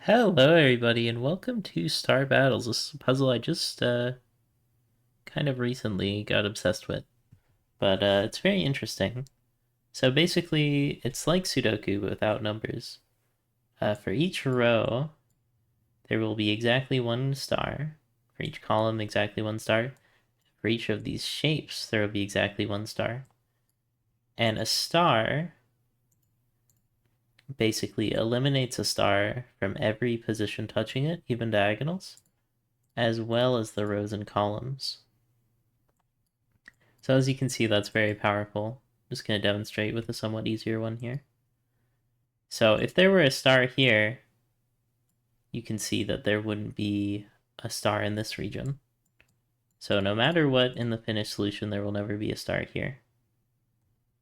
Hello, everybody, and welcome to Star Battles. This is a puzzle I just kind of recently got obsessed with, but it's very interesting. So basically, it's like Sudoku but without numbers. For each row, there will be exactly one star. For each column, exactly one star. For each of these shapes, there will be exactly one star. And a star basically eliminates a star from every position touching it, even diagonals, as well as the rows and columns. So as you can see, that's very powerful. I'm just going to demonstrate with a somewhat easier one here. So if there were a star here, you can see that there wouldn't be a star in this region. So no matter what in the finished solution, there will never be a star here.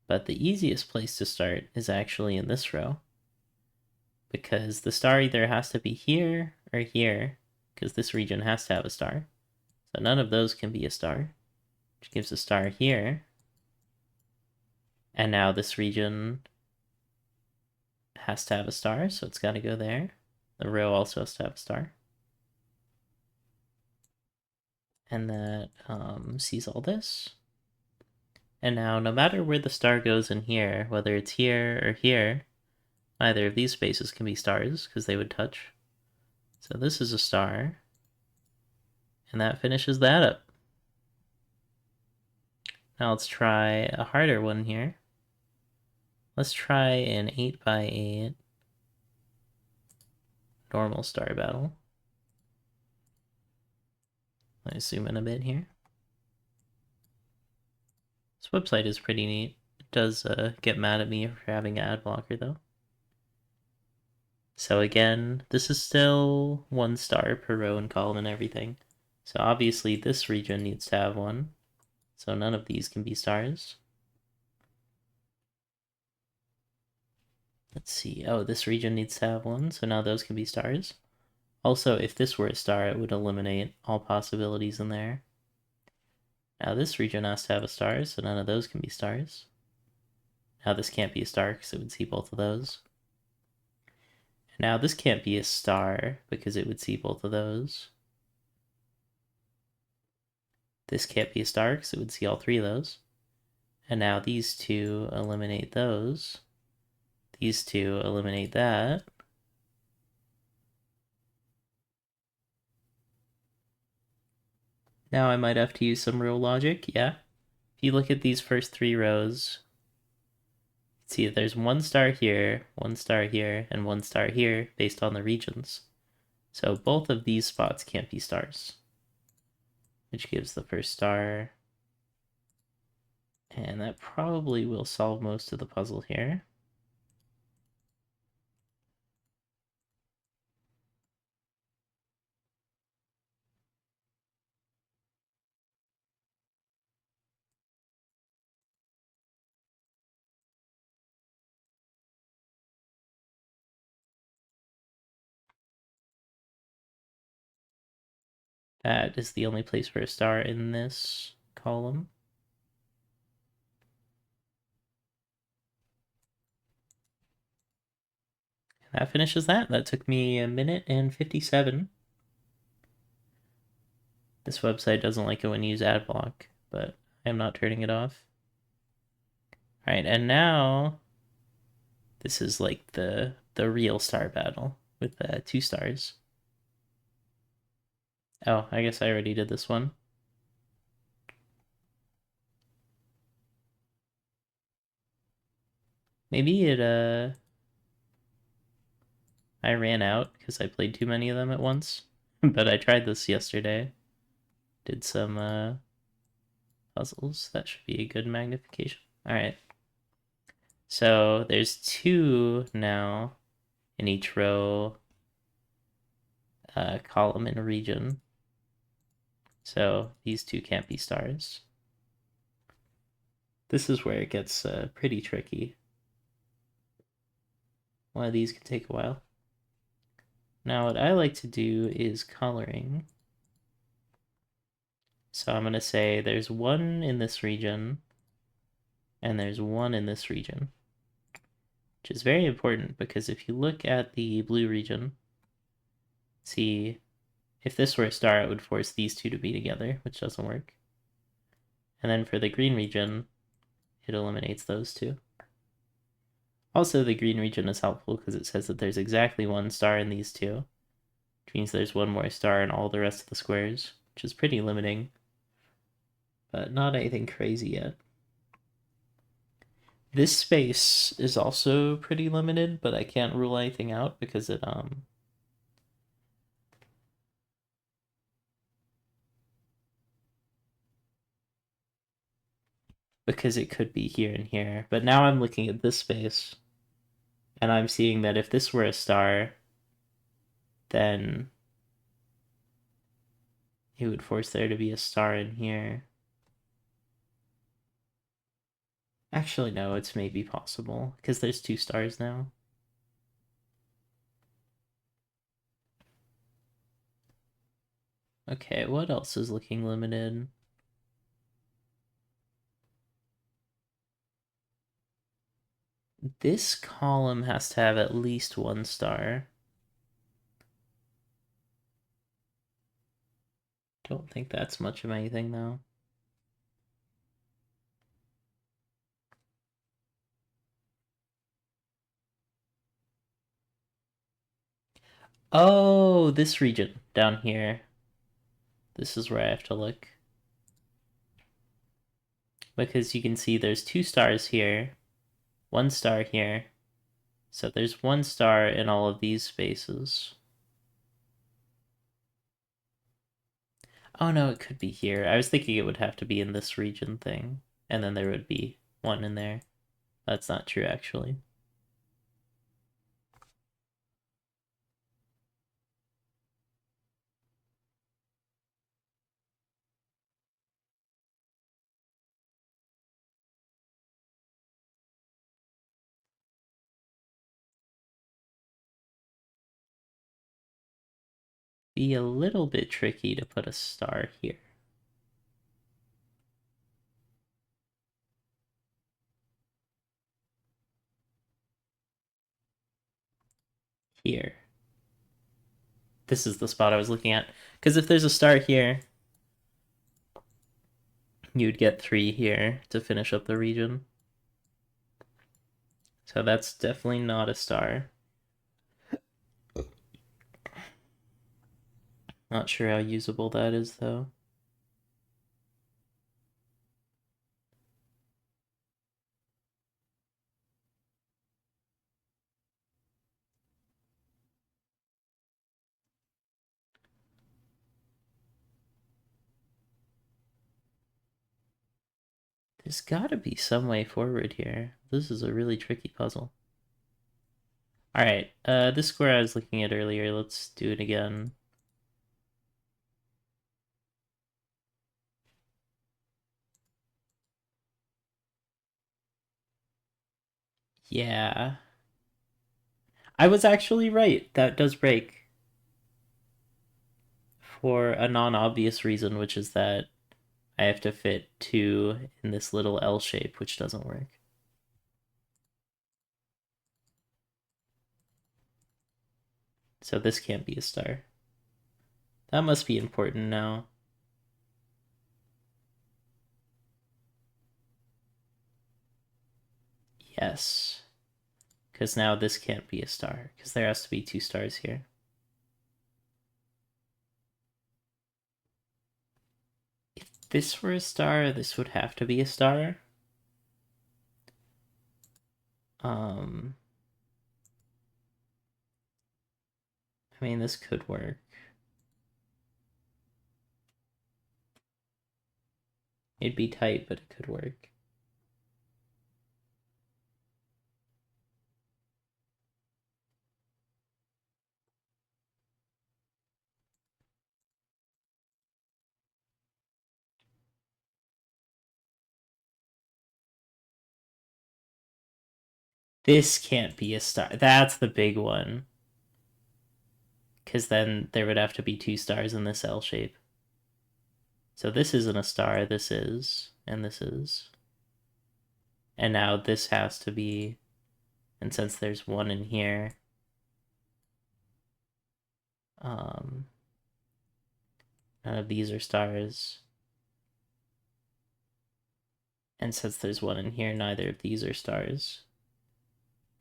But the easiest place to start is actually in this row, because the star either has to be here or here, because this region has to have a star. So none of those can be a star, which gives a star here. And now this region has to have a star, so it's got to go there. The row also has to have a star. And that sees all this. And now, no matter where the star goes in here, whether it's here or here, either of these spaces can be stars, because they would touch. So this is a star. And that finishes that up. Now let's try a harder one here. Let's try an 8x8 normal star battle. Let me zoom in a bit here. This website is pretty neat. It does get mad at me for having an ad blocker, though. So again, this is still one star per row and column and everything. So obviously this region needs to have one. So none of these can be stars. Let's see. Oh, this region needs to have one. So now those can be stars. Also, if this were a star, it would eliminate all possibilities in there. Now this region has to have a star, so none of those can be stars. Now this can't be a star because it would see both of those. Now this can't be a star because it would see both of those. This can't be a star because it would see all three of those. And now these two eliminate those. These two eliminate that. Now I might have to use some real logic, yeah. If you look at these first three rows, see that there's one star here, one star here, and one star here based on the regions. So both of these spots can't be stars, which gives the first star. And that probably will solve most of the puzzle here. That is the only place for a star in this column. And that finishes that. That took me a minute and 57. This website doesn't like it when you use ad block, but I'm not turning it off. All right, and now this is like the real star battle with 2 stars. Oh, I guess I already did this one. Maybe I ran out because I played too many of them at once. But I tried this yesterday. Did some puzzles. That should be a good magnification. All right. So there's 2 now in each row, column, and region. So these 2 can't be stars. This is where it gets pretty tricky. One of these can take a while. Now what I like to do is coloring. So I'm going to say there's 1 in this region, and there's 1 in this region, which is very important because if you look at the blue region, See, if this were a star, it would force these two to be together, which doesn't work. And then for the green region, it eliminates those two. Also, the green region is helpful because it says that there's exactly one star in these two, which means there's one more star in all the rest of the squares, which is pretty limiting, but not anything crazy yet. This space is also pretty limited, but I can't rule anything out because it could be here and here. But now I'm looking at this space, and I'm seeing that if this were a star, then it would force there to be a star in here. Actually, no, it's maybe possible, because there's two stars now. Okay, what else is looking limited? This column has to have at least one star. Don't think that's much of anything, though. Oh, this region down here. This is where I have to look. Because you can see there's two stars here, one star here. So there's one star in all of these spaces. Oh no, it could be here. I was thinking it would have to be in this region thing, and then there would be one in there. That's not true, actually. Be a little bit tricky to put a star here. Here. This is the spot I was looking at. Because if there's a star here, you'd get 3 here to finish up the region. So that's definitely not a star. Not sure how usable that is, though. There's gotta be some way forward here. This is a really tricky puzzle. Alright, this square I was looking at earlier, let's do it again. Yeah. I was actually right. That does break. For a non-obvious reason, which is that I have to fit 2 in this little L shape, which doesn't work. So this can't be a star. That must be important now. Yes. Because now this can't be a star, because there has to be 2 stars here. If this were a star, this would have to be a star. I mean, this could work. It'd be tight, but it could work. This can't be a star. That's the big one. Because then there would have to be 2 stars in this L shape. So this isn't a star, this is, and this is. And now this has to be, and since there's 1 in here, None of these are stars. And since there's one in here, neither of these are stars.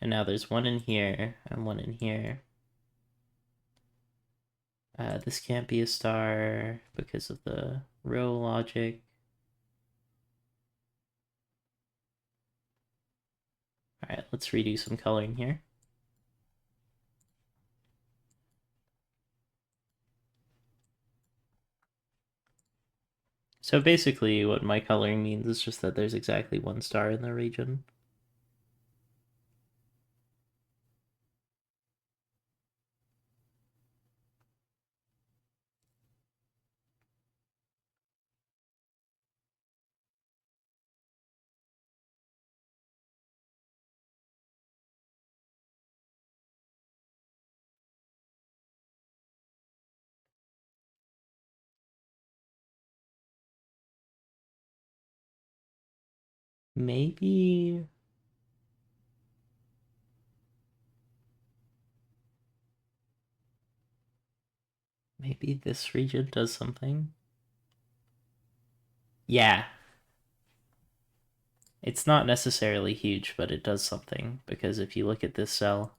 And now there's one in here and one in here. This can't be a star because of the row logic. Alright, let's redo some coloring here. So basically what my coloring means is just that there's exactly one star in the region. Maybe this region does something. Yeah. It's not necessarily huge, but it does something, because if you look at this cell,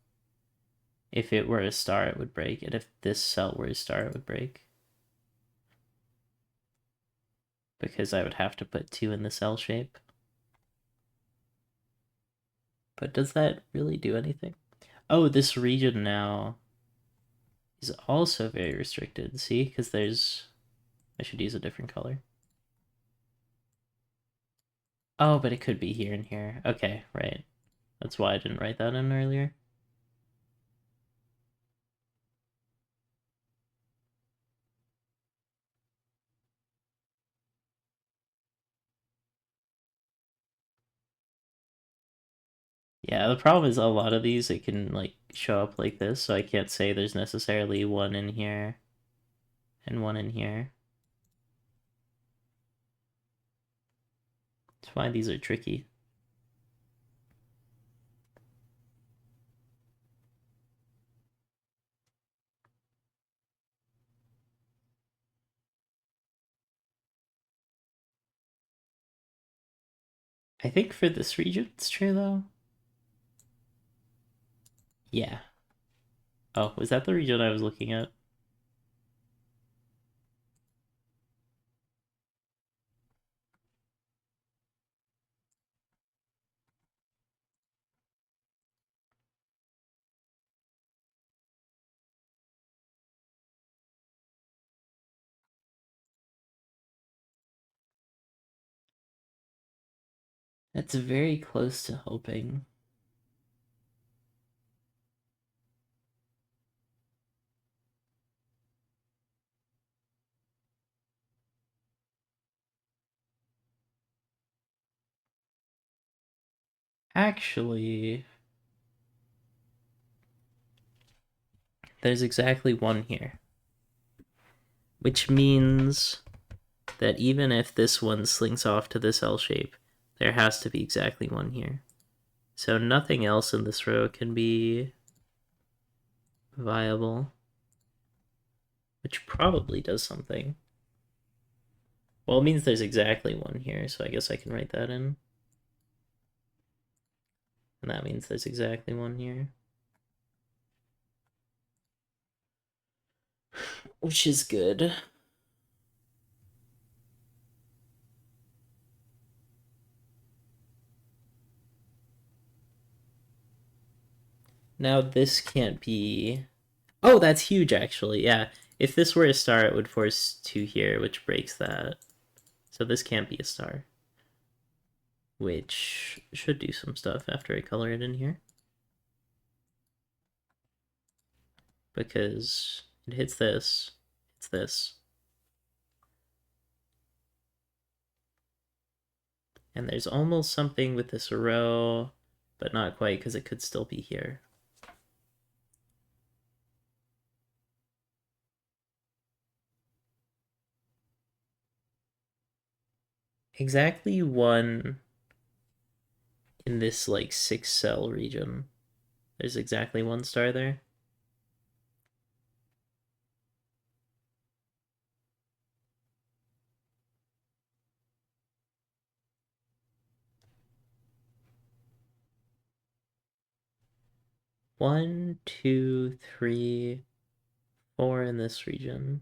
if it were a star, it would break, and if this cell were a star, it would break. Because I would have to put 2 in the cell shape. But does that really do anything? Oh, this region now is also very restricted. See? Because there's... I should use a different color. Oh, but it could be here and here. Okay, right. That's why I didn't write that in earlier. Yeah, the problem is a lot of these, it can like show up like this, so I can't say there's necessarily one in here and one in here. That's why these are tricky. I think for this region it's true though. Yeah. Oh, was that the region I was looking at? That's very close to helping. Actually, there's exactly one here. Which means that even if this one slinks off to this L shape, there has to be exactly one here. So nothing else in this row can be viable, which probably does something. Well, it means there's exactly one here, so I guess I can write that in. And that means there's exactly one here. Which is good. Now this can't be... Oh, that's huge, actually, yeah. If this were a star, it would force 2 here, which breaks that. So this can't be a star. Which should do some stuff after I color it in here. Because it hits this, it's this. And there's almost something with this row, but not quite, because it could still be here. Exactly one in this like 6-cell region. There's exactly one star there. 1, 2, 3, 4 in this region.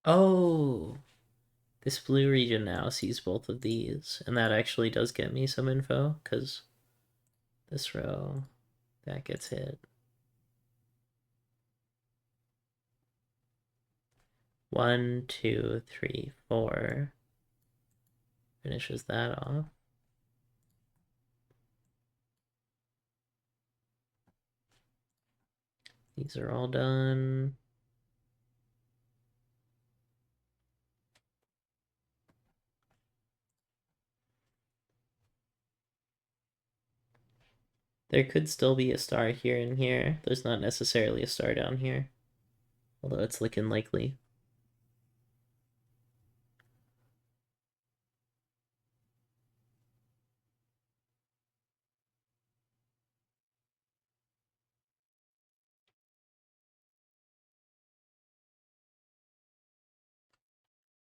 Oh, this blue region now sees both of these, and that actually does get me some info, because this row, that gets hit. 1, 2, 3, 4. Finishes that off. These are all done. There could still be a star here and here. There's not necessarily a star down here, although it's looking likely.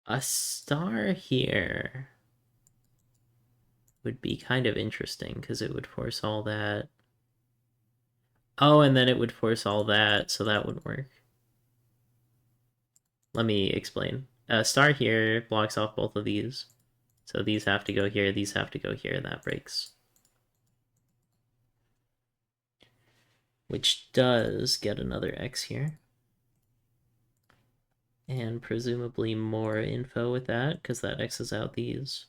A star here would be kind of interesting because it would force all that. Oh, and then it would force all that, so that would work. Let me explain. A star here blocks off both of these. So these have to go here, these have to go here, and that breaks. Which does get another X here. And presumably more info with that, because that X's out these.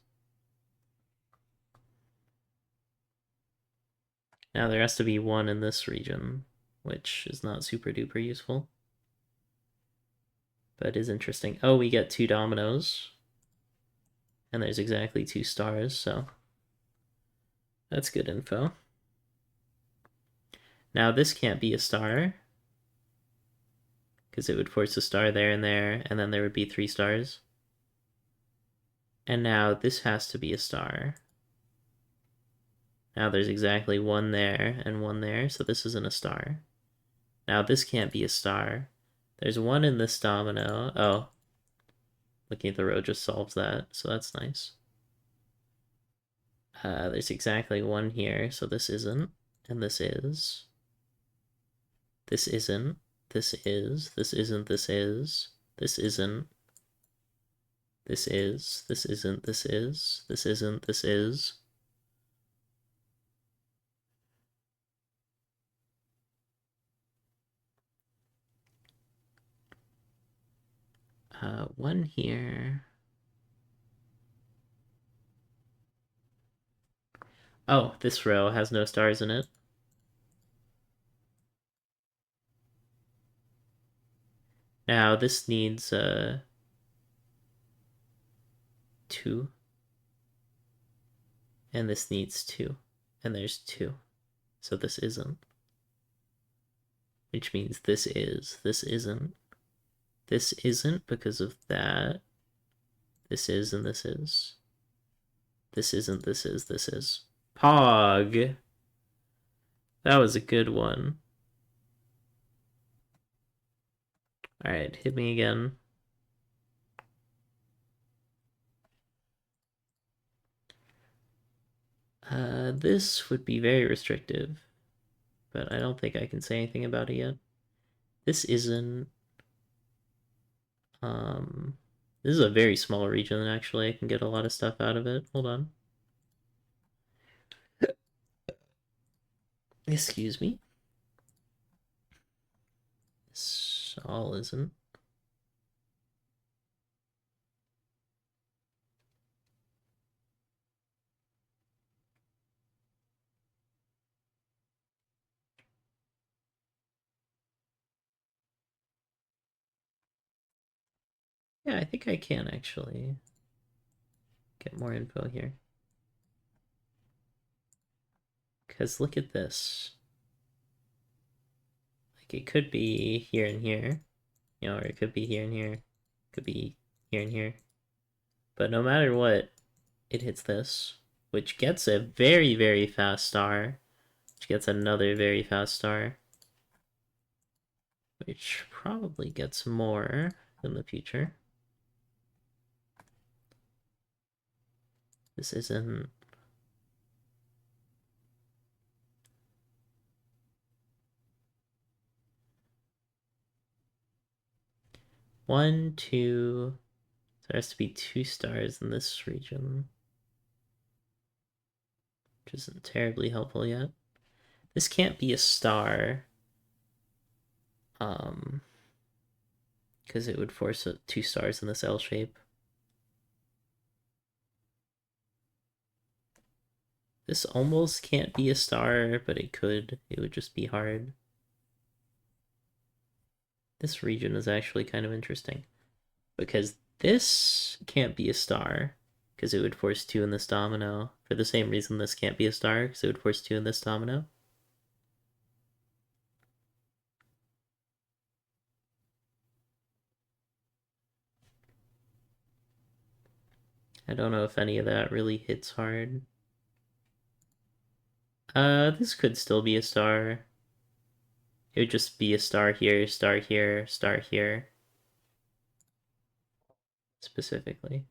Now there has to be one in this region, which is not super duper useful. But is interesting. Oh, we get 2 dominoes. And there's exactly 2 stars, so that's good info. Now this can't be a star, because it would force a star there, and then there would be 3 stars. And now this has to be a star. Now there's exactly 1 there and 1 there, so this isn't a star. Now this can't be a star. There's 1 in this domino. Oh, looking at the row just solves that, so that's nice. There's exactly 1 here, so this isn't, and this is. This isn't. This is. This isn't. This is. This isn't. This is. This isn't. This is. This isn't. This is. One here. Oh, this row has no stars in it. Now this needs 2. And this needs 2. And there's 2. So this isn't. Which means this is. This isn't. This isn't because of that. This is and this is. This isn't, this is, this is. Pog! That was a good one. Alright, hit me again. This would be very restrictive, but I don't think I can say anything about it yet. This isn't. This is a very small region, actually. I can get a lot of stuff out of it. Hold on. Excuse me. This all isn't. Yeah, I think I can actually get more info here. Because look at this. Like, it could be here and here, you know, or it could be here and here. It could be here and here. But no matter what, it hits this, which gets a very, very fast star, which gets another very fast star, which probably gets more, in the future. This isn't... One, two... There has to be 2 stars in this region. Which isn't terribly helpful yet. This can't be a star. Because it would force 2 stars in this L shape. This almost can't be a star, but it could. It would just be hard. This region is actually kind of interesting. Because this can't be a star, because it would force 2 in this domino. For the same reason this can't be a star, because it would force 2 in this domino. I don't know if any of that really hits hard. This could still be a star. It would just be a star here, star here, star here. Specifically.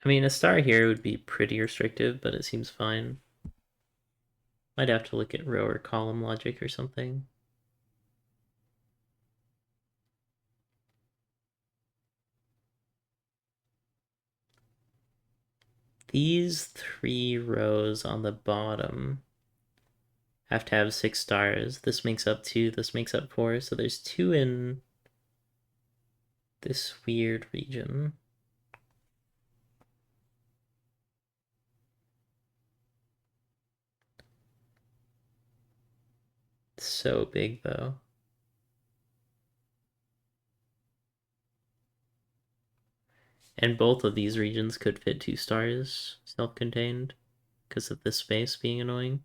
I mean, a star here would be pretty restrictive, but it seems fine. Might have to look at row or column logic or something. These 3 rows on the bottom have to have 6 stars. This makes up 2, this makes up 4, so there's 2 in this weird region. It's so big, though. And both of these regions could fit 2 stars, self-contained, because of this space being annoying.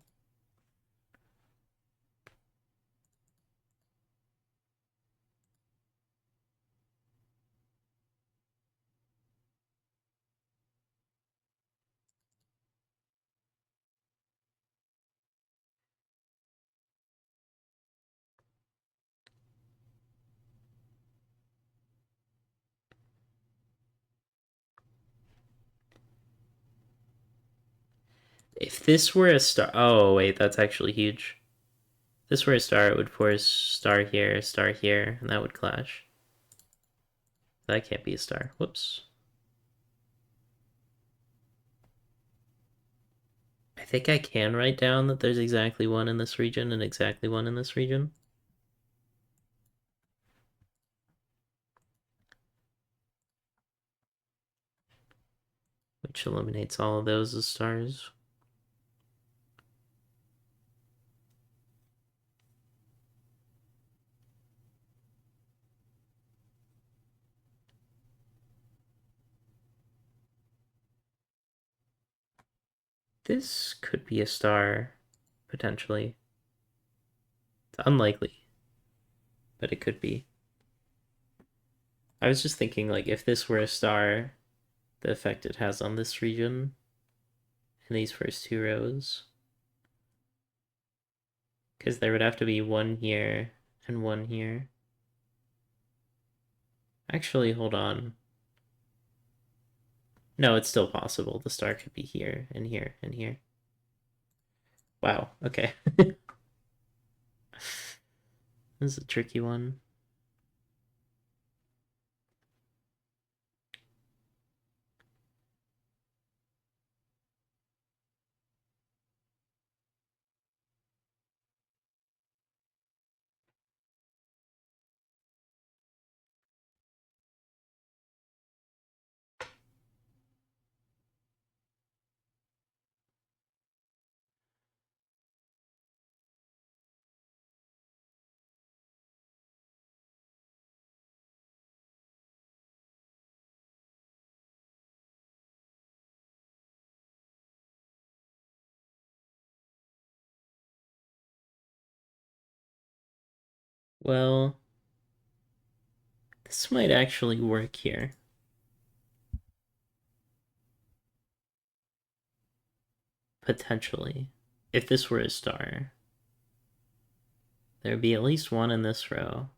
If this were a star... Oh, wait, that's actually huge. If this were a star, it would force star here, and that would clash. That can't be a star. Whoops. I think I can write down that there's exactly 1 in this region and exactly 1 in this region. Which eliminates all of those as stars. This could be a star, potentially. It's unlikely, but it could be. I was just thinking, like, if this were a star, the effect it has on this region in these first 2 rows. Because there would have to be 1 here and 1 here. Actually, hold on. No, it's still possible. The star could be here and here and here. Wow, okay. This is a tricky one. Well, this might actually work here. Potentially. If this were a star, there'd be at least one in this row.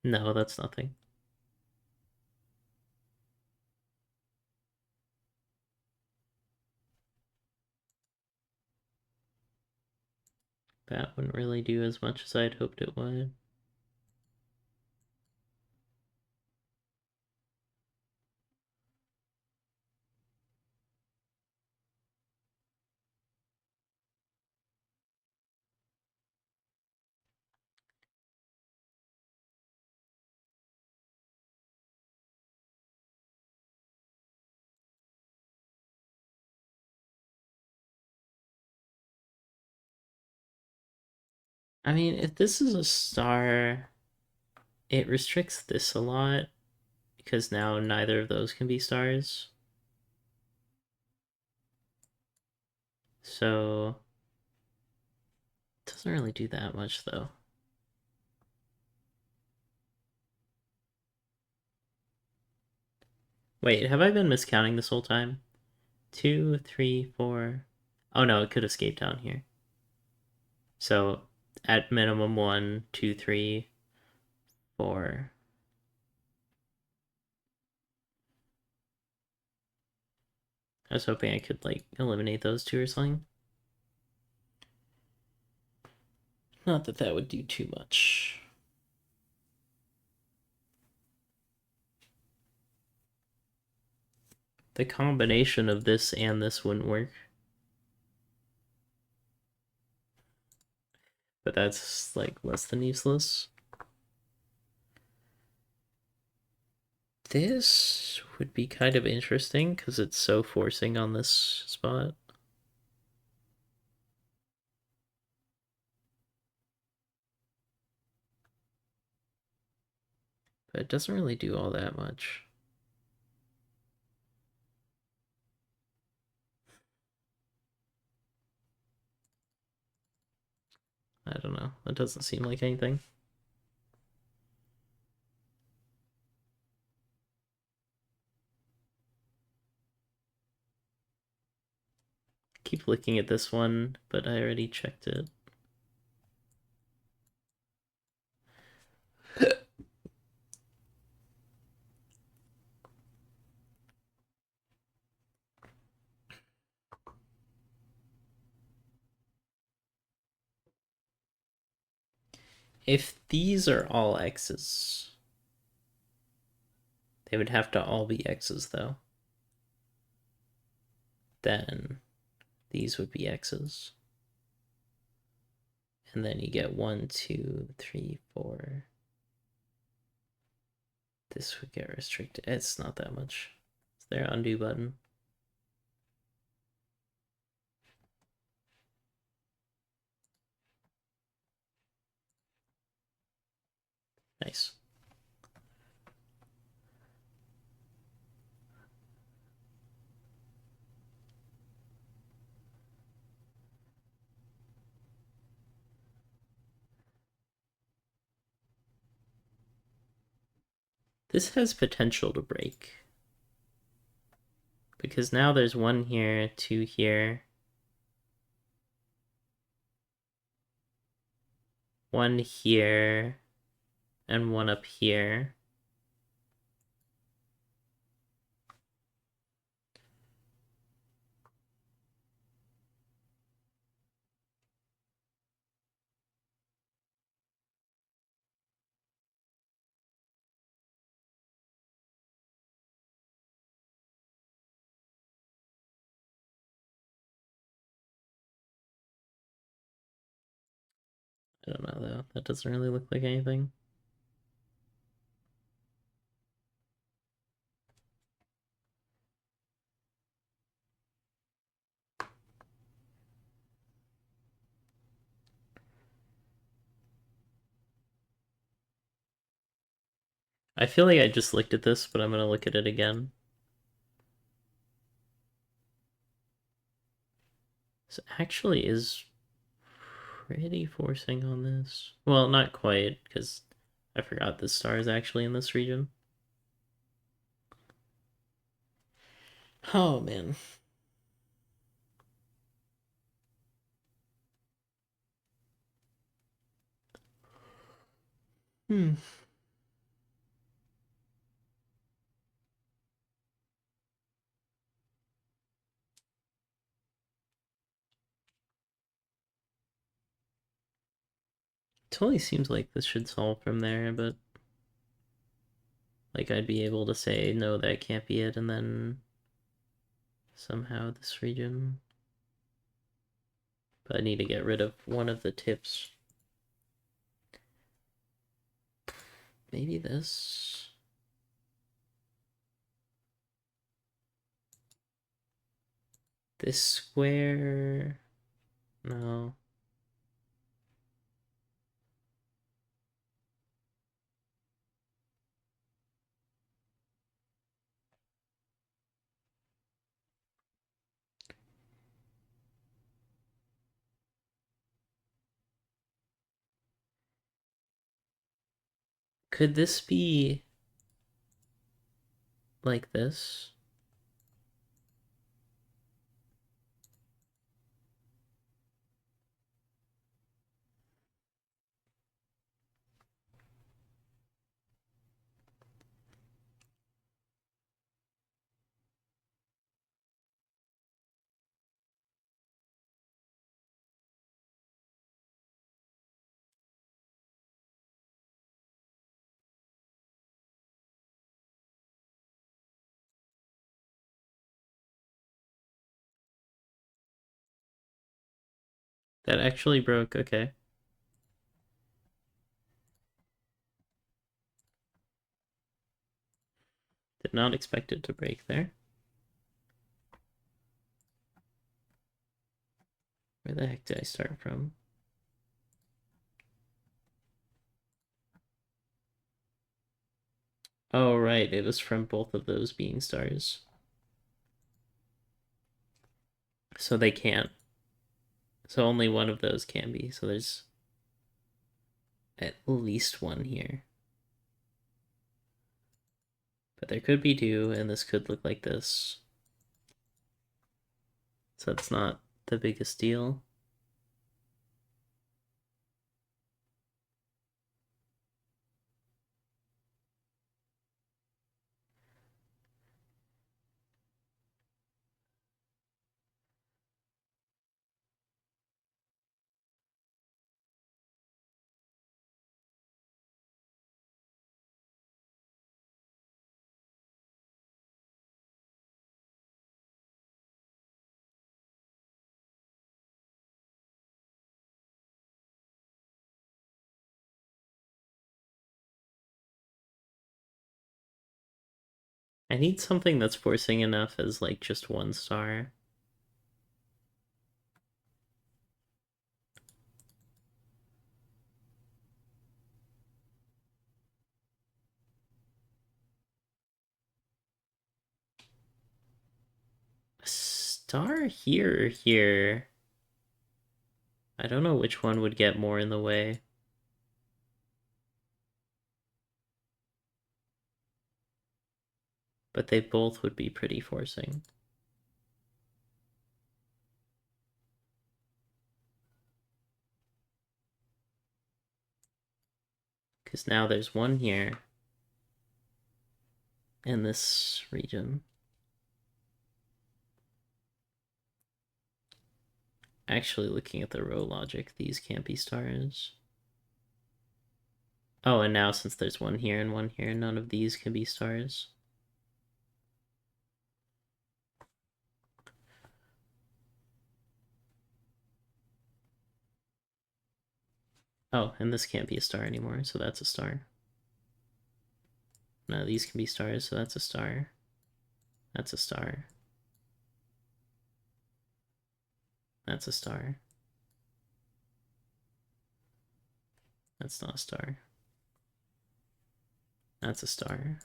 No, that's nothing. That wouldn't really do as much as I'd hoped it would. I mean, if this is a star, it restricts this a lot because now neither of those can be stars. So it doesn't really do that much though. Wait, have I been miscounting this whole time? 2, 3, 4. Oh no, it could escape down here. So at minimum 1, 2, 3, 4. I was hoping I could like eliminate those two or something. Not that that would do too much. The combination of this and this wouldn't work. But that's like less than useless. This would be kind of interesting because it's so forcing on this spot. But it doesn't really do all that much. I don't know. That doesn't seem like anything. Keep looking at this one, but I already checked it. If these are all x's, they would have to all be x's though. Then these would be x's. And then you get 1, 2, 3, 4. This would get restricted. It's not that much. It's their undo button. Nice. This has potential to break. Because now there's 1 here, 2 here. 1 here, and 1 up here. I don't know though. That doesn't really look like anything. I feel like I just looked at this, but I'm gonna look at it again. This actually is pretty forcing on this. Well, not quite, because I forgot this star is actually in this region. Oh, man. Hmm. Totally seems like this should solve from there, but like I'd be able to say, no, that can't be it, and then somehow this region. But I need to get rid of one of the tips. Maybe this. This square. No. Could this be like this? That actually broke, okay. Did not expect it to break there. Where the heck did I start from? Oh, right, it was from both of those being stars. So they can't. So only one of those can be. So there's at least one here. But there could be two, and this could look like this. So it's not the biggest deal. I need something that's forcing enough as like just one star. A star here or here. I don't know which one would get more in the way. But they both would be pretty forcing. Because now there's one here in this region. Actually, looking at the row logic, these can't be stars. Oh, and now since there's one here and one here, none of these can be stars. Oh, and this can't be a star anymore, so that's a star. None of these can be stars, so that's a star. That's a star. That's a star. That's not a star. That's a star.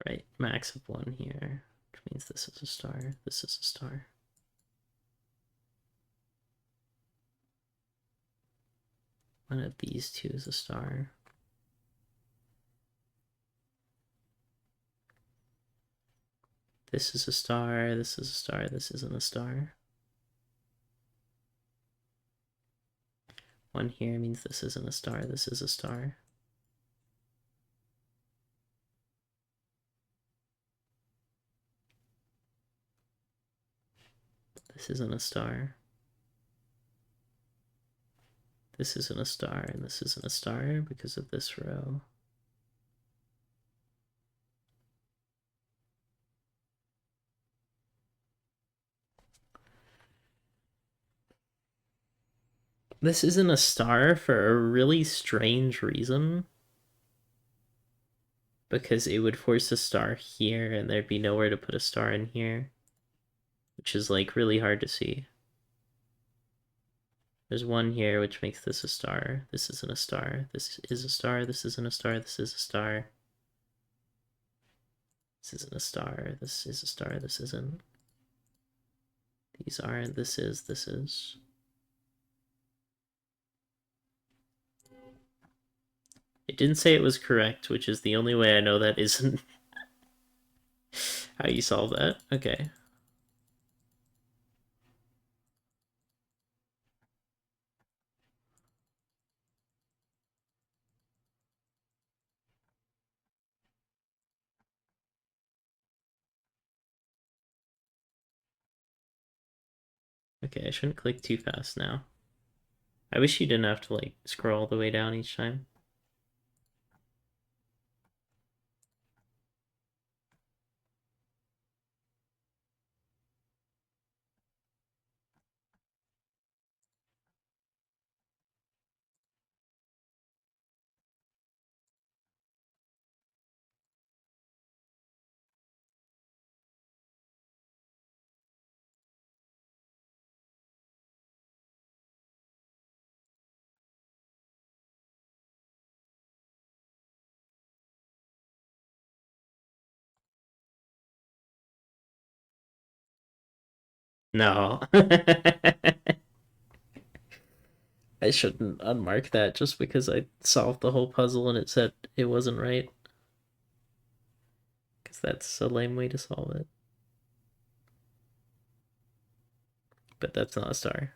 Right, max of 1 here, which means this is a star, this is a star. One of these two is a star. This is a star, this is a star, this isn't a star. 1 here means this isn't a star, this is a star. This isn't a star. This isn't a star, and this isn't a star because of this row. This isn't a star for a really strange reason. Because it would force a star here, and there'd be nowhere to put a star in here. Which is, like, really hard to see. There's 1 here, which makes this a star. This isn't a star. This is a star. This isn't a star. This is a star. This isn't a star. This is a star. This isn't. These aren't. This is. This is. It didn't say it was correct, which is the only way I know that isn't how you solve that. Okay. Okay, I shouldn't click too fast now. I wish you didn't have to, like, scroll all the way down each time. No. I shouldn't unmark that just because I solved the whole puzzle and it said it wasn't right. Because that's a lame way to solve it. But that's not a star.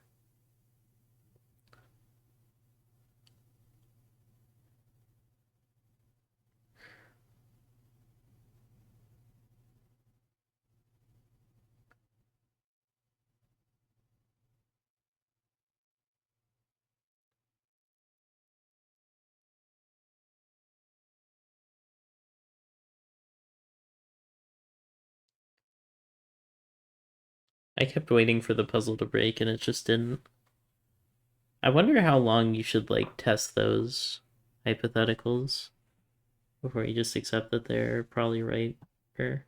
I kept waiting for the puzzle to break and it just didn't. I wonder how long you should, like, test those hypotheticals before you just accept that they're probably right, or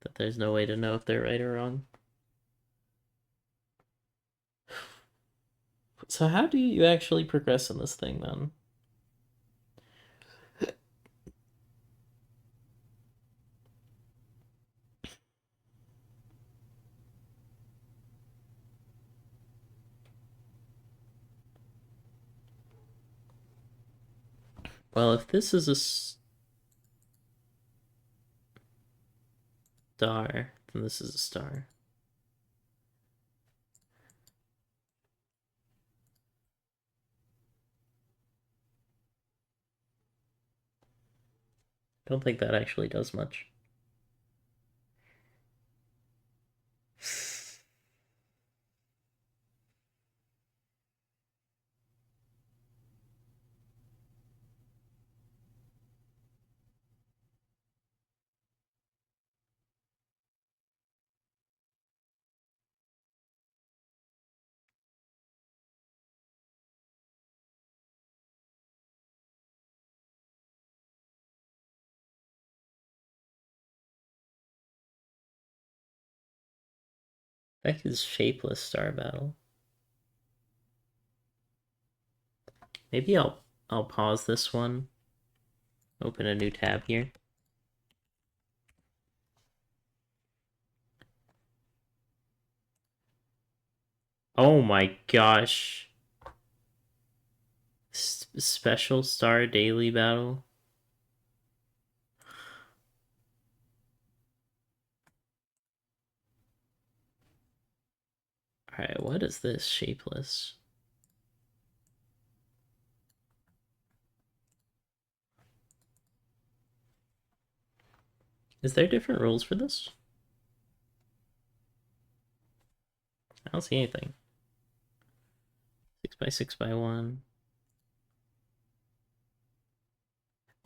that there's no way to know if they're right or wrong. So how do you actually progress in this thing then? Well, if this is a star, then this is a star. Don't think that actually does much. That is shapeless star battle. Maybe I'll pause this one, open a new tab here. Oh my gosh. Special star daily battle. Alright, what is this? Shapeless. Is there different rules for this? I don't see anything. 6x6x1.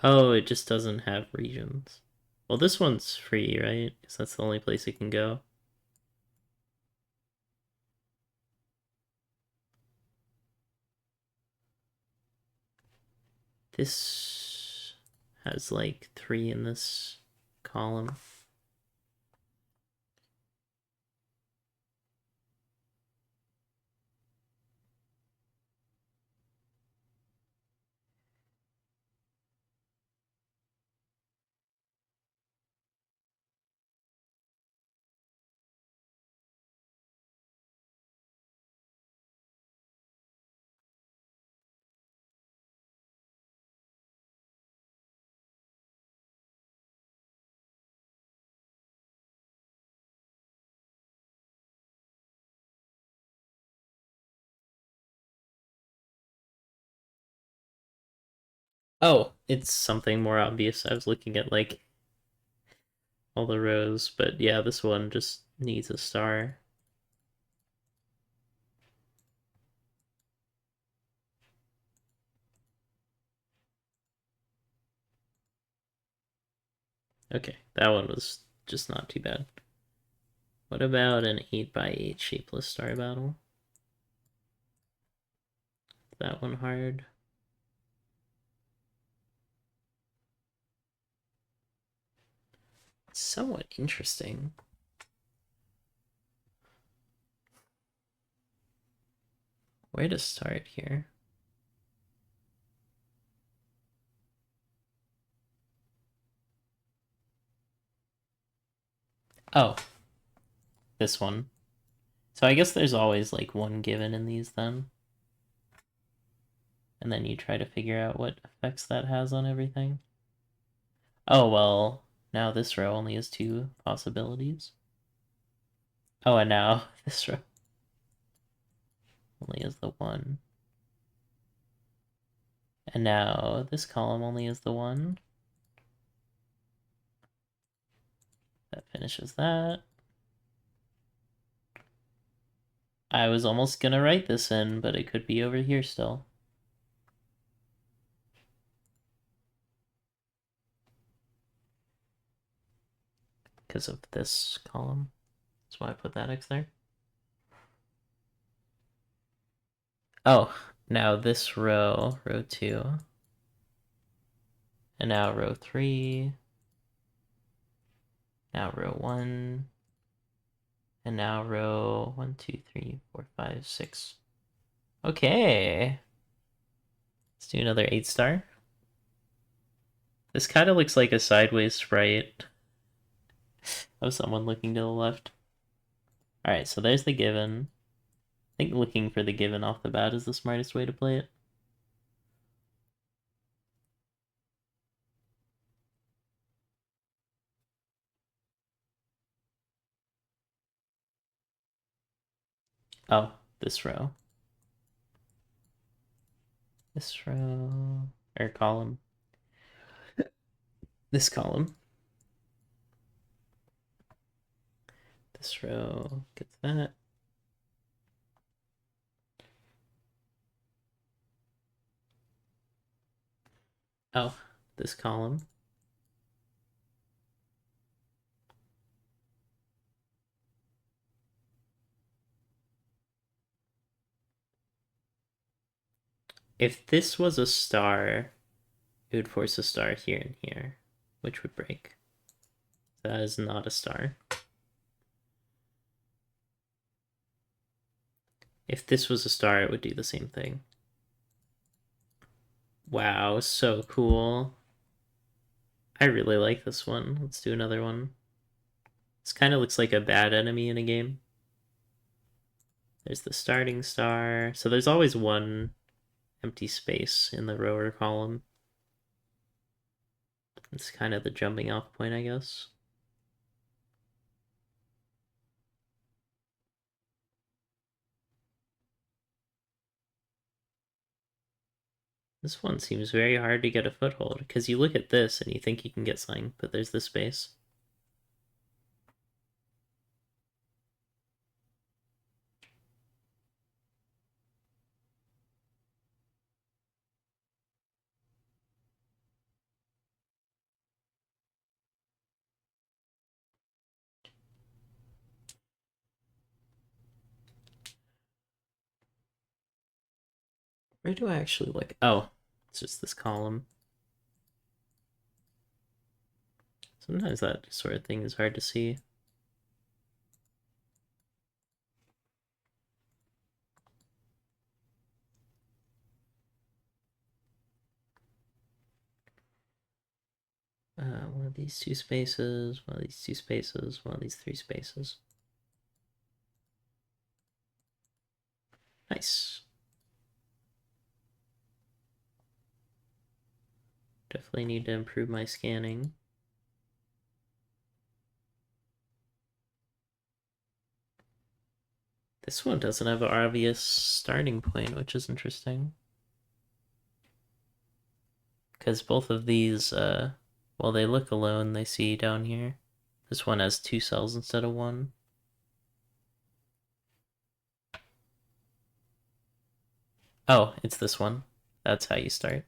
Oh, it just doesn't have regions. Well, this one's free, right? Because that's the only place it can go. This has like 3 in this column. Oh, it's something more obvious. I was looking at like all the rows, but yeah, this one just needs a star. Okay, that one was just not too bad. What about an 8x8 shapeless star battle? That one hard. Somewhat interesting. Where to start here? Oh, this one. So I guess there's always like one given in these then. And then you try to figure out what effects that has on everything. Oh, well, now this row only has 2 possibilities. Oh, and now this row only has the 1. And now this column only has the 1. That finishes that. I was almost gonna write this in, but it could be over here still. Because of this column. That's why I put that X there. Oh, now this row, row 2. And now row 3. Now row 1. And now row 1, 2, 3, 4, 5, 6. Okay. Let's do another 8 star. This kind of looks like a sideways sprite of someone looking to the left. Alright, so there's the given. I think looking for the given off the bat is the smartest way to play it. Oh, this row. This row. Or column. This column. This row gets that. Oh, this column. If this was a star, it would force a star here and here, which would break. That is not a star. If this was a star, it would do the same thing. Wow, so cool. I really like this one. Let's do another one. This kind of looks like a bad enemy in a game. There's the starting star. So there's always one empty space in the row or column. It's kind of the jumping off point, I guess. This one seems very hard to get a foothold, because you look at this and you think you can get something, but there's this space. Where do I actually look? Oh, it's just this column. Sometimes that sort of thing is hard to see. One of these two spaces, one of these two spaces, one of these three spaces. Nice. Definitely need to improve my scanning. This one doesn't have an obvious starting point, which is interesting. Because both of these, while they look alone, they see down here. This one has two cells instead of one. Oh, it's this one. That's how you start.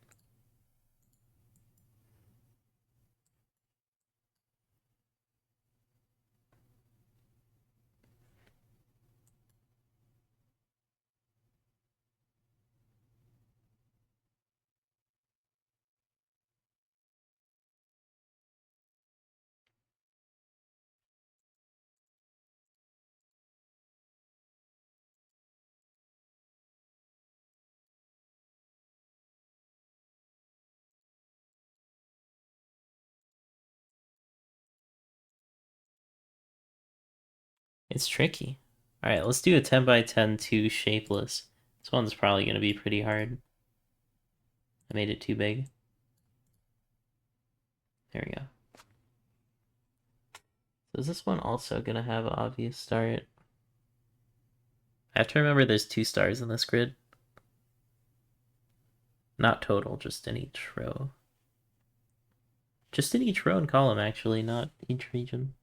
It's tricky. Alright, let's do a 10 by 10 2 shapeless. This one's probably going to be pretty hard. I made it too big. There we go. So is this one also going to have an obvious start? I have to remember there's two stars in this grid. Not total, just in each row. Just in each row and column, actually, not each region.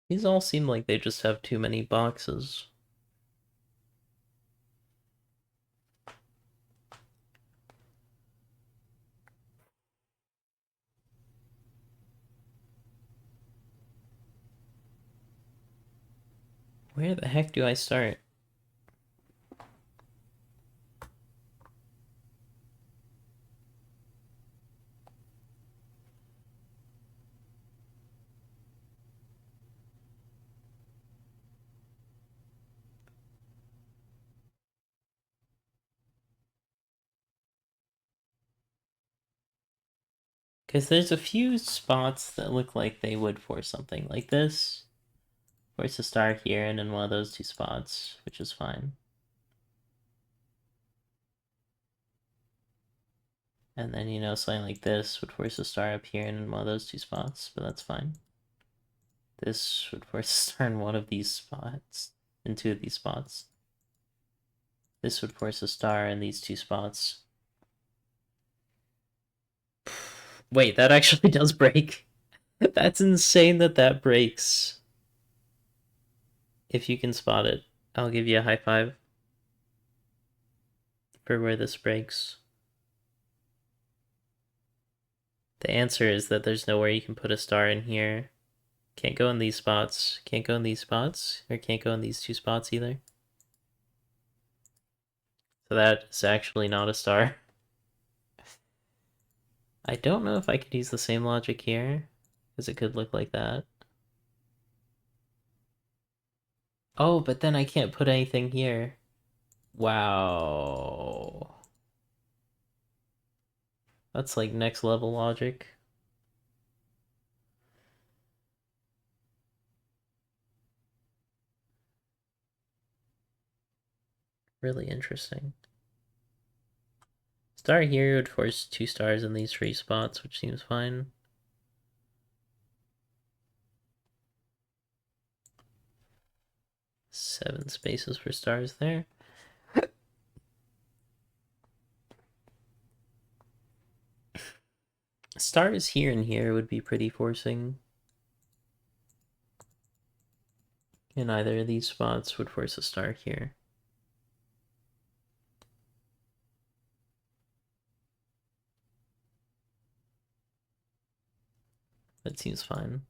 These all seem like they just have too many boxes. Where the heck do I start? Because there's a few spots that look like they would force something like this. Force a star here and in one of those two spots, which is fine. And then, you know, something like this would force a star up here and in one of those two spots, but that's fine. This would force a star in one of these spots, in two of these spots. This would force a star in these two spots. Wait, that actually does break. That's insane that that breaks. If you can spot it, I'll give you a high five for where this breaks. The answer is that there's nowhere you can put a star in here. Can't go in these spots. Can't go in these spots. Or can't go in these two spots either. So that is actually not a star. I don't know if I could use the same logic here, because it could look like that. Oh, but then I can't put anything here. Wow. That's like next level logic. Really interesting. Star here would force 2 stars in these 3 spots, which seems fine. Seven spaces for stars there. Stars here and here would be pretty forcing. In either of these spots would force a star here. That seems fine.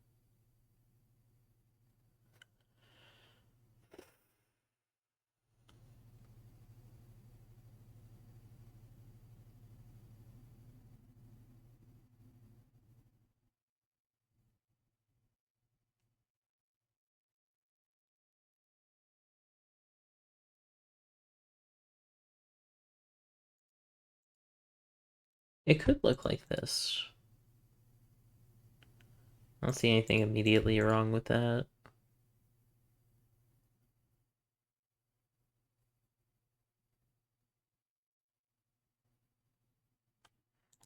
It could look like this. I don't see anything immediately wrong with that.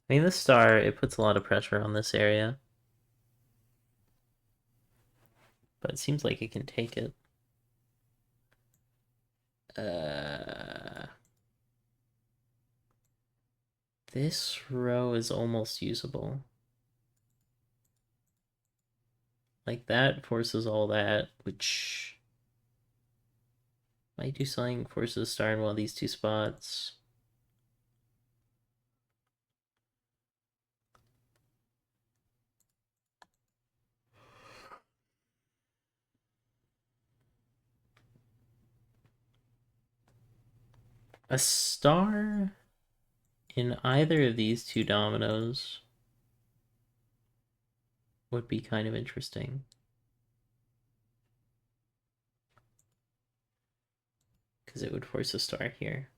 I mean, this star, it puts a lot of pressure on this area. But it seems like it can take it. This row is almost usable. Like, that forces all that, which might do something, forces a star in one of these 2 spots. A star in either of these 2 dominoes would be kind of interesting. Because it would force a star here.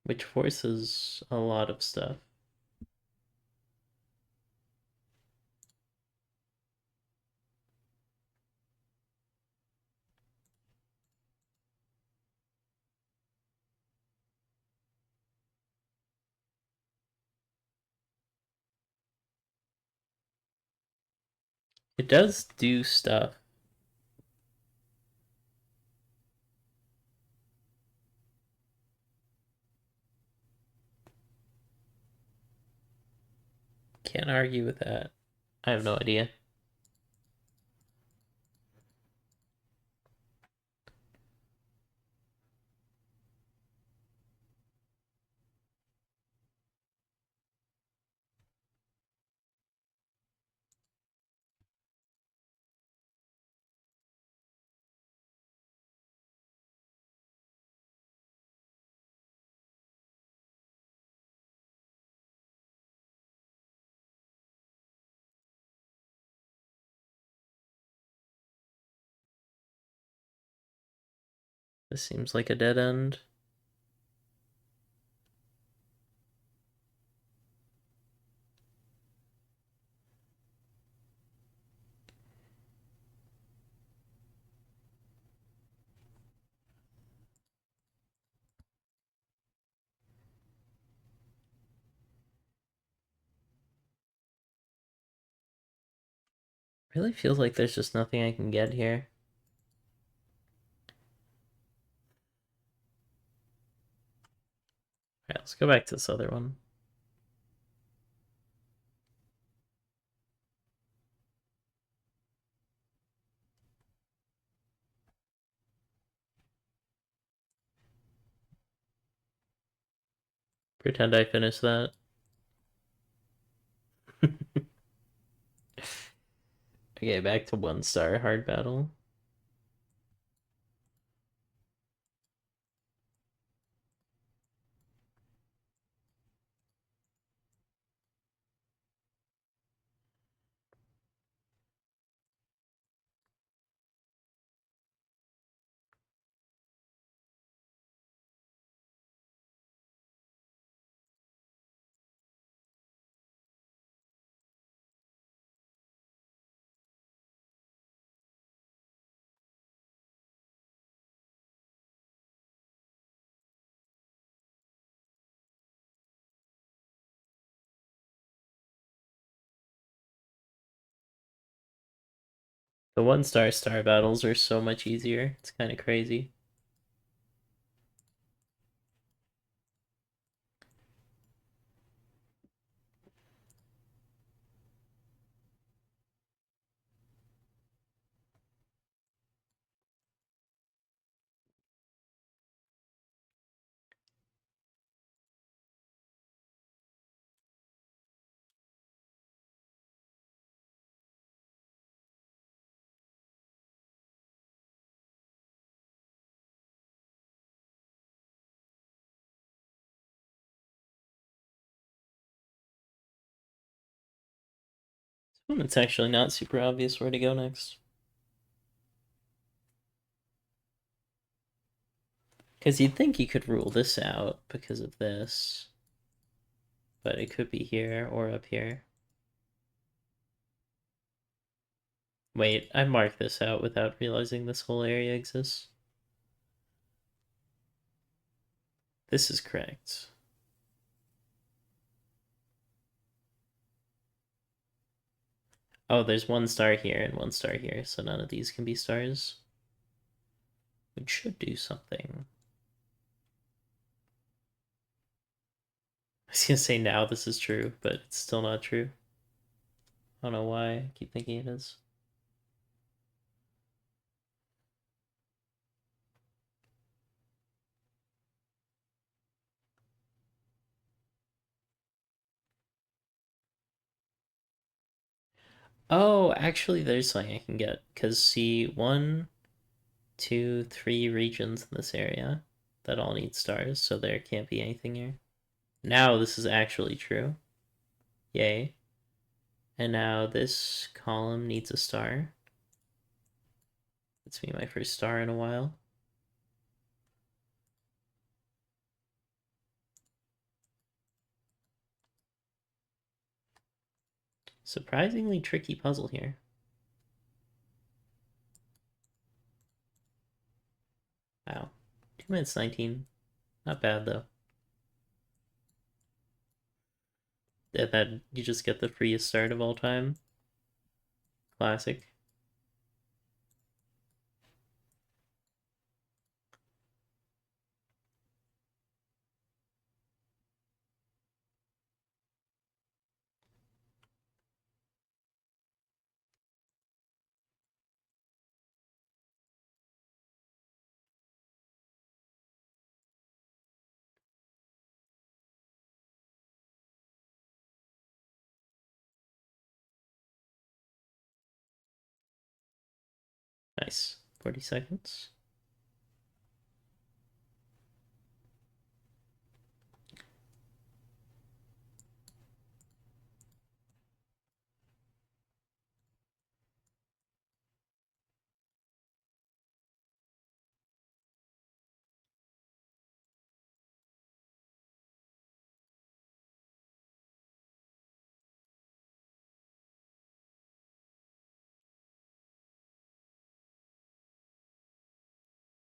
Which forces a lot of stuff. It does do stuff. Can't argue with that. I have no idea. This seems like a dead end. Really feels like there's just nothing I can get here. Alright, let's go back to this other one. Pretend I finished that. Okay, back to 1 star hard battle. The 1 star star battles are so much easier. It's kind of crazy. It's actually not super obvious where to go next. Because you'd think you could rule this out because of this. But it could be here or up here. Wait, I marked this out without realizing this whole area exists. This is correct. Oh, there's 1 star here and 1 star here, so none of these can be stars. Which should do something. I was gonna say now this is true, but it's still not true. I don't know why I keep thinking it is. Oh, actually there's something I can get. Because see, 1, 2, 3 regions in this area that all need stars, so there can't be anything here. Now this is actually true. Yay. And now this column needs a star. It's me my first star in a while. Surprisingly tricky puzzle here. Wow. 2 minutes 19. Not bad though. That you just get the freest start of all time. Classic. Nice. 40 seconds.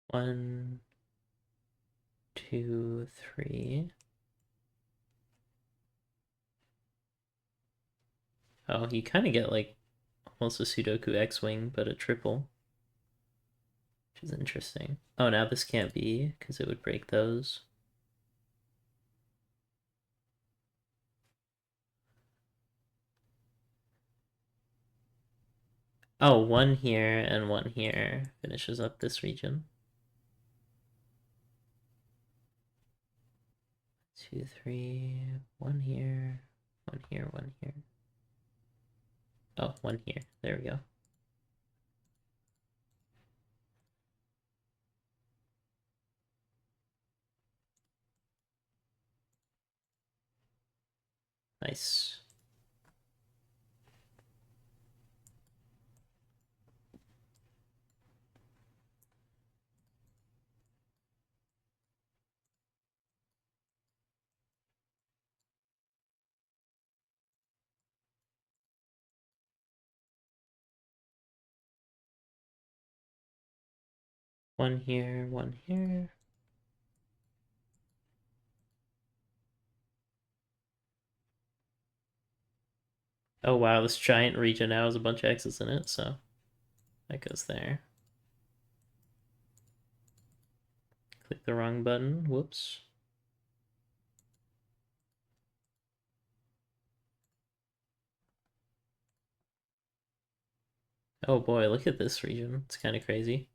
One, two, three. Oh, you kind of get like almost a Sudoku X-Wing, but a triple. Which is interesting. Oh, now this can't be, because it would break those. Oh, 1 here and 1 here finishes up this region. 2, 3, one here, one here, one here. Oh, one here. There we go. Nice. One here, one here. Oh wow, this giant region now has a bunch of X's in it, so that goes there. Click the wrong button. Whoops. Oh boy, look at this region. It's kind of crazy.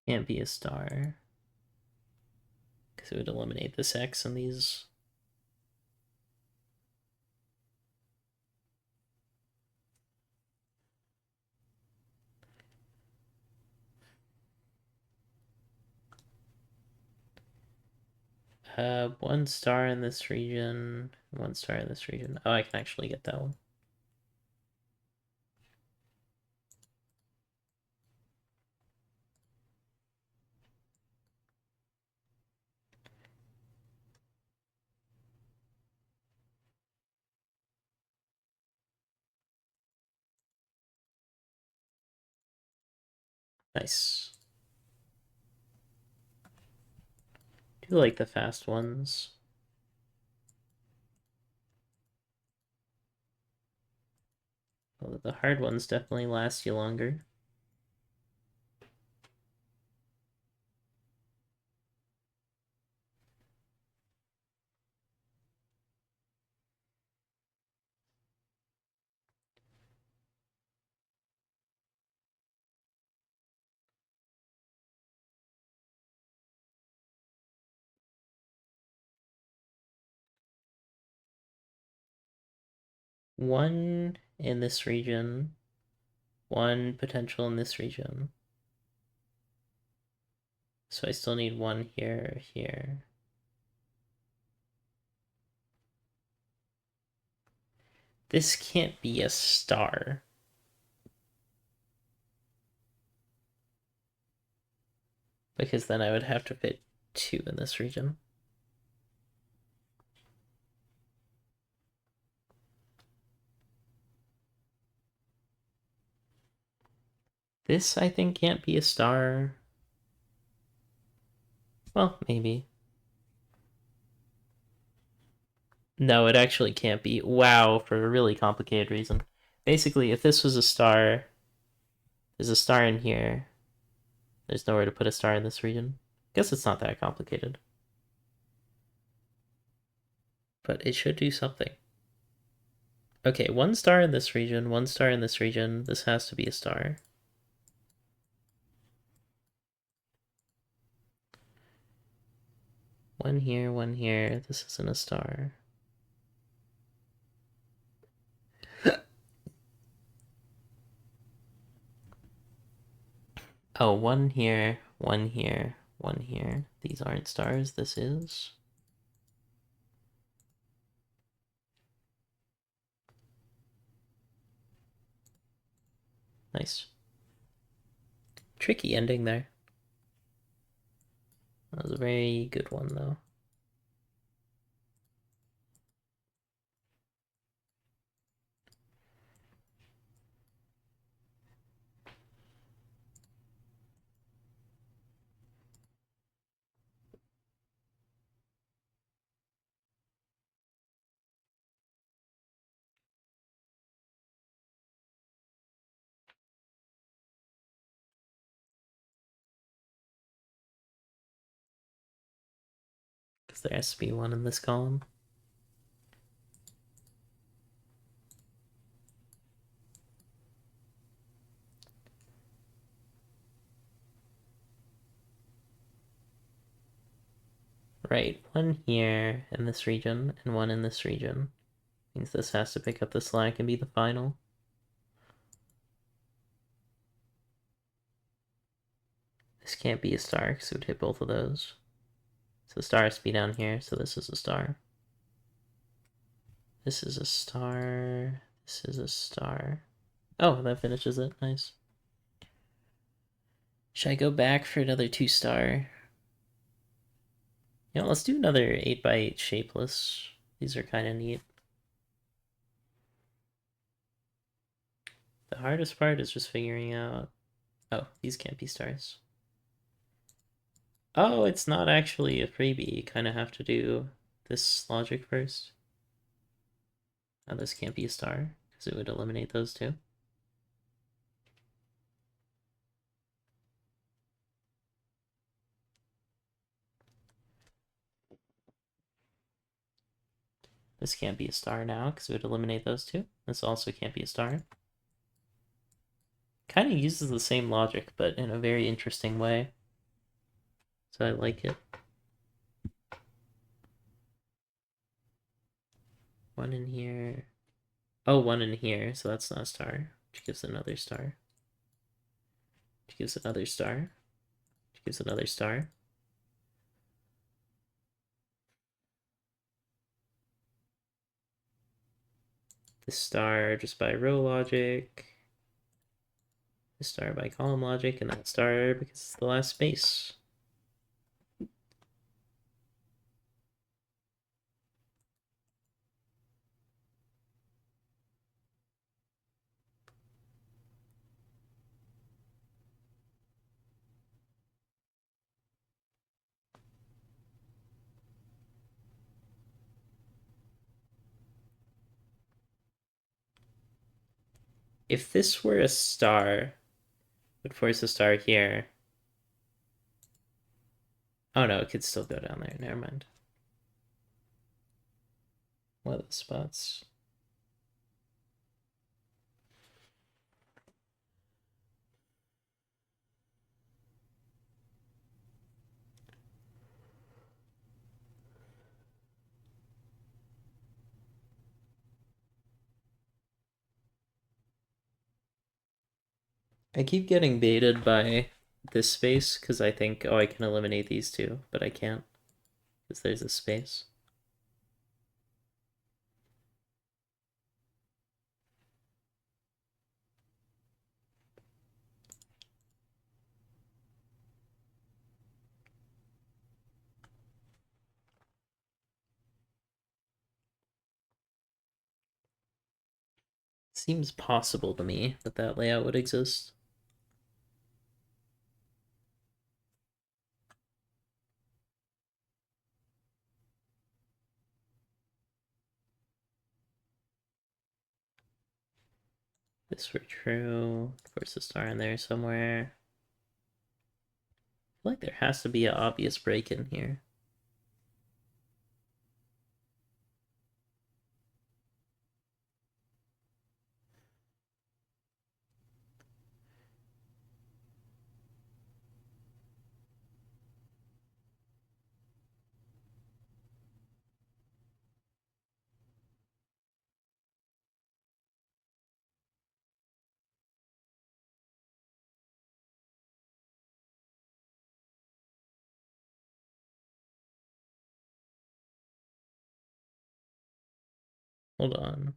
Can't be a star. Because it would eliminate this X and these. One star in this region, one star in this region. Oh, I can actually get that one. Nice. Do like the fast ones. Although the hard ones definitely last you longer. One in this region, one potential in this region. So I still need one here, here. This can't be a star. Because then I would have to fit two in this region. This, I think, can't be a star. Well, maybe. No, it actually can't be. Wow, for a really complicated reason. Basically, if this was a star, there's a star in here. There's nowhere to put a star in this region. Guess it's not that complicated. But it should do something. Okay, one star in this region, one star in this region. This has to be a star. One here, one here. This isn't a star. Oh, one here, one here, one here. These aren't stars, this is. Nice. Tricky ending there. That was a very good one, though. because there has to be one in this column. Right, one here in this region and one in this region. Means this has to pick up the slack and be the final. This can't be a star because it would hit both of those. So the star has to be down here, so this is a star. This is a star. This is a star. Oh, that finishes it. Nice. Should I go back for another 2-star? You know, let's do another 8x8 shapeless. These are kind of neat. The hardest part is just figuring out... Oh, these can't be stars. Oh, it's not actually a freebie. You kind of have to do this logic first. Oh, this can't be a star, because it would eliminate those two. This can't be a star now, because it would eliminate those two. This also can't be a star. Kind of uses the same logic, but in a very interesting way. So I like it. One in here. Oh, one in here, so that's not a star. Which gives another star. Which gives another star. Which gives another star. This star just by row logic. This star by column logic, and that star because it's the last space. If this were a star, would force a star here. Oh no, it could still go down there. Never mind. What are the spots? I keep getting baited by this space because I think, oh, I can eliminate these two, but I can't because there's a space. Seems possible to me that that layout would exist. This were true. Of course, a star in there somewhere. I feel like there has to be an obvious break in here. Hold on.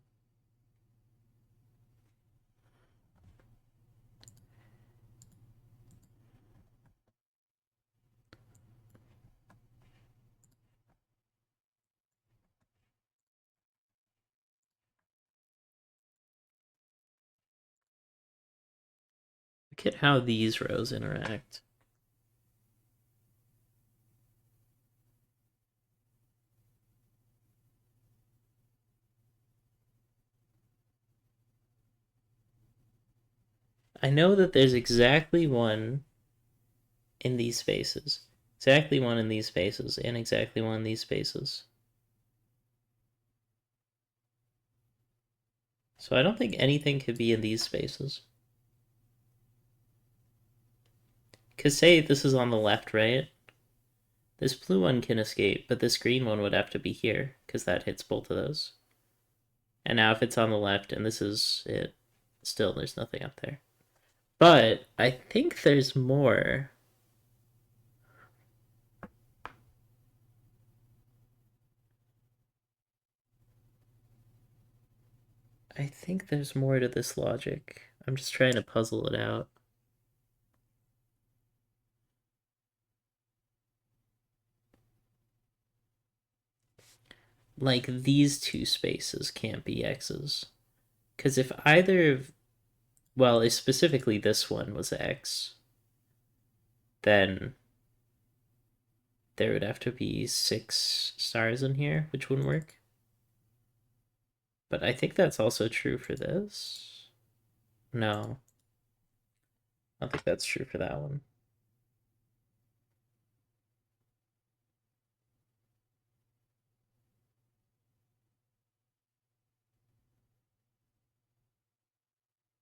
Look at how these rows interact. I know that there's exactly one in these spaces. Exactly one in these spaces, and exactly one in these spaces. So I don't think anything could be in these spaces. Because say this is on the left, right? This blue one can escape, but this green one would have to be here, because that hits both of those. And now if it's on the left and this is it, still there's nothing up there. But I think there's more. I think there's more to this logic. I'm just trying to puzzle it out. Like these two spaces can't be x's. Because if either of, well, if specifically this one was x, then there would have to be 6 stars in here, which wouldn't work. But I think that's also true for this. No. I don't think that's true for that one.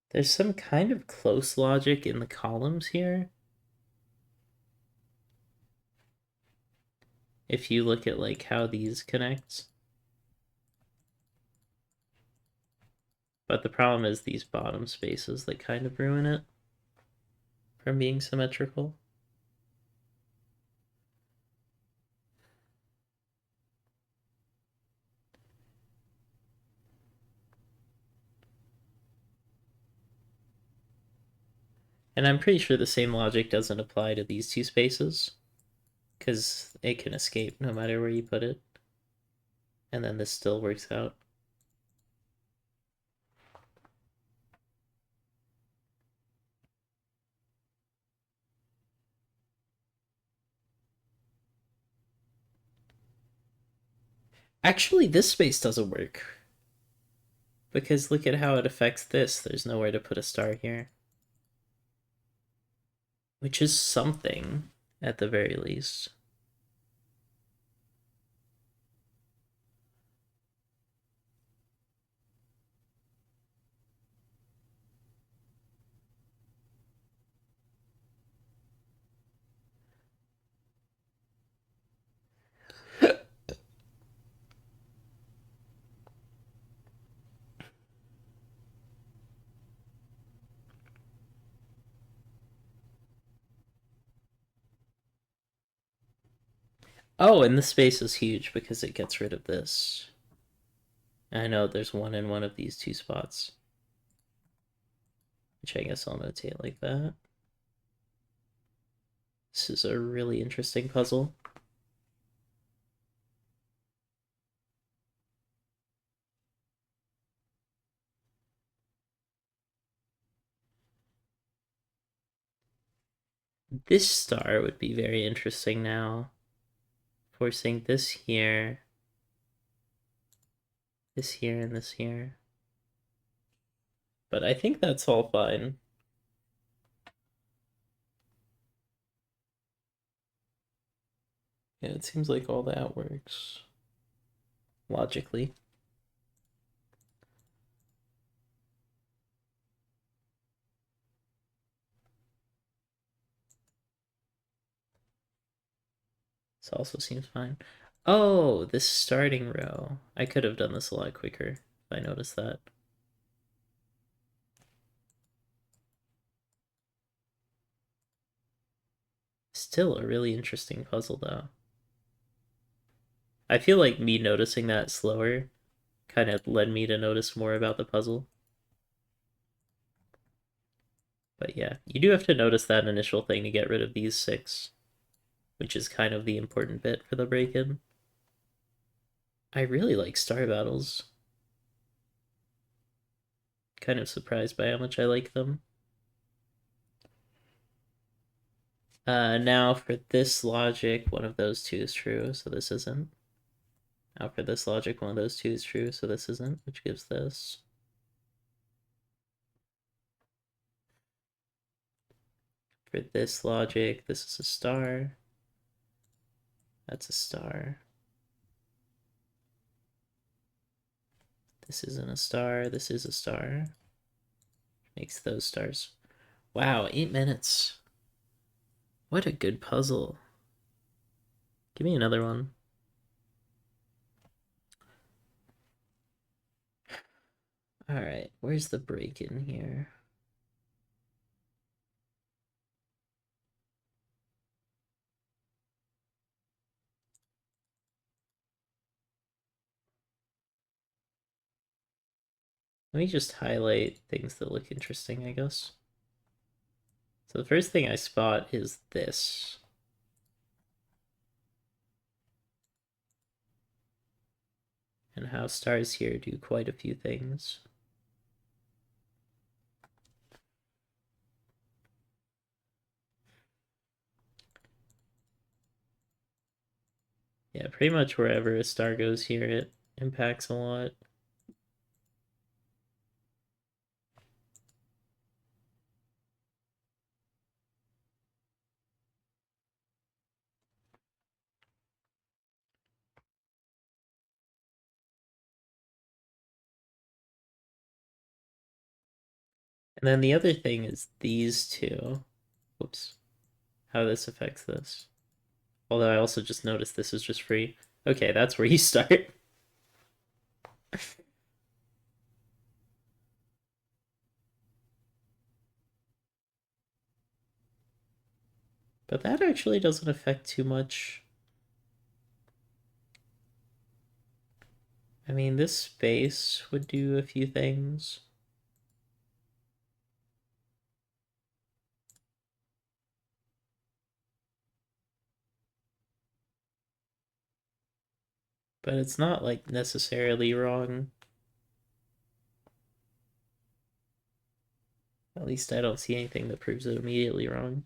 There's some kind of close logic in the columns here. If you look at like how these connect. But the problem is these bottom spaces that kind of ruin it from being symmetrical. And I'm pretty sure the same logic doesn't apply to these two spaces, because it can escape no matter where you put it. And then this still works out. Actually, this space doesn't work. Because look at how it affects this. There's nowhere to put a star here. Which is something, at the very least. Oh, and this space is huge because it gets rid of this. I know there's one in one of these two spots. Which I guess I'll notate like that. This is a really interesting puzzle. This star would be very interesting now. Forcing this here, and this here. But I think that's all fine. Yeah, it seems like all that works. Logically. This also seems fine. Oh, this starting row. I could have done this a lot quicker if I noticed that. Still a really interesting puzzle, though. I feel like me noticing that slower kind of led me to notice more about the puzzle. But yeah, you do have to notice that initial thing to get rid of these 6, which is kind of the important bit for the break-in. I really like Star Battles. Kind of surprised by how much I like them. Now for this logic, one of those two is true, so this isn't. Now for this logic, one of those two is true, so this isn't, which gives this. For this logic, this is a star. That's a star. This isn't a star. This is a star. Makes those stars. Wow, 8 minutes. What a good puzzle. Give me another one. Alright, where's the break in here? Let me just highlight things that look interesting, I guess. So the first thing I spot is this. And how stars here do quite a few things. Yeah, pretty much wherever a star goes here, it impacts a lot. And then the other thing is these two. Whoops. How this affects this. Although I also just noticed this is just free. Okay, that's where you start. But that actually doesn't affect too much. I mean, this space would do a few things. But it's not, like, necessarily wrong. At least I don't see anything that proves it immediately wrong.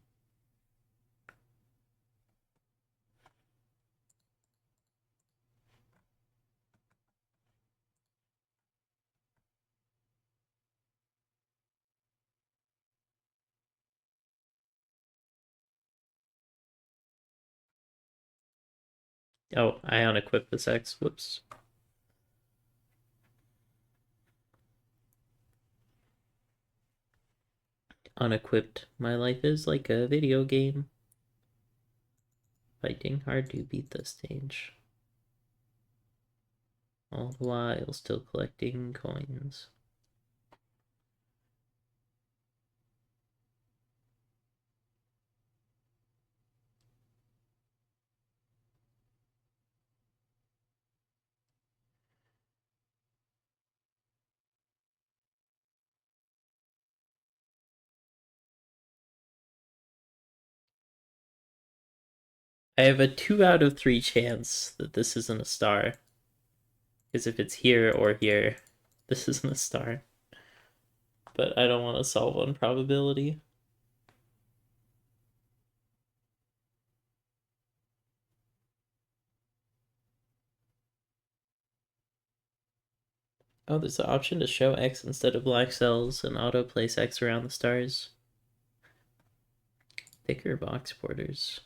Oh, I unequipped this X. Whoops. Unequipped. My life is like a video game. Fighting hard to beat the stage. All the while still collecting coins. I have a 2 out of 3 chance that this isn't a star. Because if it's here or here, this isn't a star. But I don't want to solve on probability. Oh, there's an option to show X instead of black cells and auto place X around the stars. Thicker box borders.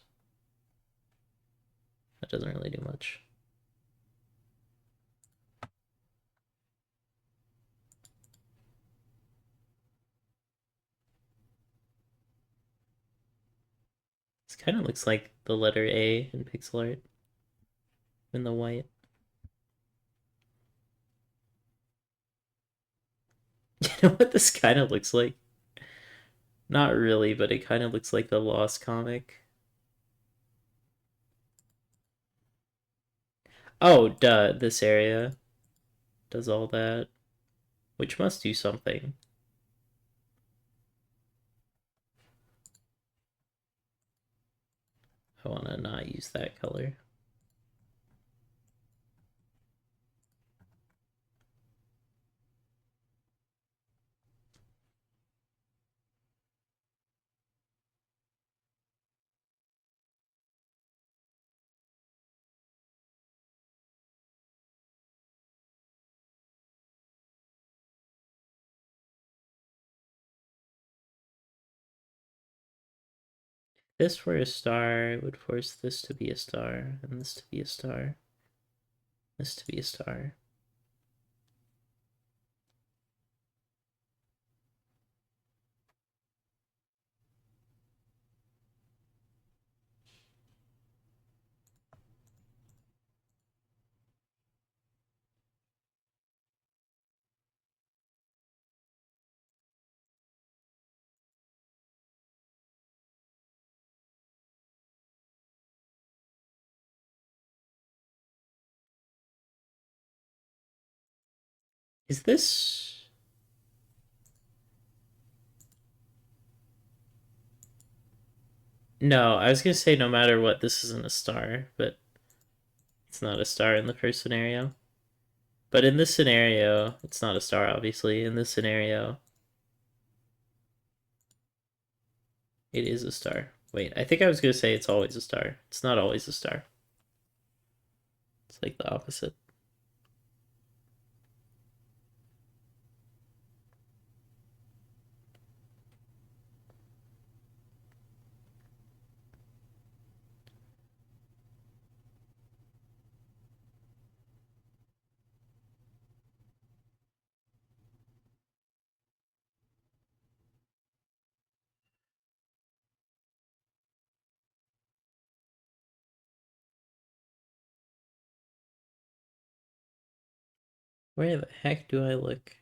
That doesn't really do much. This kind of looks like the letter A in pixel art in the white. You know what this kind of looks like? Not really, but it kind of looks like the Lost comic. Oh, duh, this area does all that, which must do something. I want to not use that color. this were a star, it would force this to be a star, and this to be a star, this to be a star. Is this... No, I was gonna say no matter what, this isn't a star, but it's not a star in the first scenario. But in this scenario, it's not a star, obviously. In this scenario, it is a star. Wait, I think I was gonna say it's always a star. It's not always a star. It's like the opposite. Where the heck do I look?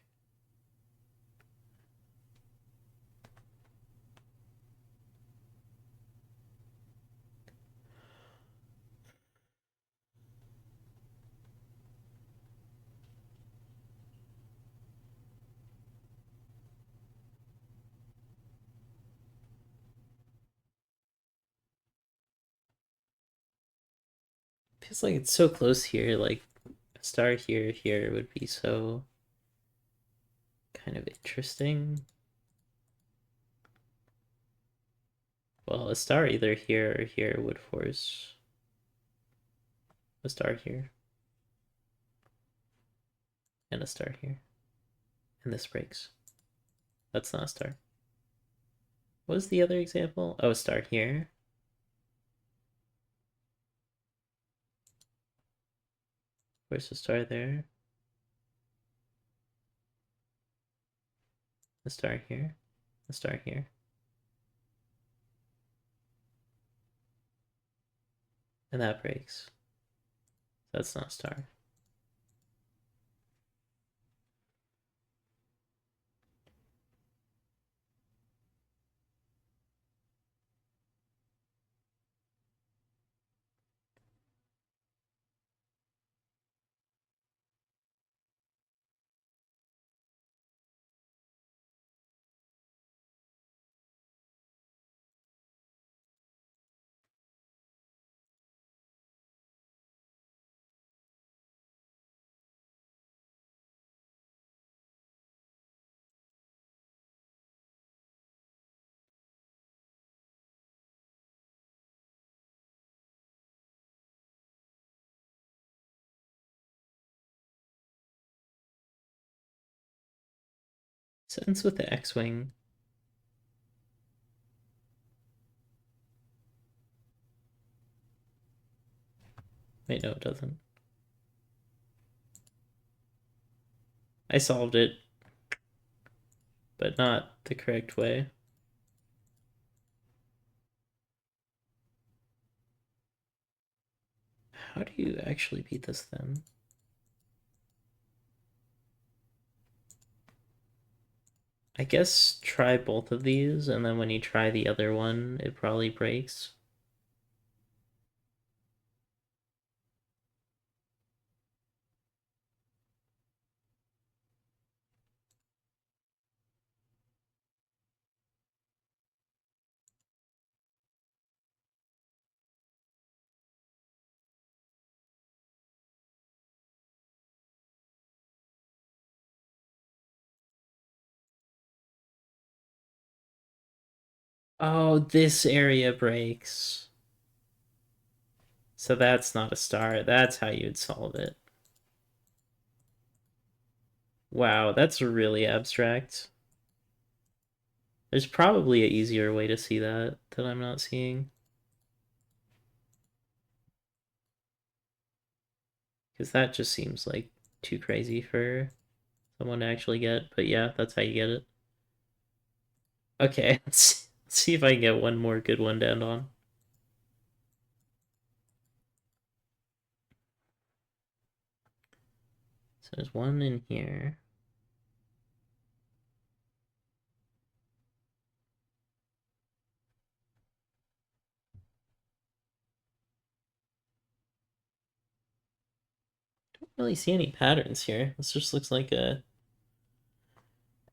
Feels like it's so close here, like a star here would be so kind of interesting. Well, a star either here or here would force a star here. And a star here. And this breaks. That's not a star. What was the other example? Oh, a star here. Where's the star there? A star here. A star here. And that breaks. That's not a star. Sentence with the X-Wing. Wait, no, it doesn't. I solved it, but not the correct way. How do you actually beat this then? I guess try both of these, and then when you try the other one, it probably breaks. Oh, this area breaks. So that's not a star. That's how you'd solve it. Wow, that's really abstract. There's probably an easier way to see that I'm not seeing. Because that just seems like too crazy for someone to actually get. But yeah, that's how you get it. Okay, let's see if I can get one more good one to end on. So there's one in here. Don't really see any patterns here. This just looks like a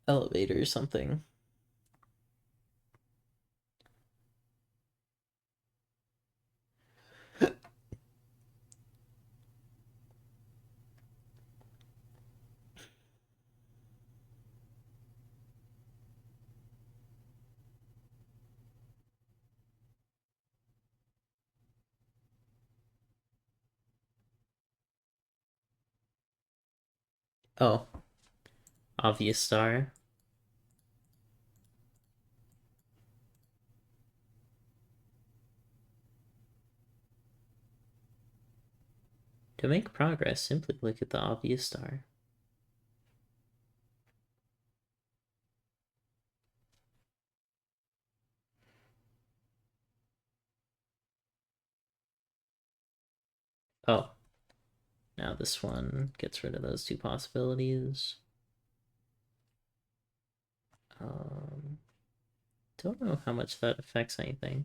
elevator or something. Oh, obvious star. To make progress, simply look at the obvious star. Oh, now this one gets rid of those two possibilities. Don't know how much that affects anything.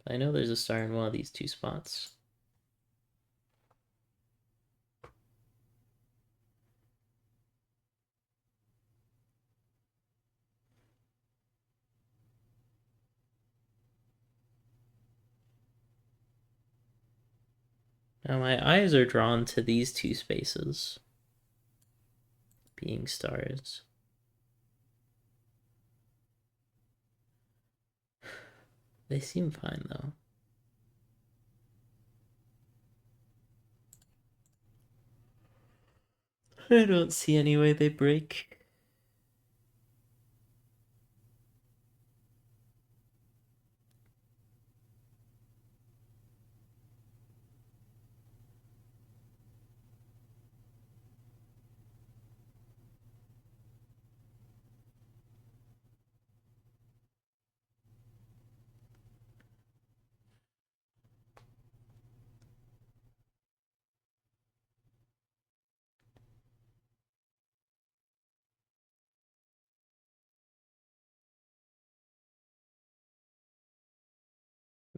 But I know there's a star in one of these two spots. Now my eyes are drawn to these two spaces being stars. They seem fine though. I don't see any way they break.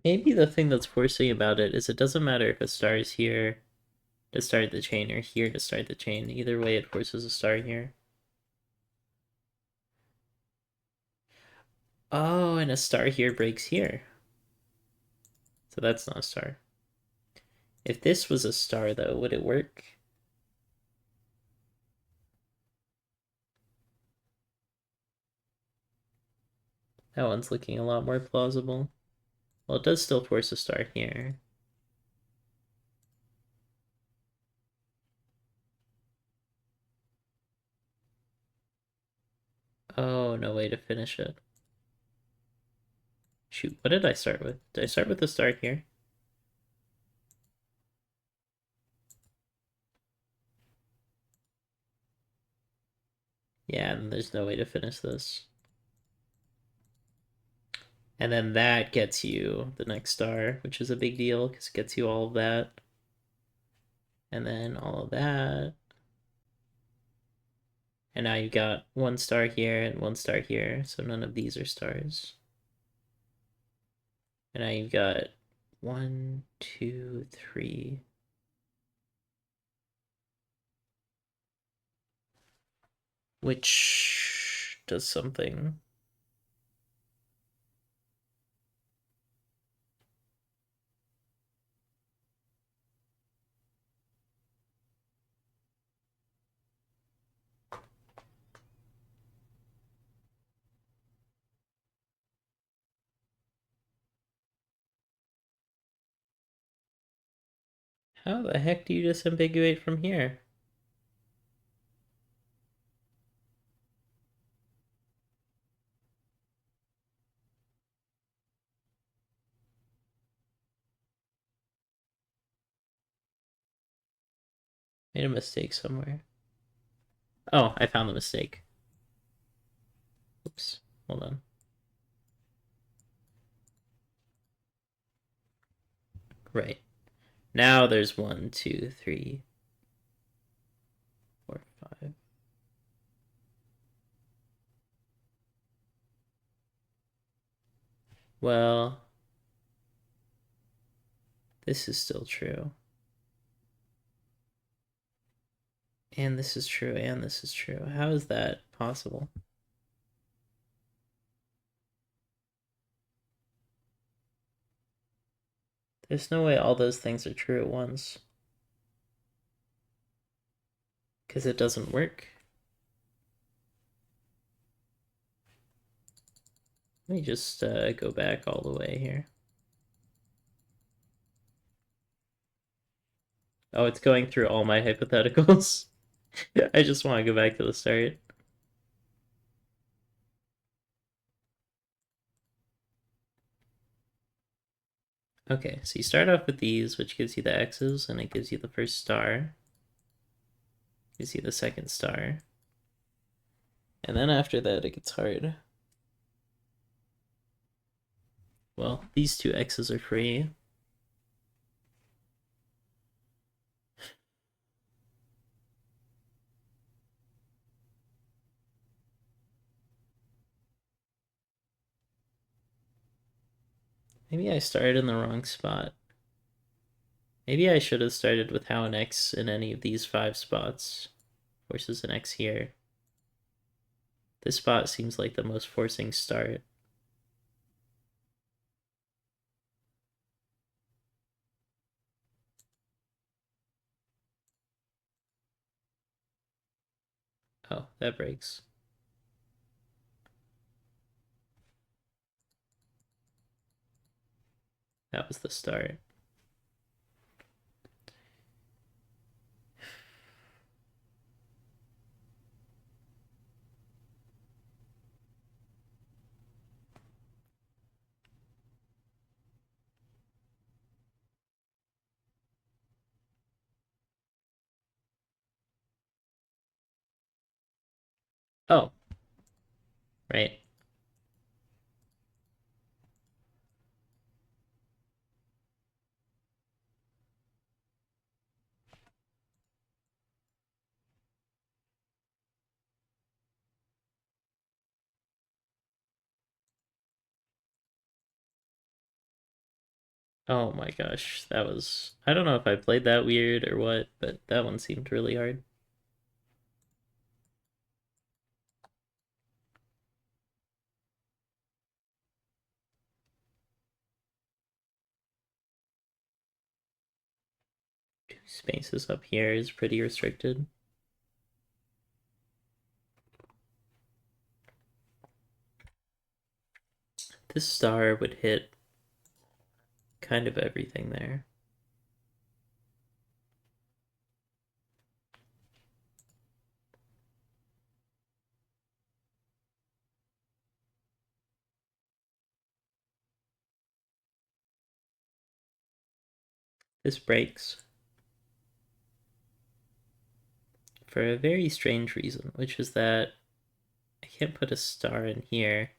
Maybe the thing that's forcing about it is it doesn't matter if a star is here to start the chain or here to start the chain. Either way, it forces a star here. Oh, and a star here breaks here. So that's not a star. If this was a star, though, would it work? That one's looking a lot more plausible. Well, it does still force a star here. Oh, no way to finish it. Shoot, what did I start with? Did I start with the star here? Yeah, and there's no way to finish this. And then that gets you the next star, which is a big deal because it gets you all of that. And then all of that. And now you got one star here and one star here, so none of these are stars. And now you've got 1, 2, 3. Which does something. How the heck do you disambiguate from here? Made a mistake somewhere. Oh, I found the mistake. Oops, hold on. Right. Now there's 1, 2, 3, 4, 5. Well, this is still true. And this is true, and this is true. How is that possible? There's no way all those things are true at once. Because it doesn't work. Let me just go back all the way here. Oh, it's going through all my hypotheticals. I just want to go back to the start. Okay, so you start off with these, which gives you the X's, and it gives you the first star. Gives you the second star. And then after that, it gets hard. Well, these two X's are free. Maybe I started in the wrong spot. Maybe I should have started with how an X in any of these 5 spots forces an X here. This spot seems like the most forcing start. Oh, that breaks. That was the start. Oh, right. Oh my gosh, that was... I don't know if I played that weird or what, but that one seemed really hard. Two spaces up here is pretty restricted. This star would hit kind of everything there. This breaks for a very strange reason, which is that I can't put a star in here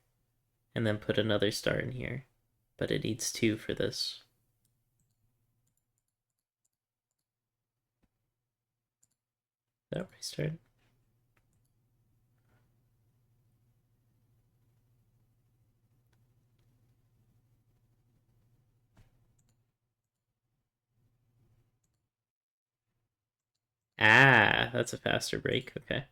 and then put another star in here, but it needs 2 for this. Is that where I started? Ah, that's a faster break. Okay.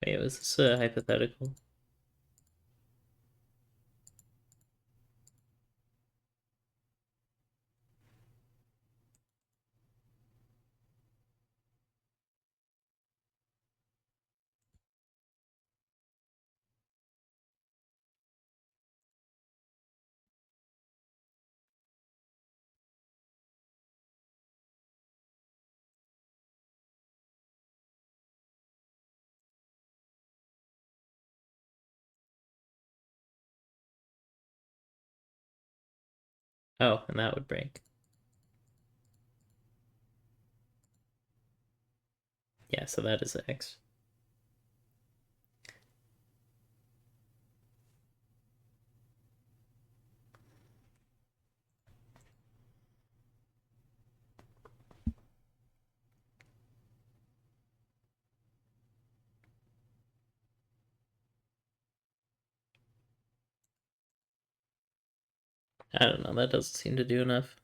Wait, was this a hypothetical? Oh, and that would break. Yeah, so that is X. I don't know, that doesn't seem to do enough.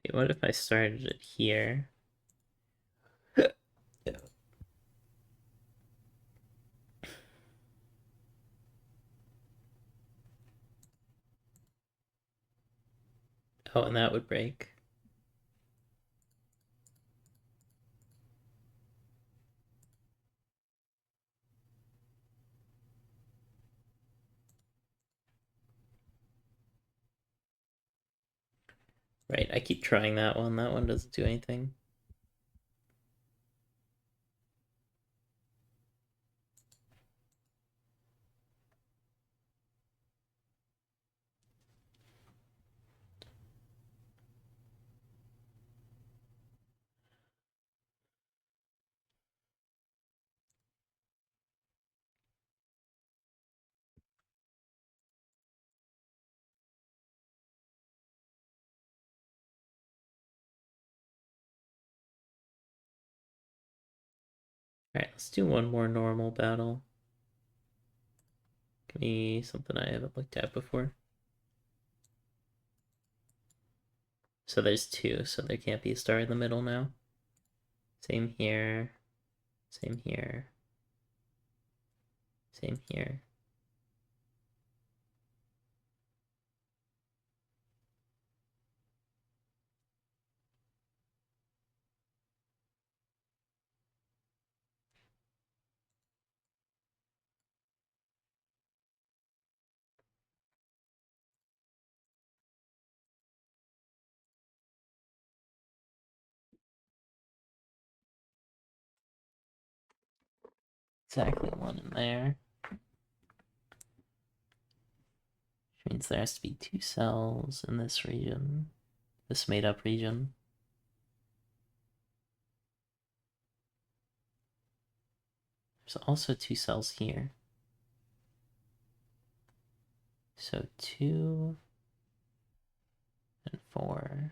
Wait, what if I started it here? Oh, and that would break. Right, I keep trying that one. That one doesn't do anything. Alright, let's do one more normal battle. Give me something I haven't looked at before. So there's two, so there can't be a star in the middle now. Same here. Same here. Same here. Exactly one in there. Which means there has to be two cells in this region. This made up region. There's also two cells here. So 2 and 4.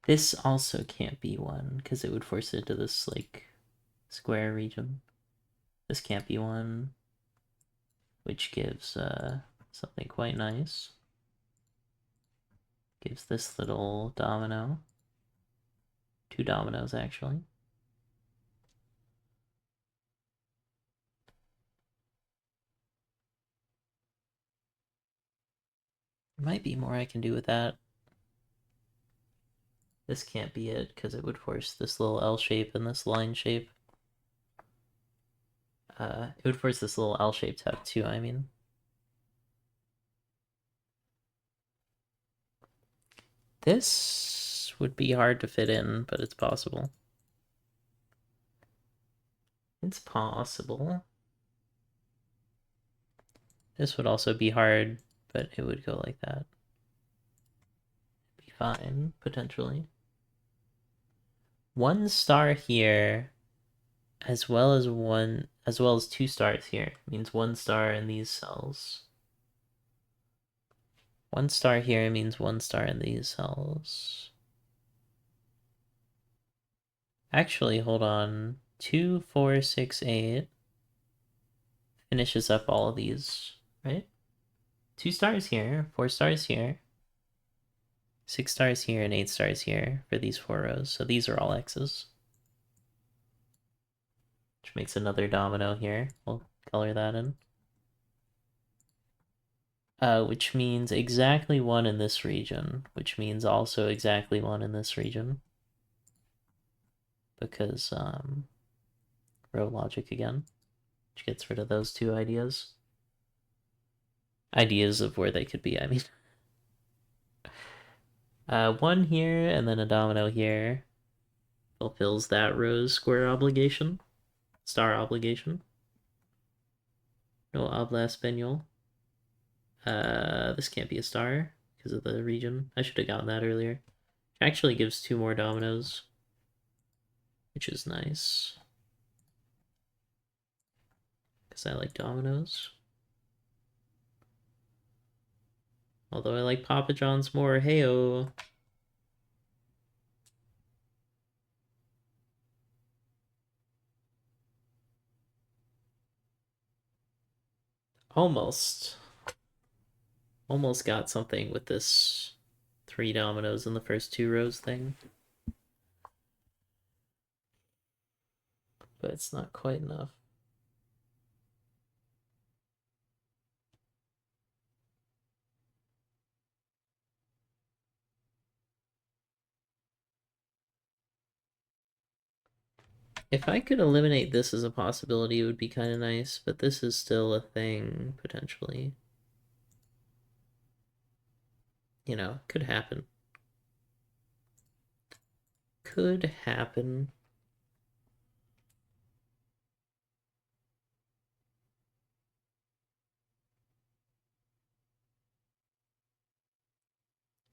This also can't be 1 because it would force it into this like square region. This can't be 1, which gives something quite nice. Gives this little domino. 2 dominoes actually. There might be more I can do with that. This can't be it because it would force this little L shape and this line shape. It would force this little L shape to have 2, I mean. This would be hard to fit in, but it's possible. It's possible. This would also be hard, but it would go like that. Be fine, potentially. 1 star here, as well as 2 stars here, means 1 star in these cells. 1 star here means 1 star in these cells. Actually, hold on. 2, 4, 6, 8 finishes up all of these, right? 2 stars here, 4 stars here. 6 stars here and 8 stars here for these 4 rows. So these are all X's. Which makes another domino here. We'll color that in. Which means exactly 1 in this region, which means also exactly 1 in this region. Because row logic again, which gets rid of those 2 ideas. Ideas of where they could be, I mean. 1 here and then a domino here fulfills that row's square obligation, star obligation. No habla español. This can't be a star because of the region. I should have gotten that earlier. Actually gives 2 more dominoes, which is nice. Because I like dominoes. Although I like Papa John's more. Heyo. Almost got something with this 3 dominoes in the first 2 rows thing. But it's not quite enough. If I could eliminate this as a possibility, it would be kind of nice, but this is still a thing, potentially. You know, could happen. Could happen.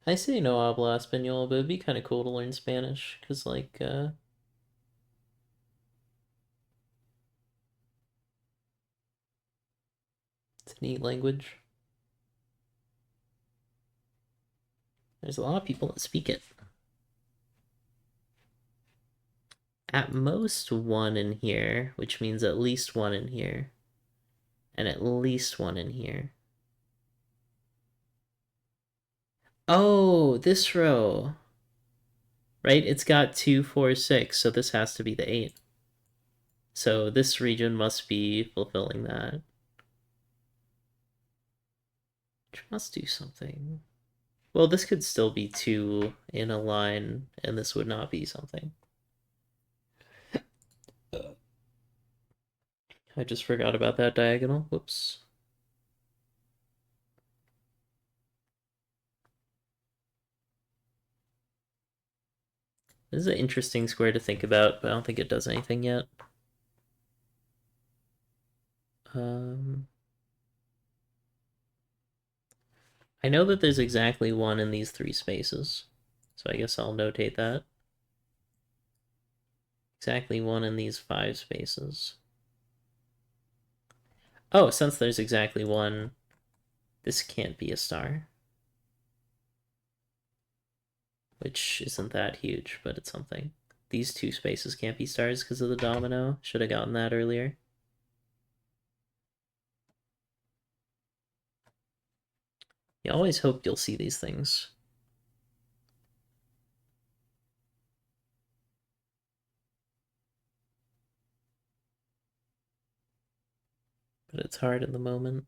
I say no habla español, but it'd be kind of cool to learn Spanish, because, like, it's a neat language. There's a lot of people that speak it. At most 1 in here, which means at least 1 in here. And at least 1 in here. Oh, this row. Right? It's got 2, 4, 6, so this has to be the 8. So this region must be fulfilling that. Which must do something. Well, this could still be 2 in a line, and this would not be something. I just forgot about that diagonal. Whoops. This is an interesting square to think about, but I don't think it does anything yet. I know that there's exactly 1 in these 3 spaces, so I guess I'll notate that. Exactly 1 in these 5 spaces. Oh, since there's exactly 1, this can't be a star. Which isn't that huge, but it's something. These 2 spaces can't be stars because of the domino. Should have gotten that earlier. You always hope you'll see these things. But it's hard in the moment.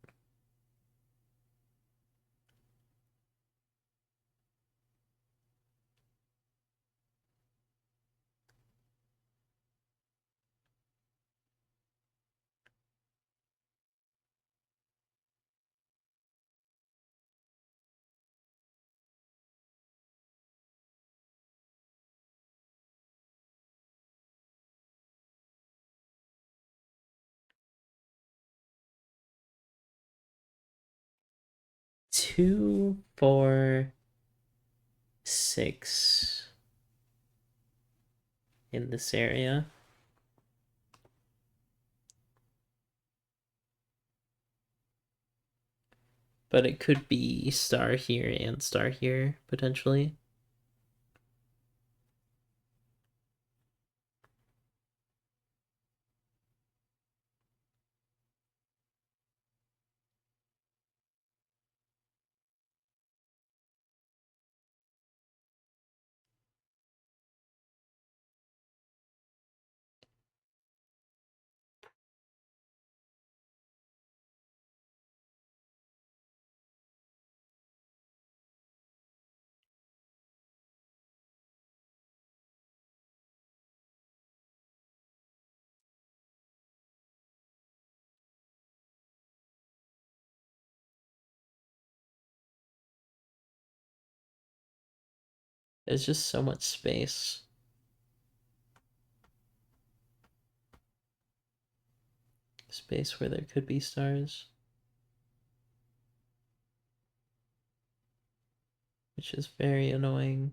Two, 4, 6 in this area. But it could be star here and star here, potentially. There's just so much space. Space where there could be stars. Which is very annoying.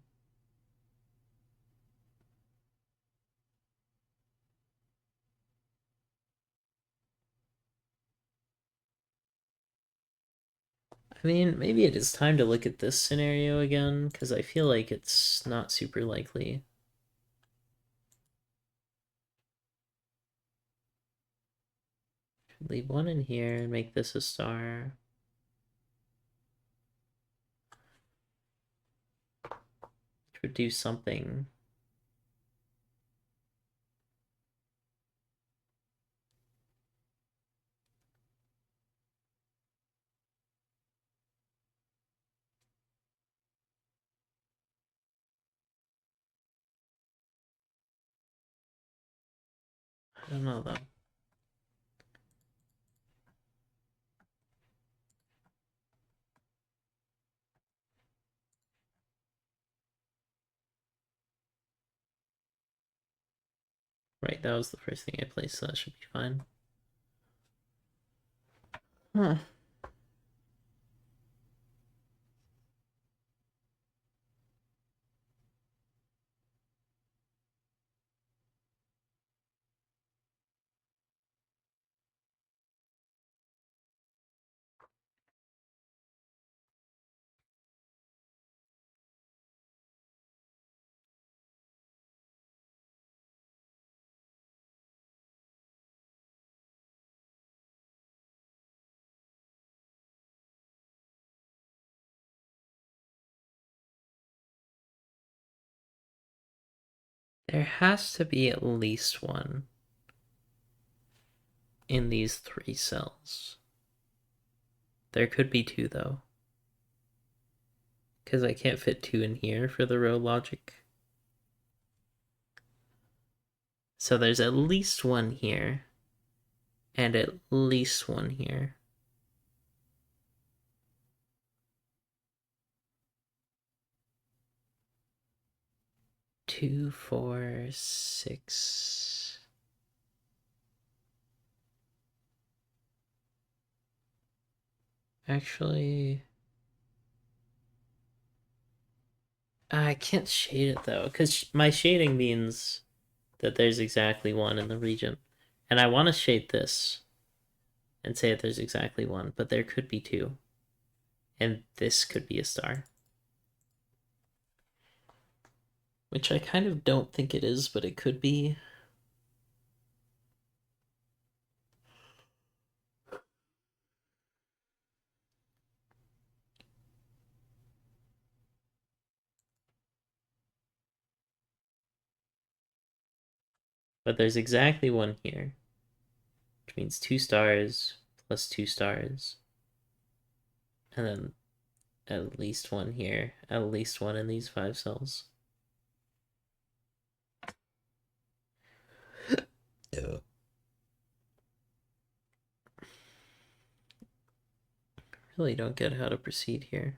I mean, maybe it is time to look at this scenario again, because I feel like it's not super likely. Leave one in here and make this a star. Which would do something. I don't know though. Right, that was the first thing I placed, so that should be fine. Huh. There has to be at least one in these 3 cells. There could be 2 though. Because I can't fit 2 in here for the row logic. So there's at least one here. And at least one here. 2, 4, 6. Actually, I can't shade it though, because my shading means that there's exactly one in the region. And I want to shade this and say that there's exactly one, but there could be 2. And this could be a star. Which I kind of don't think it is, but it could be. But there's exactly one here, which means 2 stars plus 2 stars. And then at least one here, at least one in these 5 cells. Yeah. Really don't get how to proceed here.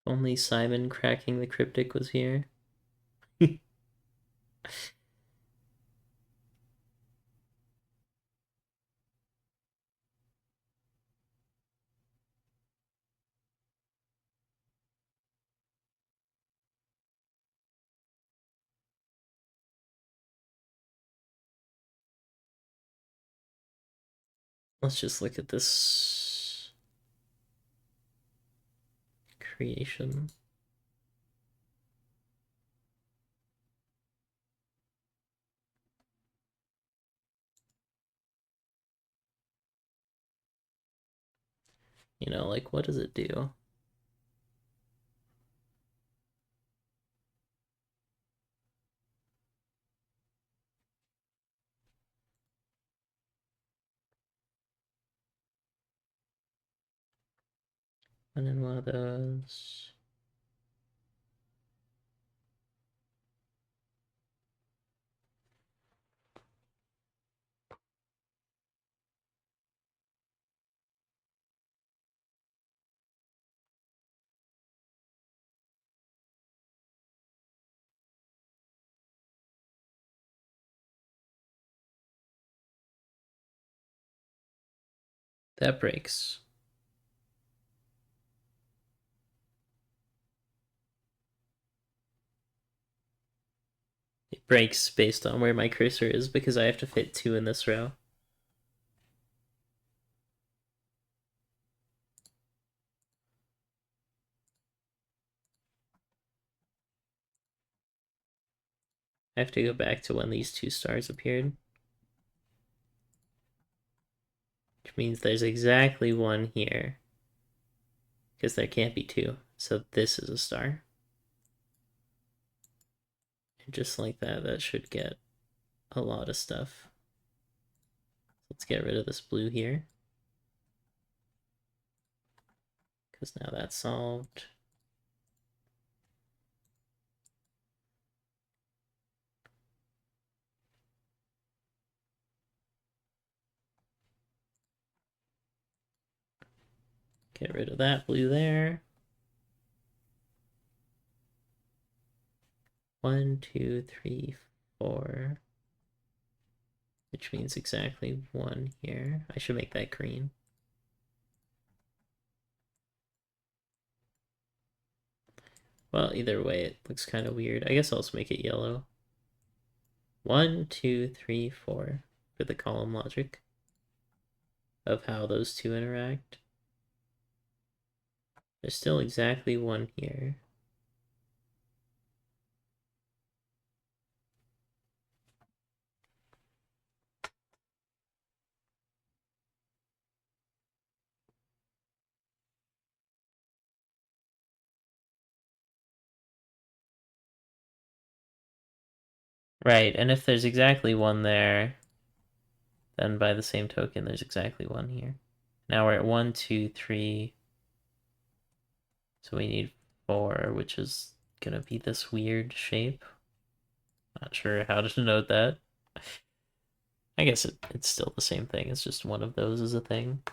Only Simon cracking the cryptic was here. Let's just look at this creation. You know, like, what does it do? One in one of those. That breaks. It breaks based on where my cursor is because I have to fit 2 in this row. I have to go back to when these 2 stars appeared. Which means there's exactly 1 here. Because there can't be 2. So this is a star. And just like that, that should get a lot of stuff. Let's get rid of this blue here. Because now that's solved. Get rid of that blue there. 1, 2, 3, 4. Which means exactly 1 here. I should make that green. Well, either way, it looks kind of weird. I guess I'll just make it yellow. 1, 2, 3, 4 for the column logic of how those 2 interact. There's still exactly 1 here. Right, and if there's exactly 1 there, then by the same token, there's exactly 1 here. Now we're at 1, 2, 3. So we need 4, which is gonna be this weird shape. Not sure how to denote that. I guess it's still the same thing. It's just one of those is a thing.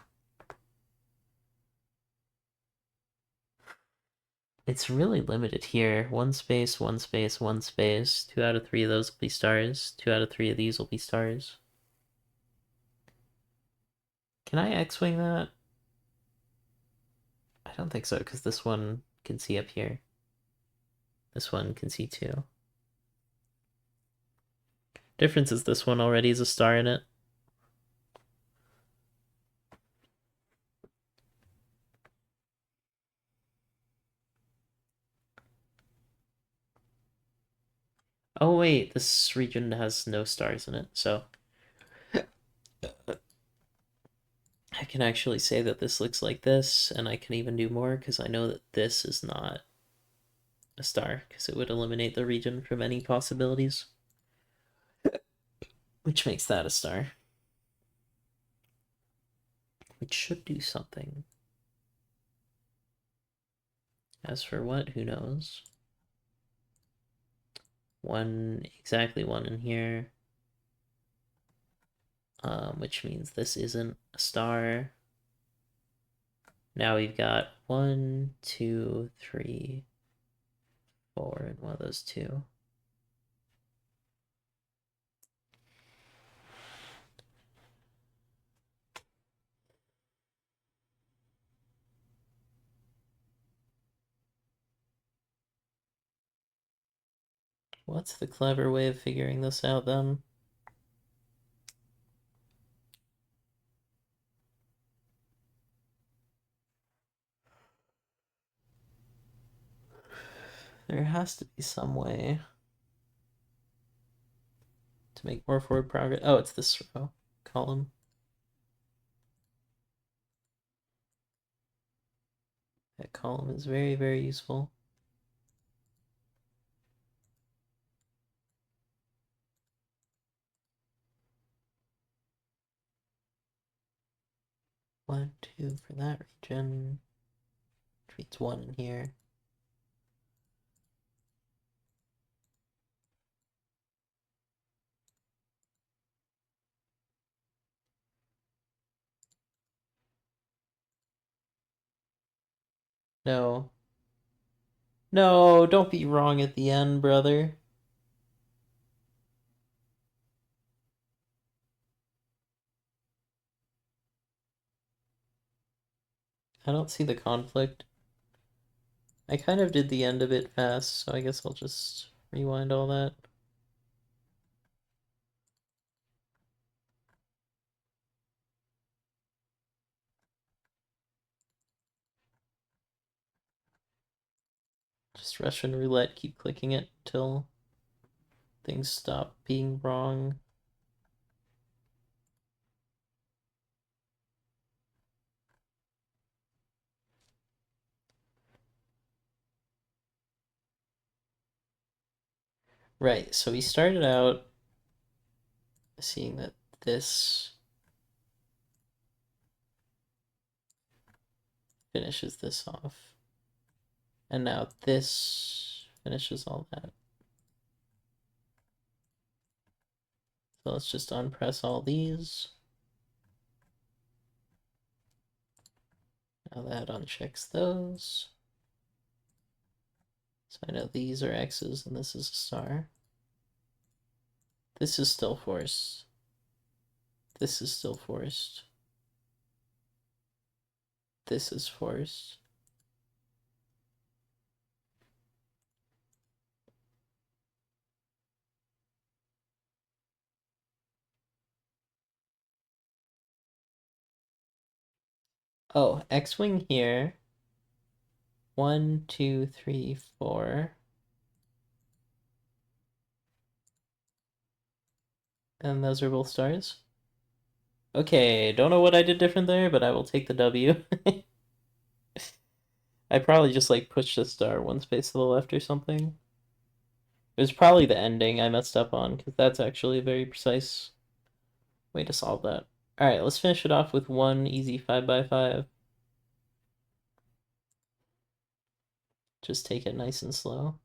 It's really limited here. 1 space, 1 space, 1 space. 2 out of 3 of those will be stars. 2 out of 3 of these will be stars. Can I X-wing that? I don't think so, because this one can see up here. This one can see too. Difference is this one already has a star in it. Oh wait, this region has no stars in it, so I can actually say that this looks like this, and I can even do more because I know that this is not a star, because it would eliminate the region from any possibilities, which makes that a star. Which should do something. As for what, who knows? Exactly 1 in here. Which means this isn't a star. Now we've got 1, 2, 3, 4, and one of those 2. What's the clever way of figuring this out then? There has to be some way to make more forward progress. Oh, it's this row column. That column is very, very useful. One, 2 for that region. which means 1 in here. No. No, don't be wrong at the end, brother. I don't see the conflict. I kind of did the end a bit fast, so I guess I'll just rewind all that. Just Russian roulette, keep clicking it till things stop being wrong. Right, so we started out seeing that this finishes this off. And now this finishes all that. So let's just unpress all these. Now that unchecks those. So I know these are X's and this is a star. This is still forced. This is still forced. This is forced. Oh, X-Wing here. 1, 2, 3, 4. And those are both stars. Okay, don't know what I did different there, but I will take the W. I probably just like pushed a star 1 space to the left or something. It was probably the ending I messed up on, because that's actually a very precise way to solve that. Alright, let's finish it off with 1 easy 5x5. Just take it nice and slow.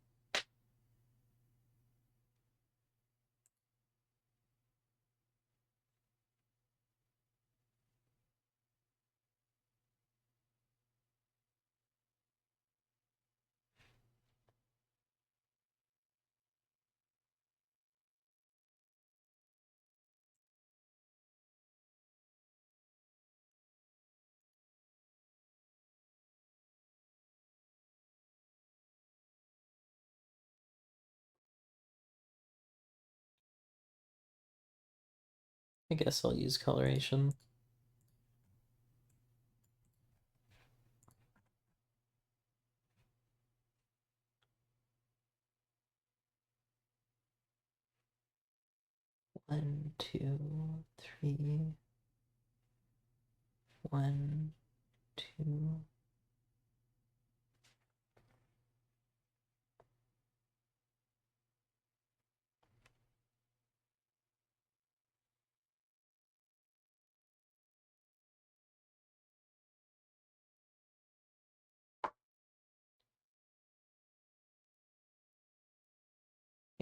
I guess I'll use coloration. One, two, three. 1, 2.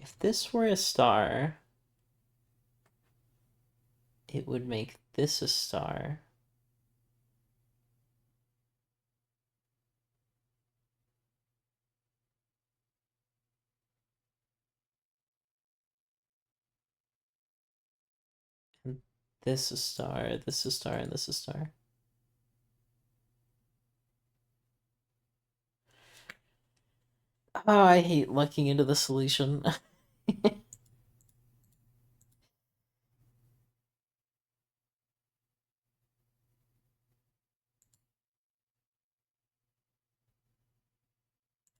If this were a star, it would make this a star. And this a star, this a star, and this a star. Oh, I hate looking into the solution. I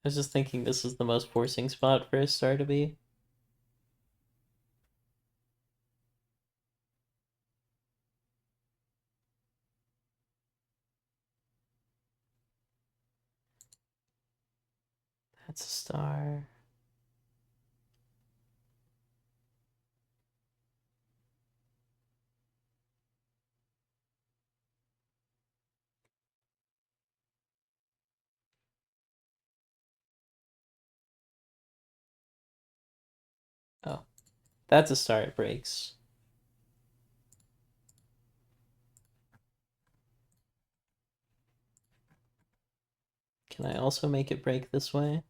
was just thinking this is the most forcing spot for a star to be. That's a star. That's a star it breaks. Can I also make it break this way?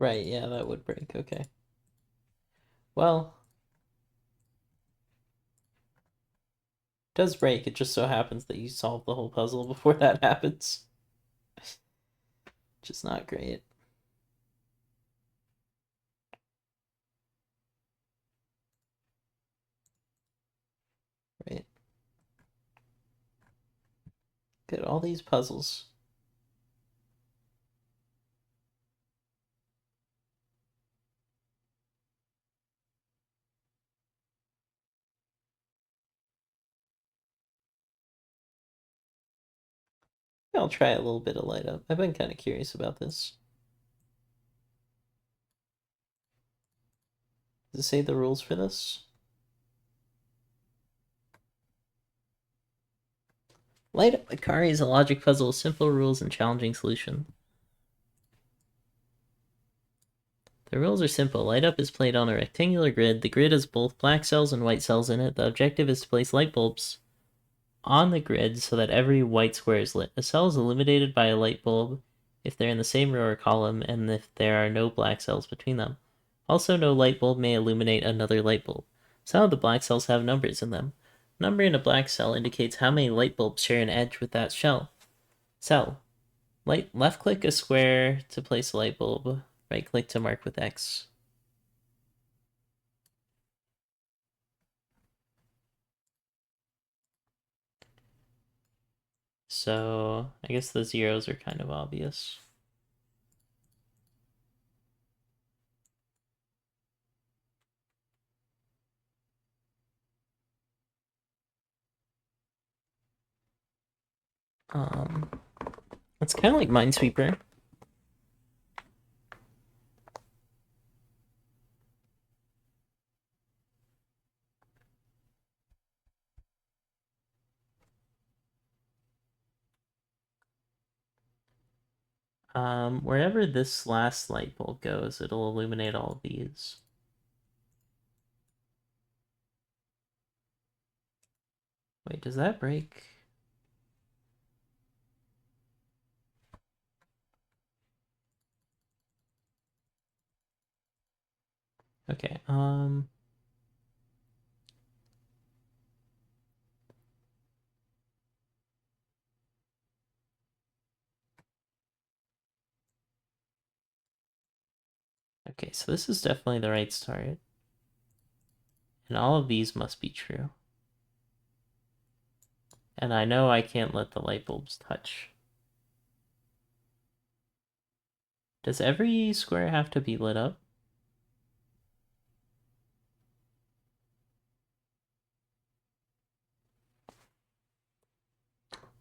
Right, yeah, that would break. Okay. Well, it does break. It just so happens that you solve the whole puzzle before that happens. Which is not great. Right. Get all these puzzles. I'll try a little bit of light up. I've been kind of curious about this. Does it say the rules for this? Light Up Ikari is a logic puzzle with simple rules and challenging solution. The rules are simple. Light Up is played on a rectangular grid. The grid has both black cells and white cells in it. The objective is to place light bulbs on the grid so that every white square is lit. A cell is illuminated by a light bulb if they're in the same row or column and if there are no black cells between them. Also, no light bulb may illuminate another light bulb. Some of the black cells have numbers in them. A number in a black cell indicates how many light bulbs share an edge with that cell. Left click a square to place a light bulb. Right click to mark with X. So I guess the zeros are kind of obvious. It's kind of like Minesweeper. Wherever this last light bulb goes, it'll illuminate all of these. Wait, does that break? Okay, okay, so this is definitely the right start. And all of these must be true. And I know I can't let the light bulbs touch. Does every square have to be lit up?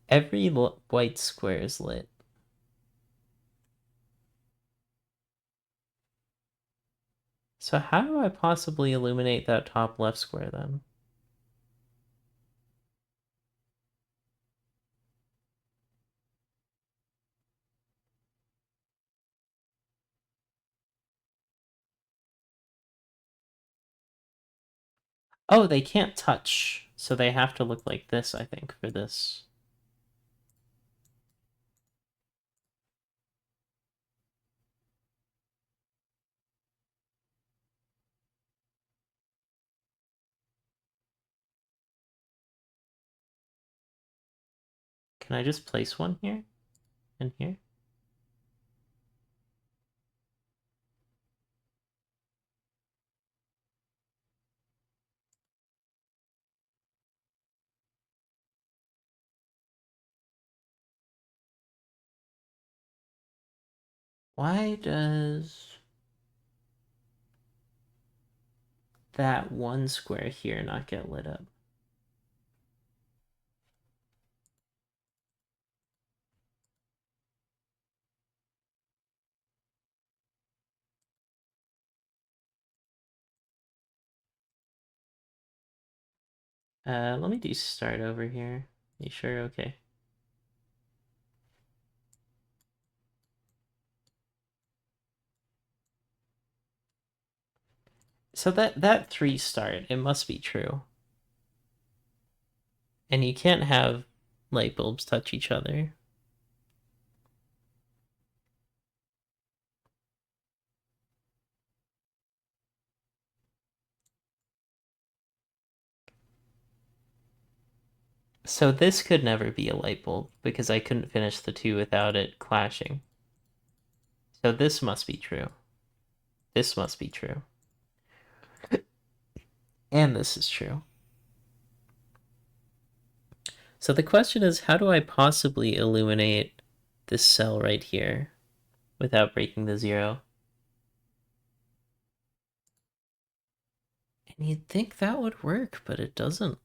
Every white square is lit. So how do I possibly illuminate that top left square then? Oh, they can't touch. So they have to look like this, I think, for this. Can I just place one here and here? Why does that one square here not get lit up? Let me do start over here. You sure? Okay. So that 3 start, it must be true. And you can't have light bulbs touch each other. So this could never be a light bulb because I couldn't finish the 2 without it clashing. So this must be true. This must be true. And this is true. So the question is, how do I possibly illuminate this cell right here without breaking the 0? And you'd think that would work, but it doesn't.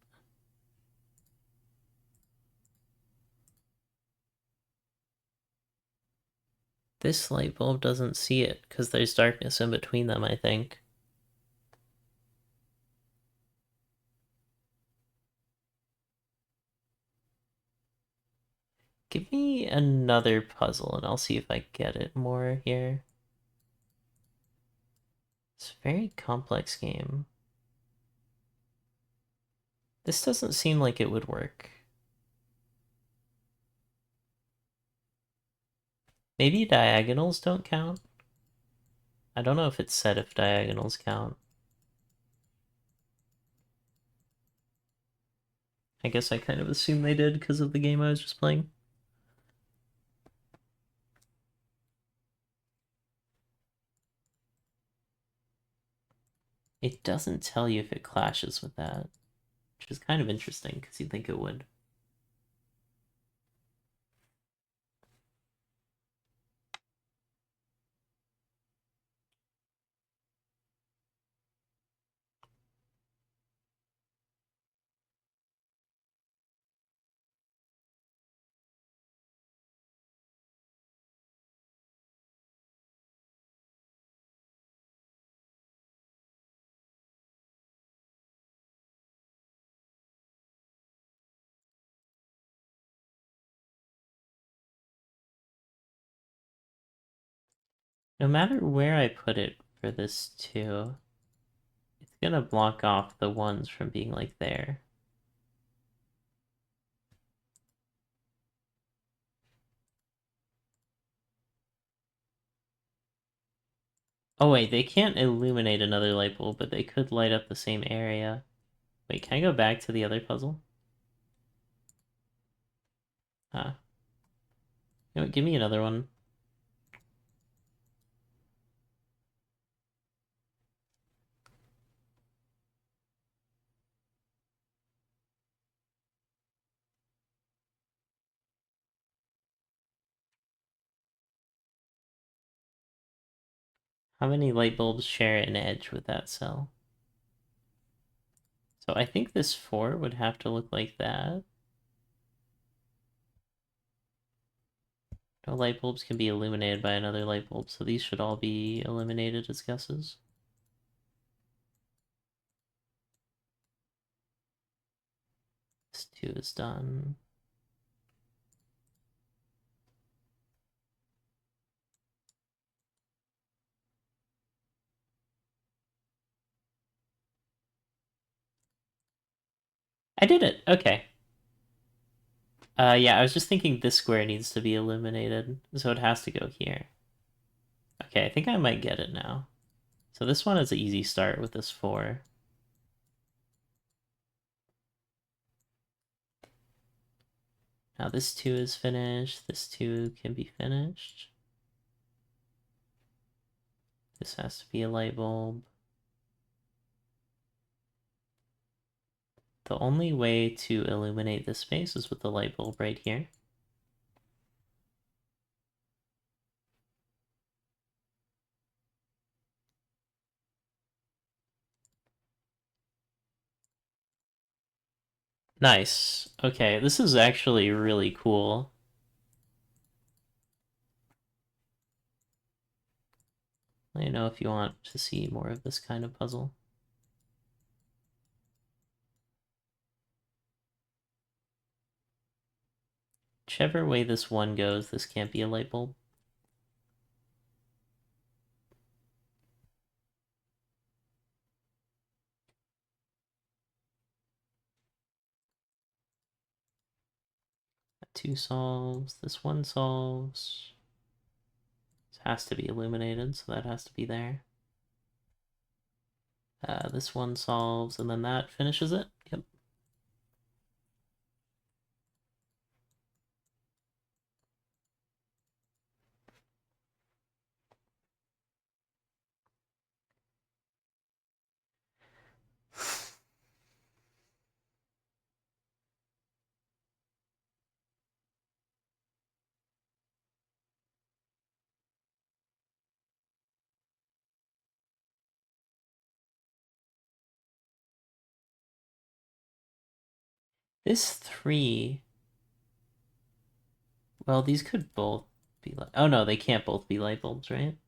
This light bulb doesn't see it because there's darkness in between them, I think. Give me another puzzle and I'll see if I get it more here. It's a very complex game. This doesn't seem like it would work. Maybe diagonals don't count? I don't know if it's said if diagonals count. I guess I kind of assumed they did because of the game I was just playing. It doesn't tell you if it clashes with that, which is kind of interesting because you'd think it would. No matter where I put it for this 2, it's gonna block off the ones from being like there. Oh wait, they can't illuminate another light bulb, but they could light up the same area. Wait, can I go back to the other puzzle? Ah. No, give me another one. How many light bulbs share an edge with that cell? So I think this 4 would have to look like that. No light bulbs can be illuminated by another light bulb, so these should all be eliminated as guesses. This 2 is done. I did it! Okay. Yeah, I was just thinking this square needs to be illuminated, so it has to go here. Okay, I think I might get it now. So this one is an easy start with this 4. Now this 2 is finished, this 2 can be finished. This has to be a light bulb. The only way to illuminate this space is with the light bulb right here. Nice. Okay, this is actually really cool. Let me know if you want to see more of this kind of puzzle. Whichever way this one goes, this can't be a light bulb. That two solves. This one solves. This has to be illuminated, so that has to be there. This one solves, and then that finishes it. Yep. This three. Well, these could both be like. Oh no, they can't both be light bulbs, right?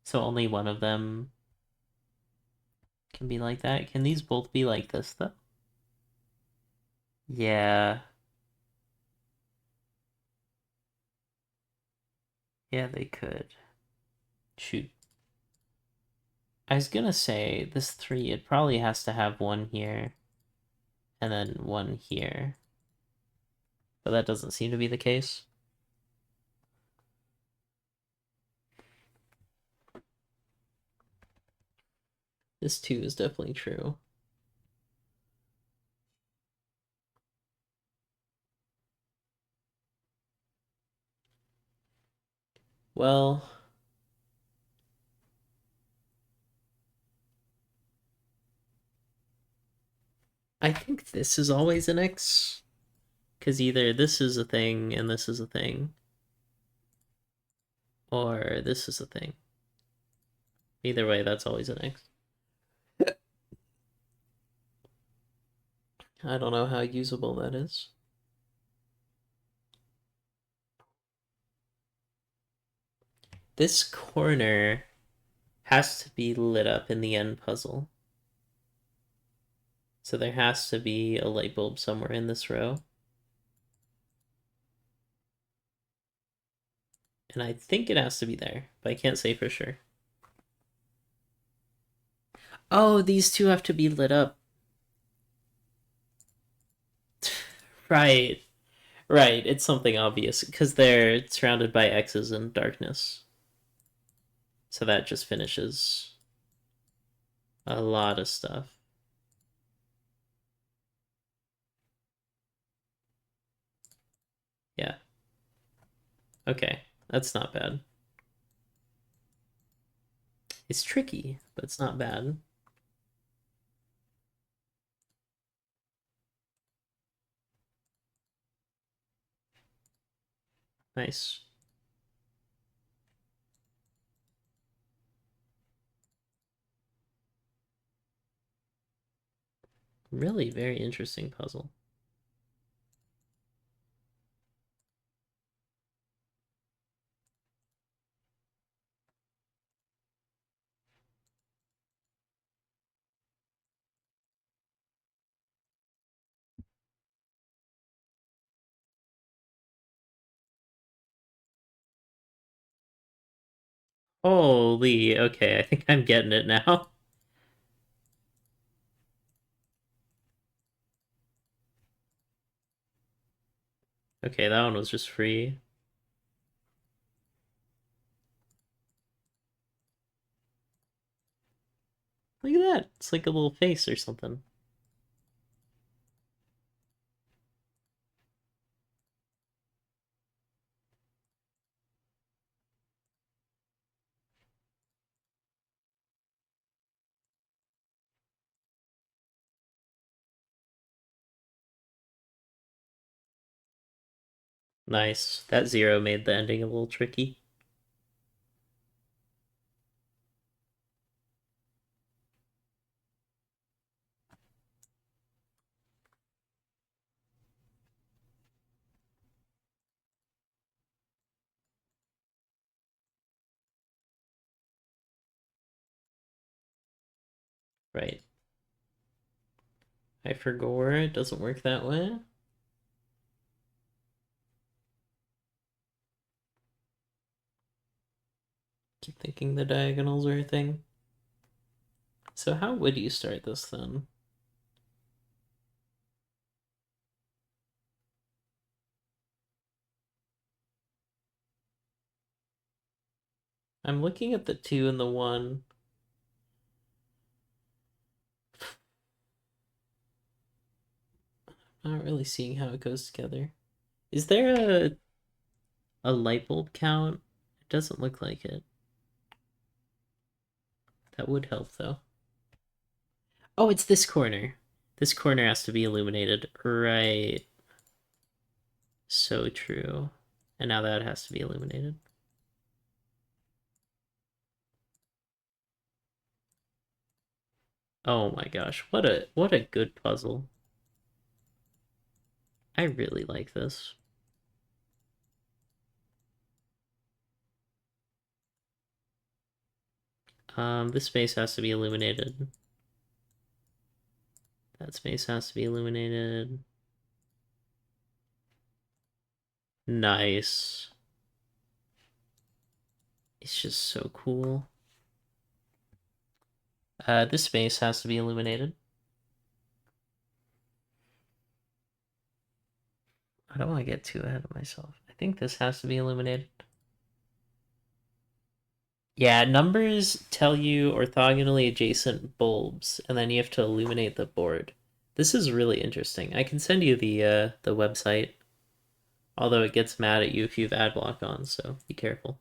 So only one of them can be like that. Can these both be like this, though? Yeah. Yeah, they could. Shoot. I was gonna say, this three, it probably has to have one here, and then one here. But that doesn't seem to be the case. This two is definitely true. Well, I think this is always an X, because either this is a thing and this is a thing, or this is a thing. Either way, that's always an X. I don't know how usable that is. This corner has to be lit up in the end puzzle. So there has to be a light bulb somewhere in this row. And I think it has to be there, but I can't say for sure. Oh, these two have to be lit up. Right. Right, it's something obvious because they're surrounded by X's and darkness. So that just finishes a lot of stuff. Yeah. Okay, that's not bad. It's tricky, but it's not bad. Nice. Really very interesting puzzle. Holy, okay, I think I'm getting it now. Okay, that one was just free. Look at that. It's like a little face or something. Nice. That zero made the ending a little tricky. Right. I forgot it doesn't work that way. Keep thinking the diagonals are a thing. So how would you start this then? I'm looking at the 2 and the 1. Not really seeing how it goes together. Is there a light bulb count? It doesn't look like it. That would help though. Oh, it's this corner. This corner has to be illuminated. Right. So true. And now that has to be illuminated. Oh my gosh, what a good puzzle. I really like this. This space has to be illuminated. That space has to be illuminated. Nice. It's just so cool. This space has to be illuminated. I don't want to get too ahead of myself. I think this has to be illuminated. Yeah, numbers tell you orthogonally adjacent bulbs, and then you have to illuminate the board. This is really interesting. I can send you the website, although it gets mad at you if you have ad block on, so be careful.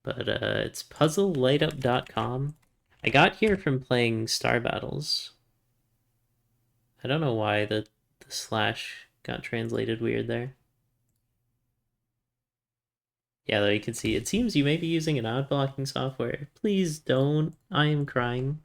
But it's puzzlelightup.com. I got here from playing Star Battles. I don't know why the slash got translated weird there. Yeah, though you can see, it seems you may be using an ad blocking software. Please don't. I am crying.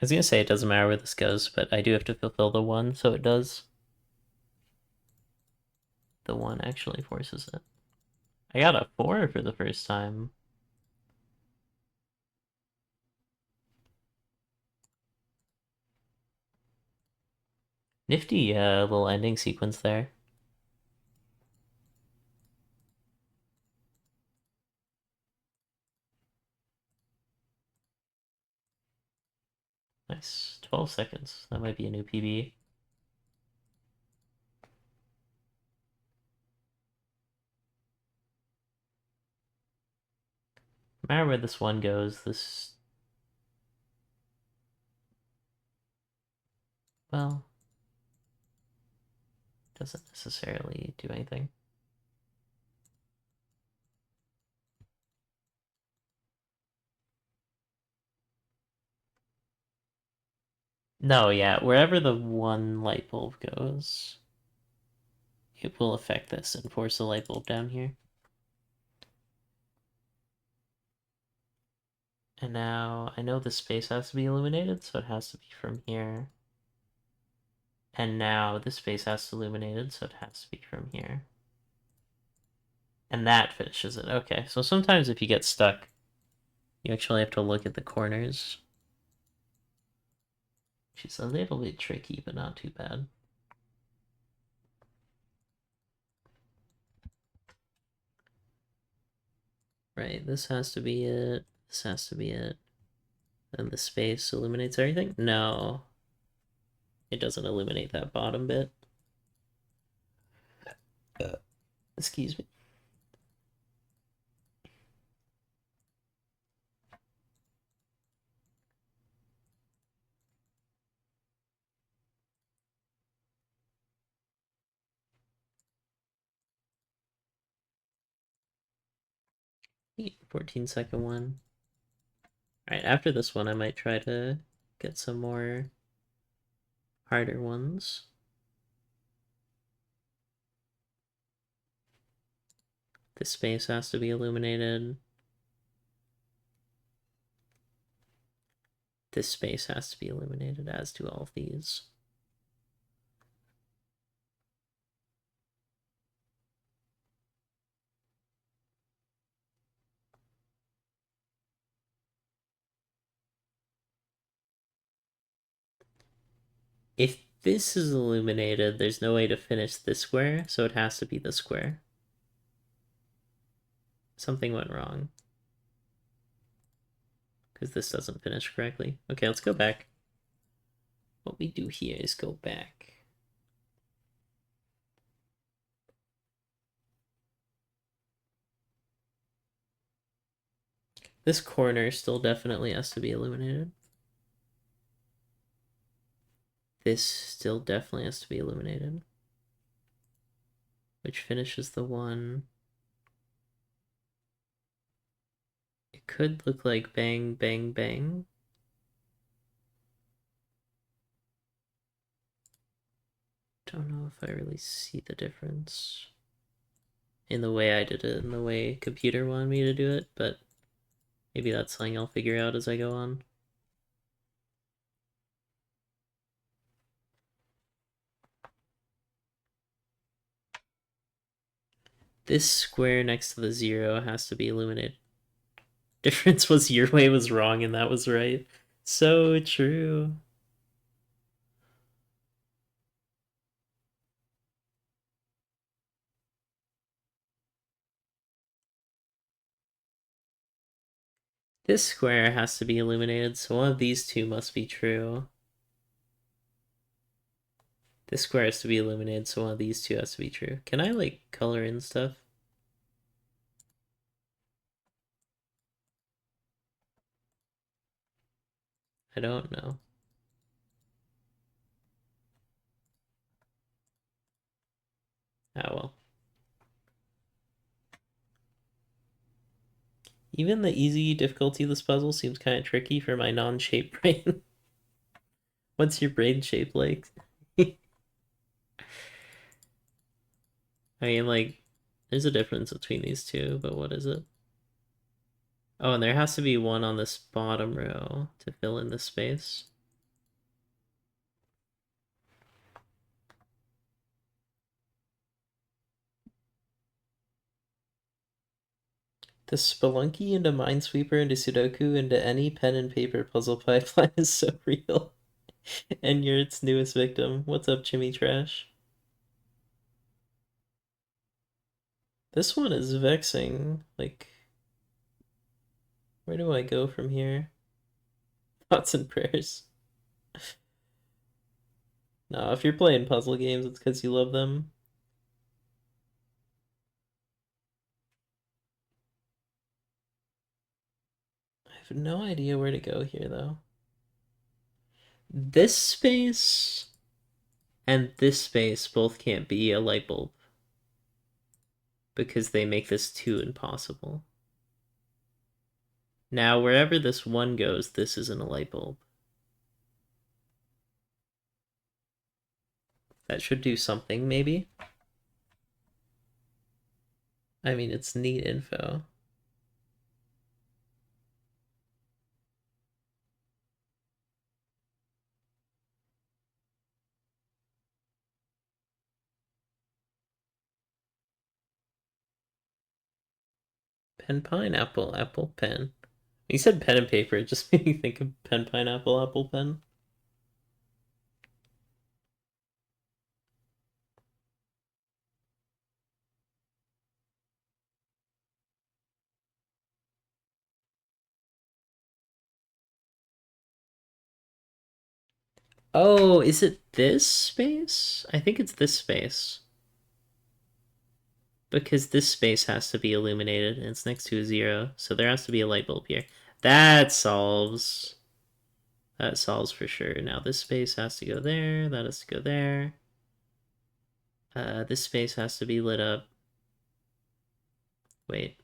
I was gonna say it doesn't matter where this goes, but I do have to fulfill the 1, so it does. The 1 actually forces it. I got a 4 for the first time. Nifty little ending sequence there. Nice. 12 seconds. That might be a new PB. No matter where this 1 goes, this... Well... doesn't necessarily do anything. No, yeah, wherever the 1 light bulb goes, it will affect this and force the light bulb down here. And now I know this space has to be illuminated, so it has to be from here. And now this space has to be illuminated, so it has to be from here. And that finishes it. Okay, so sometimes if you get stuck, you actually have to look at the corners. Which is a little bit tricky, but not too bad. Right, this has to be it. This has to be it. And the space illuminates everything? No. It doesn't illuminate that bottom bit. Excuse me. Neat, 14-second one. Alright, after this one, I might try to get some more harder ones. This space has to be illuminated. This space has to be illuminated, as do all of these. If this is illuminated, there's no way to finish this square, so it has to be the square. Something went wrong. Because this doesn't finish correctly. Okay, let's go back. What we do here is go back. This corner still definitely has to be illuminated. This still definitely has to be illuminated. Which finishes the one. It could look like bang, bang, bang. Don't know if I really see the difference in the way I did it and the way computer wanted me to do it, but maybe that's something I'll figure out as I go on. This square next to the 0 has to be illuminated. Difference was your way was wrong and that was right. So true. This square has to be illuminated, so one of these two must be true. This square has to be illuminated, so one of these two has to be true. Can I, like, color in stuff? I don't know. Ah, well. Even the easy difficulty of this puzzle seems kind of tricky for my non-shaped brain. What's your brain shape like? I mean, like, there's a difference between these two, but what is it? Oh, and there has to be one on this bottom row to fill in the space. The Spelunky into Minesweeper into Sudoku into any pen and paper puzzle pipeline is so real. And you're its newest victim. What's up, Jimmy Trash? This one is vexing. Like, where do I go from here? Thoughts and prayers. No, if you're playing puzzle games, it's because you love them. I have no idea where to go here, though. This space and this space both can't be a light bulb because they make this too impossible. Now, wherever this one goes, this isn't a light bulb. That should do something, maybe. I mean, it's neat info. Pen, pineapple, apple, pen. You said pen and paper, it just made me think of pen, pineapple, apple, pen. Oh, is it this space? I think it's this space. Because this space has to be illuminated, and it's next to a 0, so there has to be a light bulb here. That solves. That solves for sure. Now this space has to go there, that has to go there. This space has to be lit up. Wait.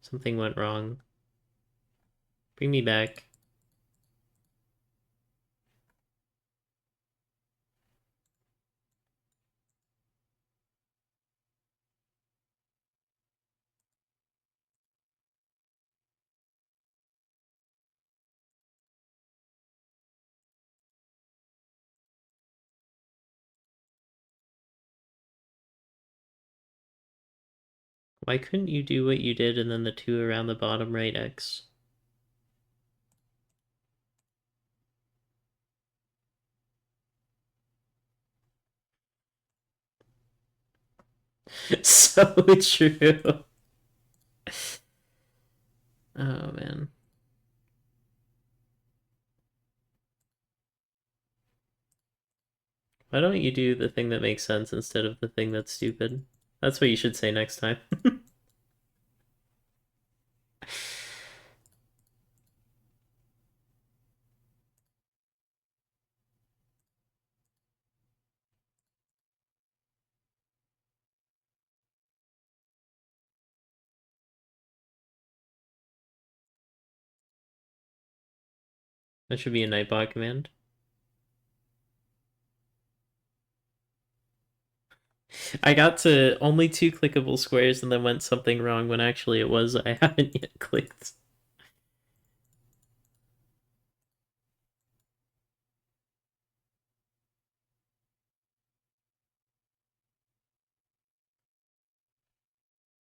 Something went wrong. Bring me back. Why couldn't you do what you did and then the 2 around the bottom right X? So true. Oh, man. Why don't you do the thing that makes sense instead of the thing that's stupid? That's what you should say next time. That should be a Nightbot command. I got to only 2 clickable squares and then went something wrong when actually it was I haven't yet clicked.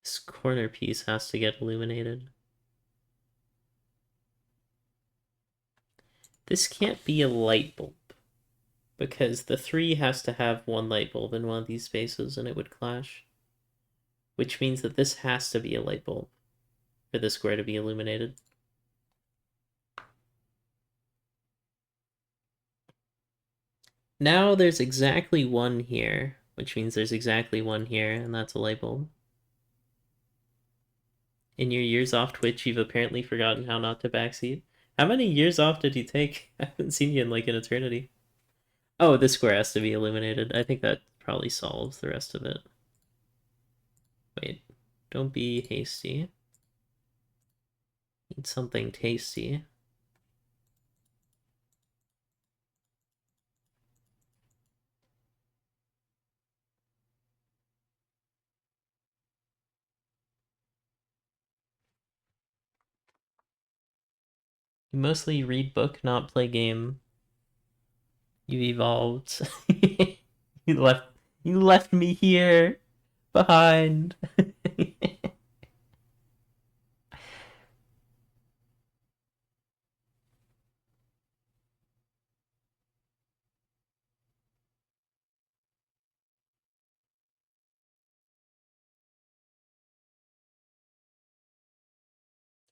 This corner piece has to get illuminated. This can't be a light bulb, because the 3 has to have 1 light bulb in one of these spaces and it would clash. Which means that this has to be a light bulb for the square to be illuminated. Now there's exactly 1 here, which means there's exactly 1 here, and that's a light bulb. In your years off Twitch, you've apparently forgotten how not to backseat. How many years off did you take? I haven't seen you in like an eternity. Oh, this square has to be illuminated. I think that probably solves the rest of it. Wait, don't be hasty. Need something tasty. You mostly read book, not play game. You evolved. you left me here behind.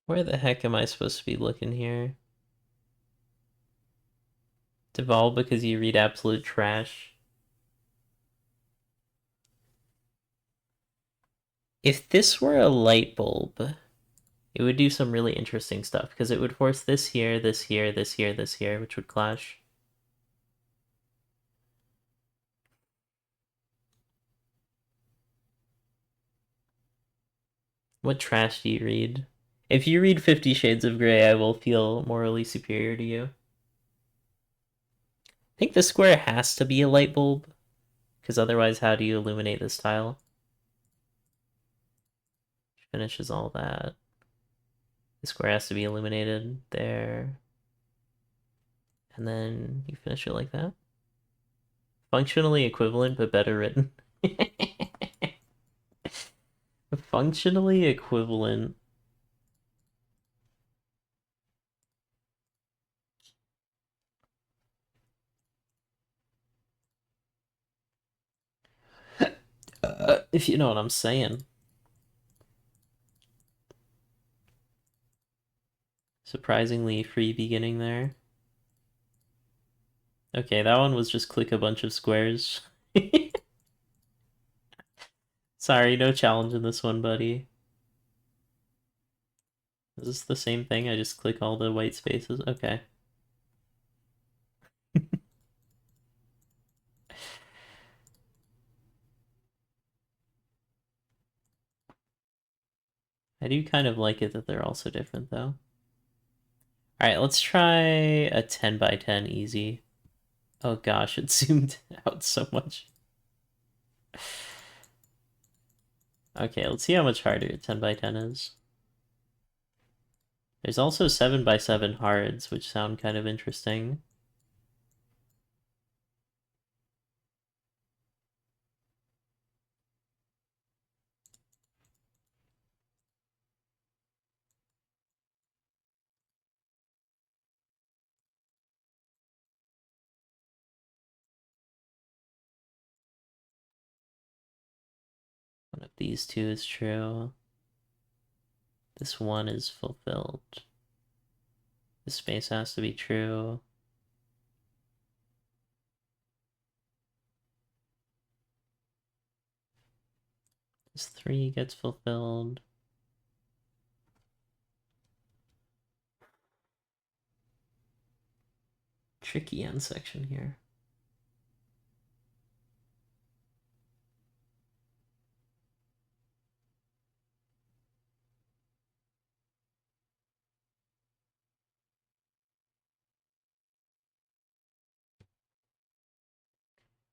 Where the heck am I supposed to be looking here? Devolve because you read absolute trash. If this were a light bulb, it would do some really interesting stuff because it would force this here, this here, this here, this here, which would clash. What trash do you read? If you read 50 Shades of Grey, I will feel morally superior to you. I think this square has to be a light bulb, because otherwise how do you illuminate this tile? Finishes all that. The square has to be illuminated there. And then you finish it like that. Functionally equivalent, but better written. Functionally equivalent. If you know what I'm saying. Surprisingly free beginning there. Okay, that one was just click a bunch of squares. Sorry, no challenge in this one, buddy. Is this the same thing? I just click all the white spaces? Okay. I do kind of like it that they're all so different, though. Alright, let's try a 10 by 10 easy. Oh gosh, it zoomed out so much. Okay, let's see how much harder a 10 by 10 is. There's also 7 by 7 hards, which sound kind of interesting. these two is true. This one is fulfilled. This space has to be true. This 3 gets fulfilled. Tricky end section here.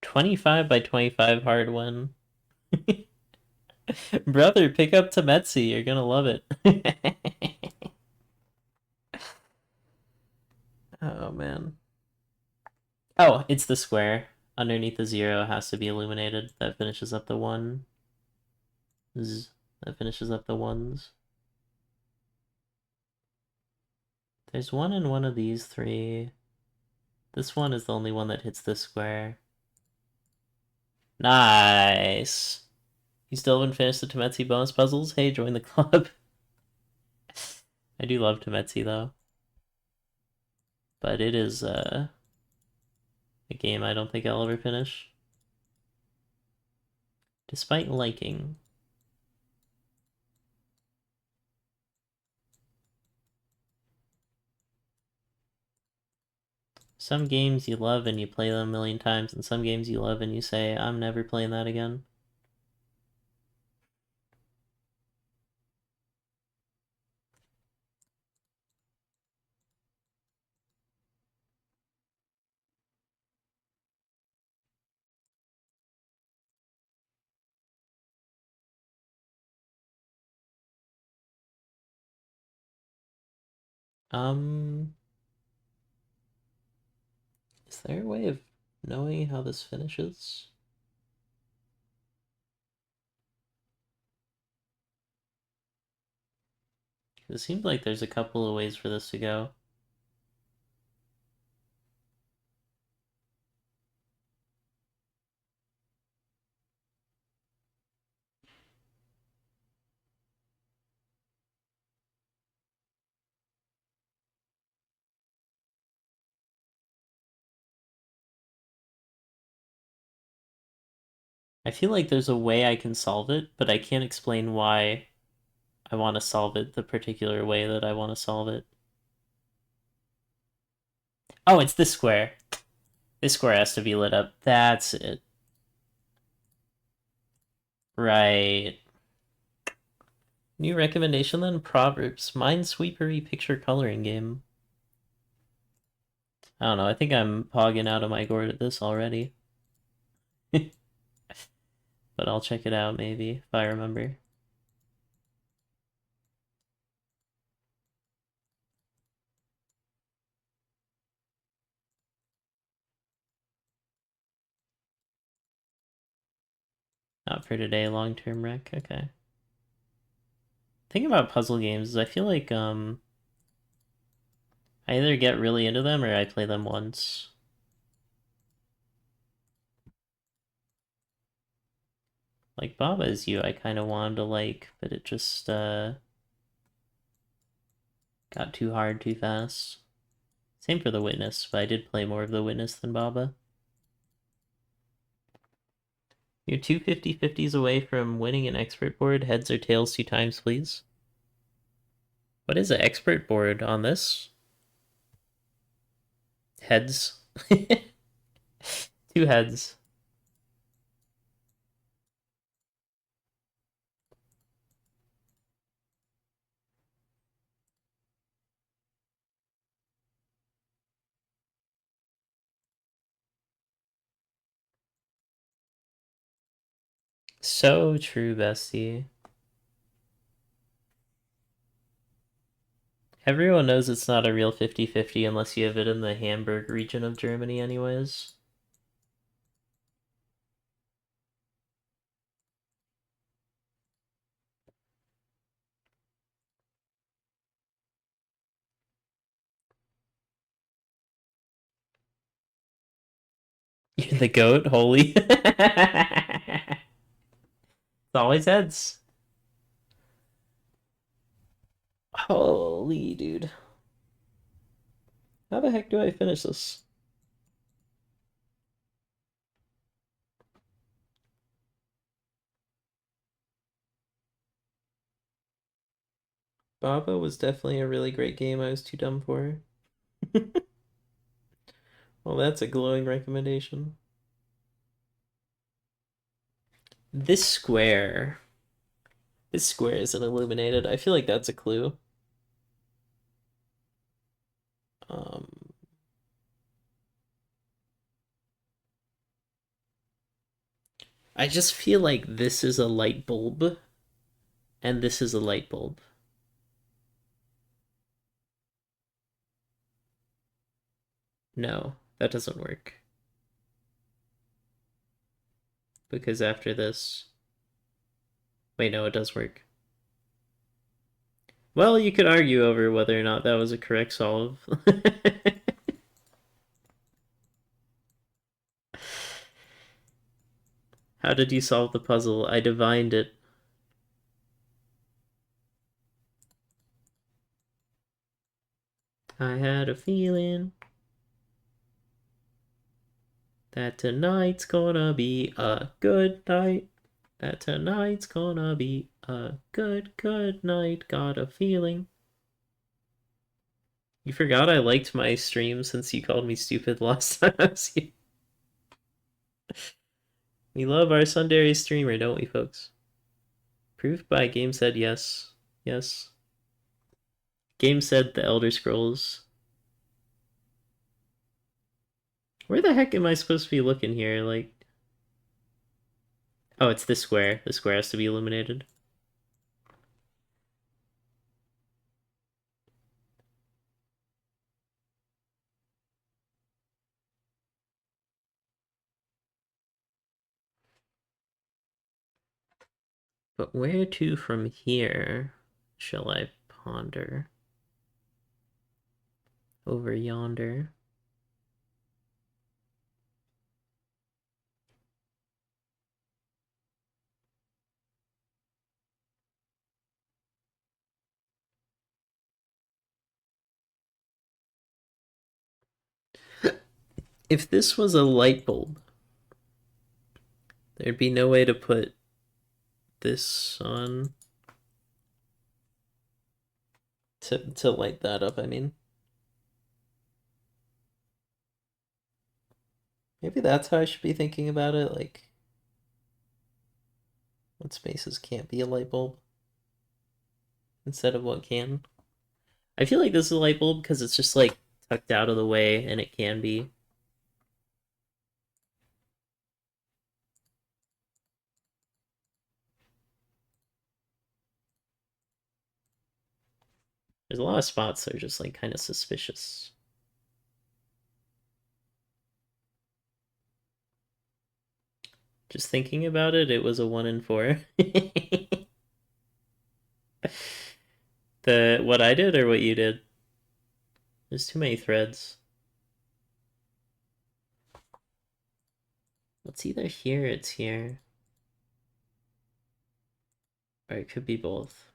$25 by $25 hard win. Brother, pick up Temetsi. You're gonna love it. Oh, man. Oh, it's the square. Underneath the 0 has to be illuminated. That finishes up the 1. That finishes up the 1s. There's 1 in one of these 3. This one is the only one that hits this square. Nice! You still haven't finished the Temetsi bonus puzzles? Hey, join the club. I do love Temetsi, though. But it is a game I don't think I'll ever finish. Despite liking. Some games you love and you play them a million times, and some games you love and you say, I'm never playing that again. Is there a way of knowing how this finishes? It seems like there's a couple of ways for this to go. I feel like there's a way I can solve it, but I can't explain why I want to solve it the particular way that I want to solve it. Oh, it's this square. This square has to be lit up. That's it. Right. New recommendation then? Proverbs. Minesweepery picture coloring game. I don't know, I think I'm pogging out of my gourd at this already. But I'll check it out maybe, if I remember. Not for today, long-term rec, okay. Thing about puzzle games is I feel like I either get really into them or I play them once. Like Baba Is You, I kind of wanted to like, but it just got too hard too fast. Same for The Witness, but I did play more of The Witness than Baba. You're two 50/50s away from winning an expert board. Heads or tails 2 times, please. What is an expert board on this? Heads. 2 heads. So true, bestie. Everyone knows it's not a real 50/50 unless you have it in the Hamburg region of Germany anyways. You're the goat, holy. It's always heads. Holy dude. How the heck do I finish this? Baba was definitely a really great game. I was too dumb for. Well, that's a glowing recommendation. This square. This square isn't illuminated. I feel like that's a clue. Um, I just feel like this is a light bulb, and this is a light bulb. No, that doesn't work. Because after this... Wait, no, it does work. Well, you could argue over whether or not that was a correct solve. How did you solve the puzzle? I divined it. I had a feeling that tonight's gonna be a good night. That tonight's gonna be a good, good night. Got a feeling. You forgot I liked my stream since you called me stupid last time I was here. We love our Sundari streamer, don't we, folks? Proved by Game said yes. Yes. Game said the Elder Scrolls. Where the heck am I supposed to be looking here? Like... Oh, it's this square. The square has to be illuminated. But where to from here shall I ponder? Over yonder. If this was a light bulb, there'd be no way to put this on to light that up, I mean. Maybe that's how I should be thinking about it, like what spaces can't be a light bulb instead of what can. I feel like this is a light bulb because it's just like tucked out of the way and it can be. There's a lot of spots that are just like kind of suspicious. Just thinking about it, it was a 1 in 4. The what I did or what you did? There's too many threads. It's either here or it's here. Or it could be both.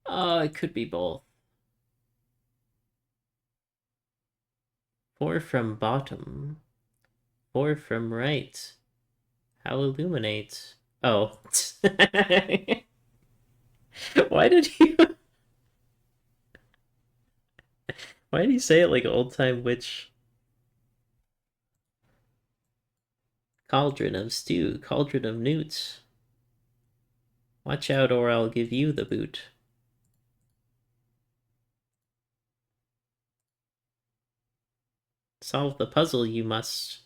Oh, it could be both. 4 from bottom. 4 from right. How illuminate? Oh. Why did you... Why did you say it like old-time witch? Cauldron of stew, cauldron of newts. Watch out or I'll give you the boot. Solve the puzzle you must.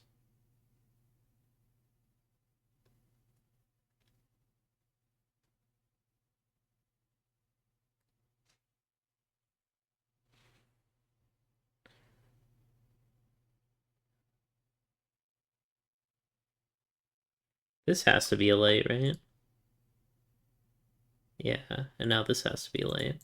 This has to be a light, right? Yeah, and now this has to be a light.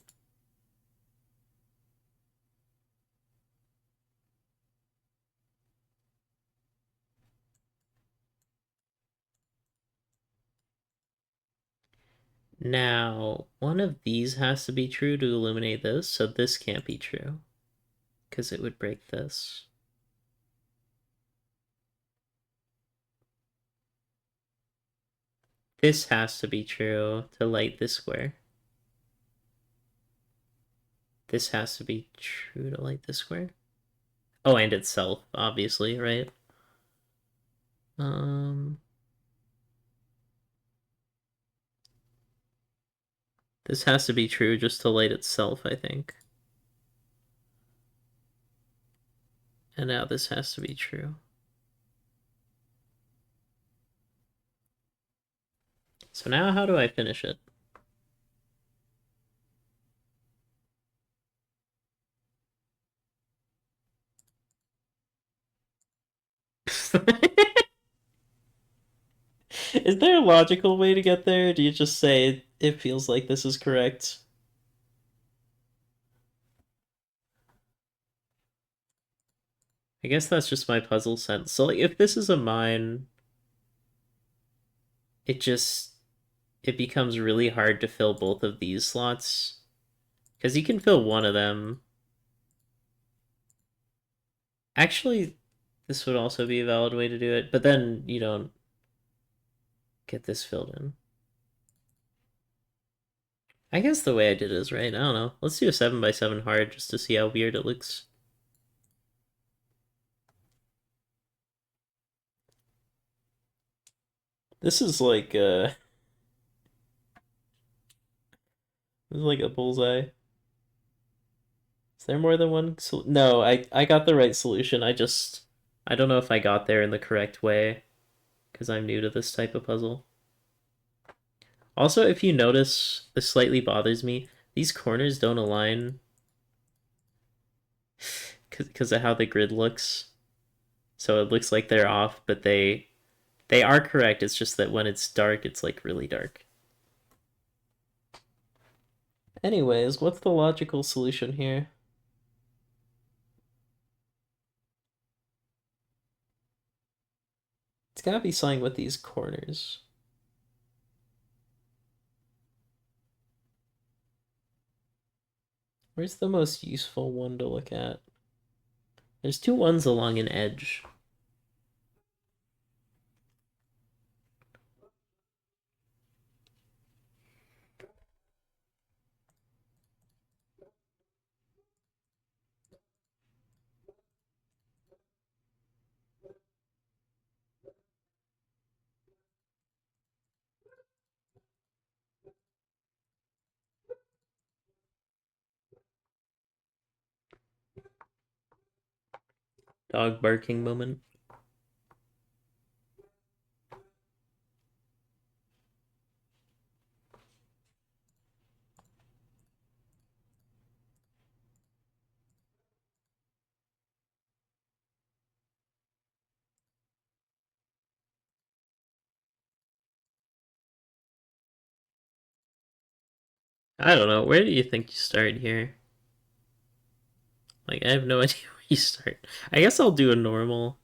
Now, one of these has to be true to eliminate this, so this can't be true, because it would break this. This has to be true to light this square. This has to be true to light this square. Oh, and itself, obviously, right? This has to be true just to light itself, I think. And now this has to be true. So now how do I finish it? Is there a logical way to get there? Do you just say it feels like this is correct? I guess that's just my puzzle sense. So like if this is a mine, it becomes really hard to fill both of these slots. Because you can fill one of them. Actually, this would also be a valid way to do it, but then you don't get this filled in. I guess the way I did it is right. I don't know. Let's do a 7x7 hard just to see how weird it looks. This is like this is like a bullseye. Is there more than one? No, I got the right solution. I don't know if I got there in the correct way because I'm new to this type of puzzle. Also, if you notice, this slightly bothers me. These corners don't align because of how the grid looks. So it looks like they're off, but they are correct. It's just that when it's dark, it's like really dark. Anyways, what's the logical solution here? It's gotta be something with these corners. Where's the most useful one to look at? There's two ones along an edge. Dog barking moment. I don't know. Where do you think you start here? Like, I have no idea where you start. I guess I'll do a normal.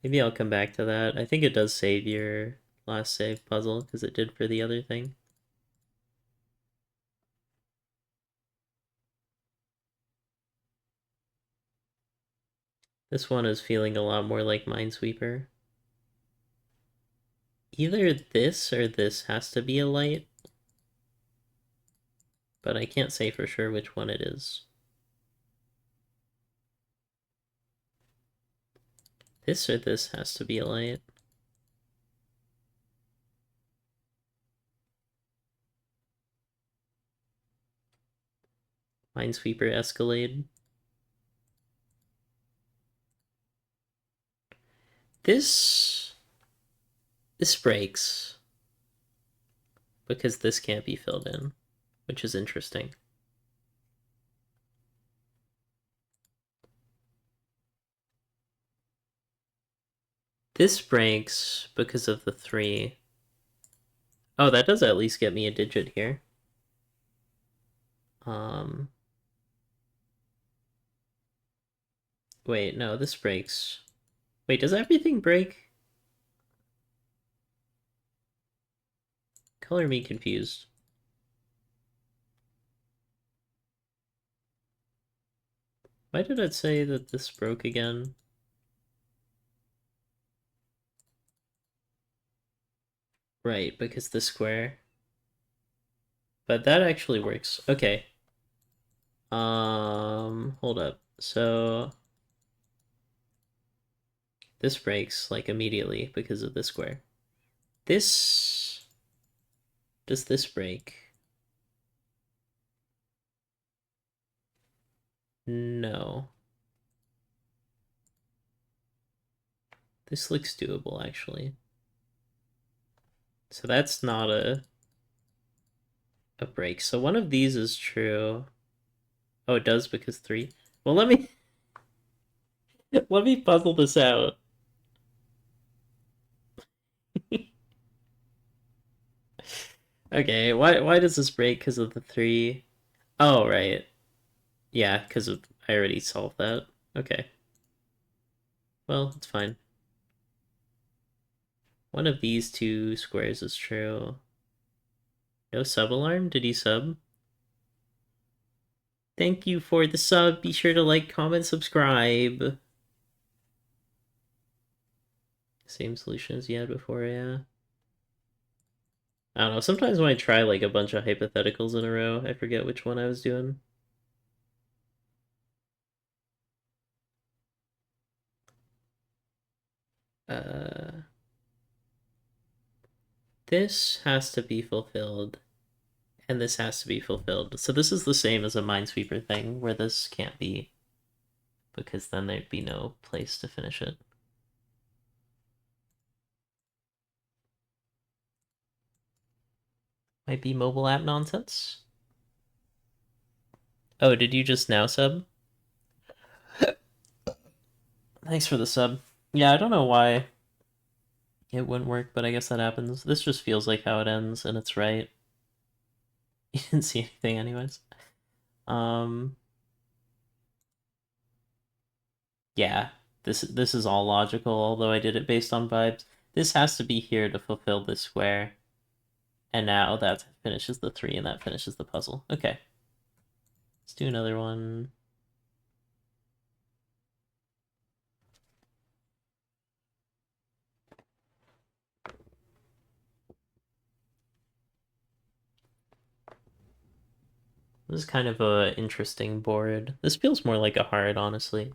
Maybe I'll come back to that. I think it does save your last save puzzle, because it did for the other thing. This one is feeling a lot more like Minesweeper. Either this or this has to be a light, but I can't say for sure which one it is. This or this has to be a light. Minesweeper Escalade. This breaks because this can't be filled in, which is interesting. This breaks because of the 3. Oh, that does at least get me a digit here. Wait, no, this breaks. Wait, does everything break? Color me confused. Why did it say that this broke again? Right, because the square. But that actually works. Okay. Hold up. So this breaks like immediately because of the square. This does this break? No. This looks doable actually. So that's not a break. So one of these is true. Oh, it does because 3. Well, let me let me puzzle this out. Okay, why does this break because of the 3? Oh, right. Yeah, because of I already solved that. Okay. Well, it's fine. One of these two squares is true. No sub alarm? Did he sub? Thank you for the sub. Be sure to like, comment, subscribe. Same solution as you had before, yeah. I don't know. Sometimes when I try like a bunch of hypotheticals in a row, I forget which one I was doing. Uh, this has to be fulfilled, and this has to be fulfilled. So this is the same as a Minesweeper thing, where this can't be, because then there'd be no place to finish it. Might be mobile app nonsense. Oh, did you just now sub? Thanks for the sub. Yeah, I don't know why it wouldn't work, but I guess that happens. This just feels like how it ends, and it's right. You didn't see anything anyways. Um, yeah, this is all logical, although I did it based on vibes. This has to be here to fulfill this square. And now that finishes the 3, and that finishes the puzzle. Okay. Let's do another one. This is kind of a interesting board. This feels more like a hard, honestly.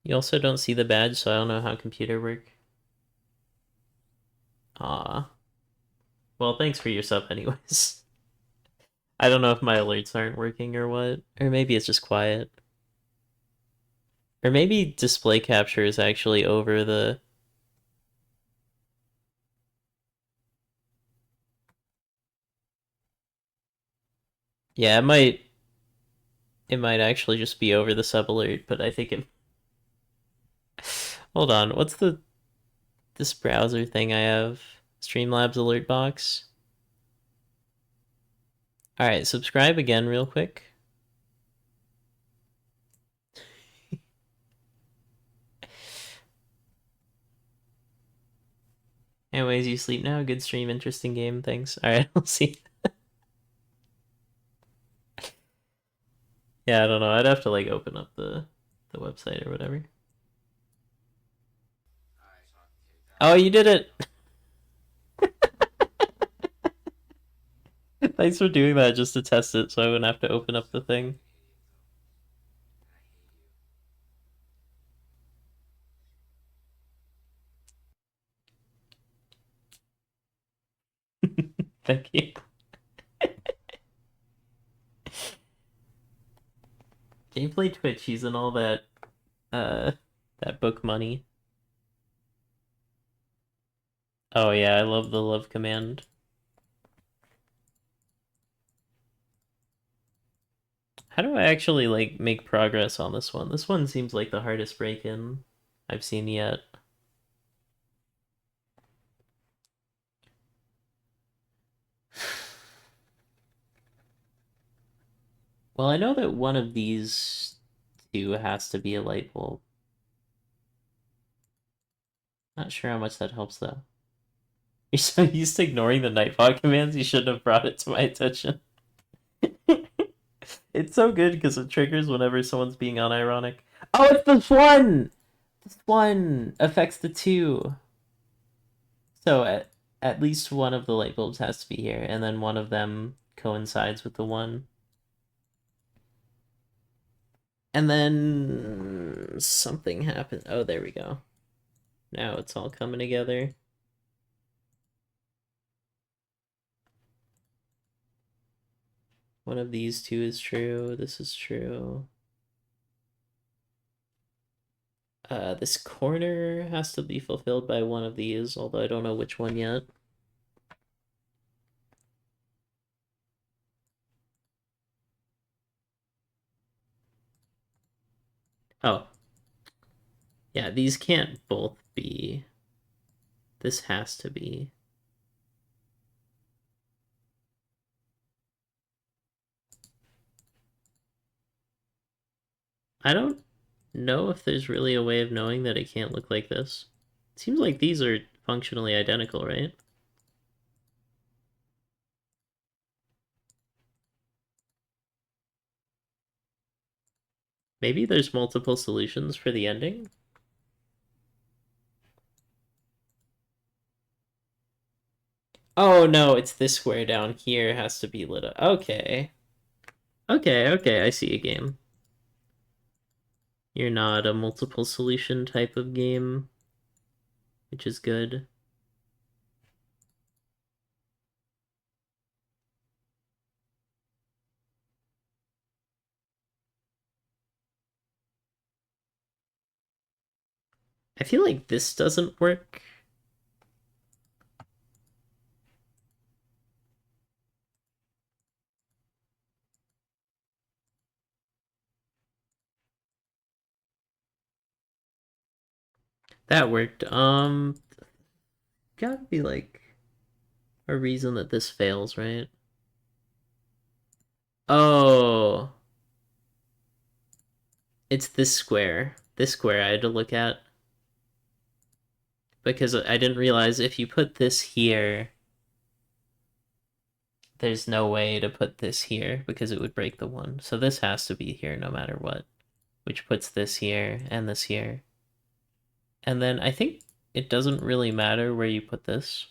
You also don't see the badge, so I don't know how computer work. Ah. Well, thanks for your sub anyways. I don't know if my alerts aren't working or what. Or maybe it's just quiet. Or maybe display capture is actually over the... Yeah, it might actually just be over the sub alert, but I think it... Hold on, what's this browser thing I have? Streamlabs alert box. Alright, subscribe again real quick. Anyways, you sleep now. Good stream, interesting game. Thanks. Alright, I'll see. Yeah, I don't know. I'd have to like open up the website or whatever. Oh, you did it! Thanks for doing that just to test it so I wouldn't have to open up the thing. Thank you. Gameplay Twitch, he's in all uh that book money. Oh yeah, I love the love command. How do I actually like make progress on this one? This one seems like the hardest break-in I've seen yet. Well, I know that one of these 2 has to be a light bulb. Not sure how much that helps though. You're so used to ignoring the Nightbot commands, you shouldn't have brought it to my attention. It's so good because it triggers whenever someone's being unironic. Oh, it's this one! This one affects the 2. So at least one of the light bulbs has to be here, and then one of them coincides with the 1. And then something happened. Oh, there we go. Now it's all coming together. One of these 2 is true. This is true. This corner has to be fulfilled by one of these, although I don't know which one yet. Oh. Yeah, these can't both be. This has to be. I don't know if there's really a way of knowing that it can't look like this. It seems like these are functionally identical, right? Maybe there's multiple solutions for the ending? Oh no, it's this square down here has to be lit up. Okay. Okay, I see a game. You're not a multiple solution type of game, which is good. I feel like this doesn't work. That worked. Gotta be like a reason that this fails, right? Oh, it's this square. This square I had to look at. Because I didn't realize if you put this here, there's no way to put this here because it would break the 1. So this has to be here no matter what, which puts this here and this here. And then I think it doesn't really matter where you put this.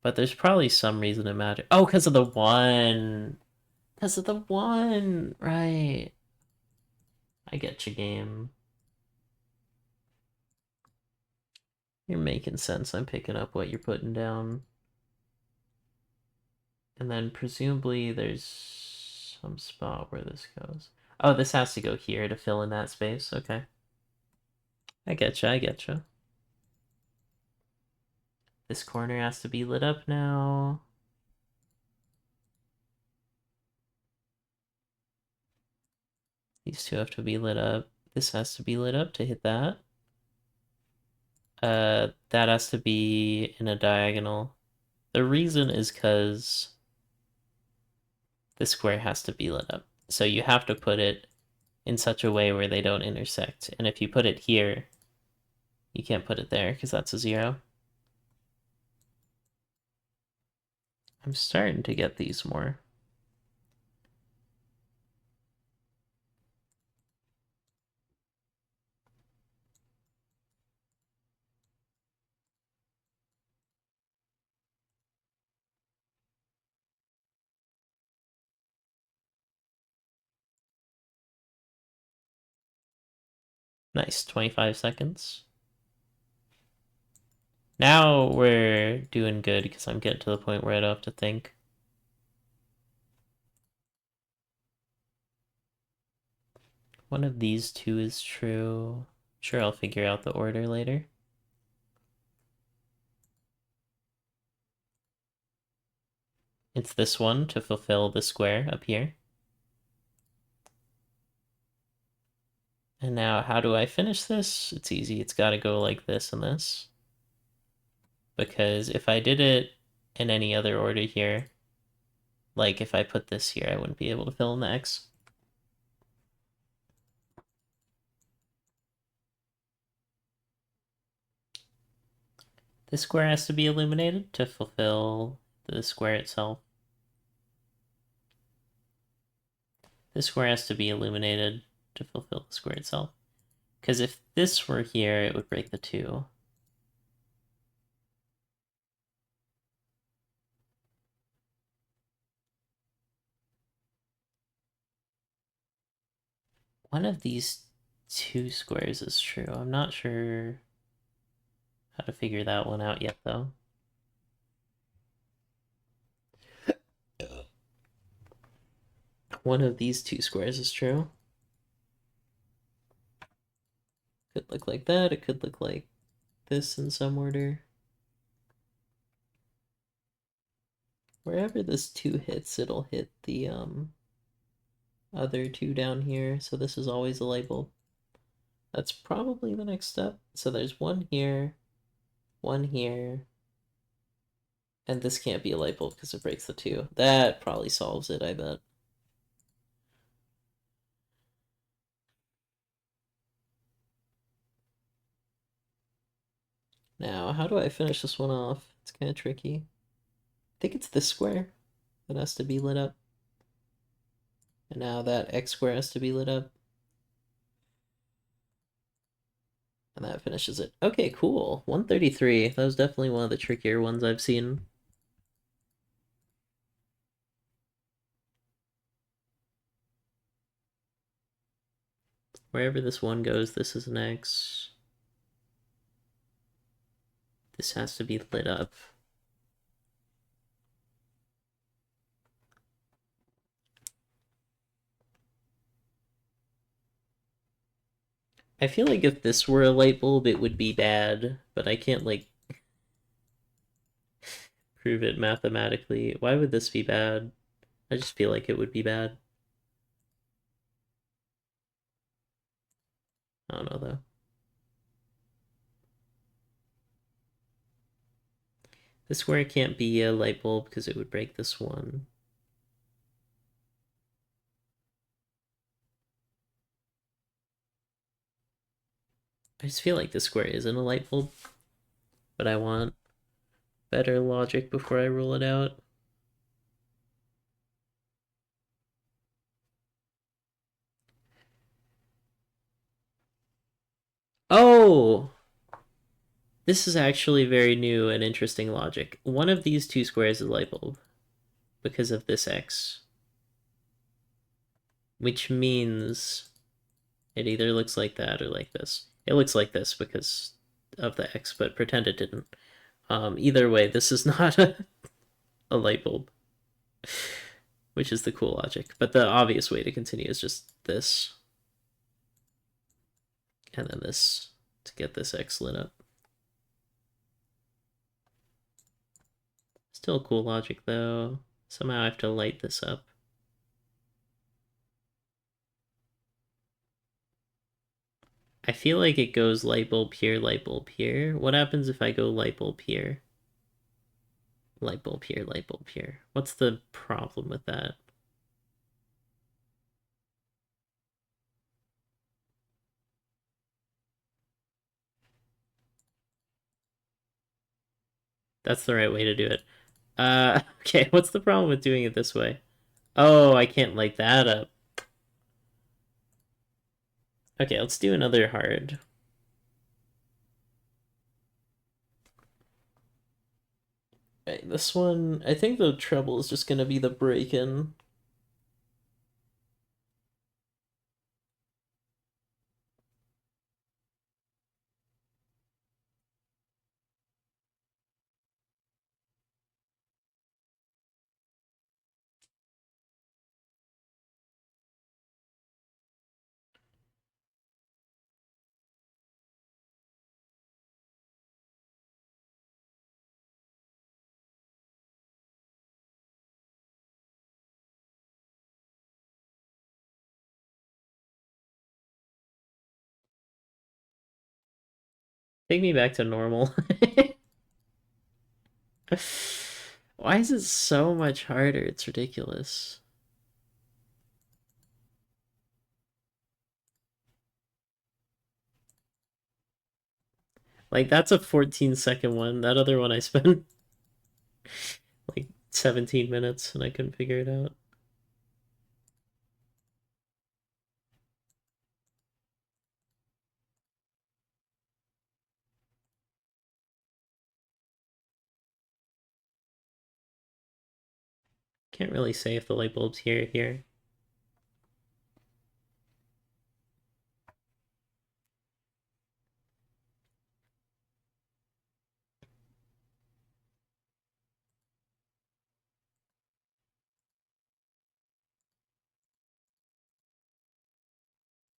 But there's probably some reason it matters. Oh, because of the 1. Because of the 1. Right. I get you, game. You're making sense. I'm picking up what you're putting down. And then presumably there's some spot where this goes. Oh, this has to go here to fill in that space. Okay. I getcha. This corner has to be lit up now. These 2 have to be lit up. This has to be lit up to hit that. That has to be in a diagonal. The reason is because the square has to be lit up. So you have to put it in such a way where they don't intersect. And if you put it here, you can't put it there because that's a 0. I'm starting to get these more. Nice, 25 seconds. Now we're doing good because I'm getting to the point where I don't have to think. One of these 2 is true. Sure, I'll figure out the order later. It's this one to fulfill the square up here. And now how do I finish this? It's easy. It's got to go like this and this. Because if I did it in any other order here, like if I put this here, I wouldn't be able to fill in the X. This square has to be illuminated to fulfill the square itself. This square has to be illuminated to fulfill the square itself. Because if this were here, it would break the 2. One of these 2 squares is true. I'm not sure how to figure that one out yet, though. One of these 2 squares is true. Could look like that. It could look like this in some order. Wherever this 2 hits, it'll hit the other 2 down here. So this is always a light bulb. That's probably the next step. So there's 1 here, 1 here, and this can't be a light bulb because it breaks the 2. That probably solves it, I bet. Now, how do I finish this one off? It's kind of tricky. I think it's this square that has to be lit up. And now that X square has to be lit up. And that finishes it. Okay, cool. 133. That was definitely one of the trickier ones I've seen. Wherever this 1 goes, this is an X. This has to be lit up. I feel like if this were a light bulb, it would be bad, but I can't, like, prove it mathematically. Why would this be bad? I just feel like it would be bad. I don't know, though. This square can't be a light bulb because it would break this 1. I just feel like this square isn't a light bulb, but I want better logic before I rule it out. Oh! This is actually very new and interesting logic. One of these 2 squares is a light bulb because of this X. Which means it either looks like that or like this. It looks like this because of the X, but pretend it didn't. Either way, this is not a light bulb, which is the cool logic. But the obvious way to continue is just this. And then this to get this X lit up. Still cool logic, though. Somehow I have to light this up. I feel like it goes light bulb here, light bulb here. What happens if I go light bulb here? Light bulb here, light bulb here. What's the problem with that? That's the right way to do it. Okay, what's the problem with doing it this way? Oh, I can't light that up. Okay, let's do another hard. Okay, this one, I think the trouble is just gonna be the break-in. Take me back to normal. Why is it so much harder? It's ridiculous. Like, that's a 14-second one. That other one I spent like 17 minutes and I couldn't figure it out. Can't really say if the light bulb's here.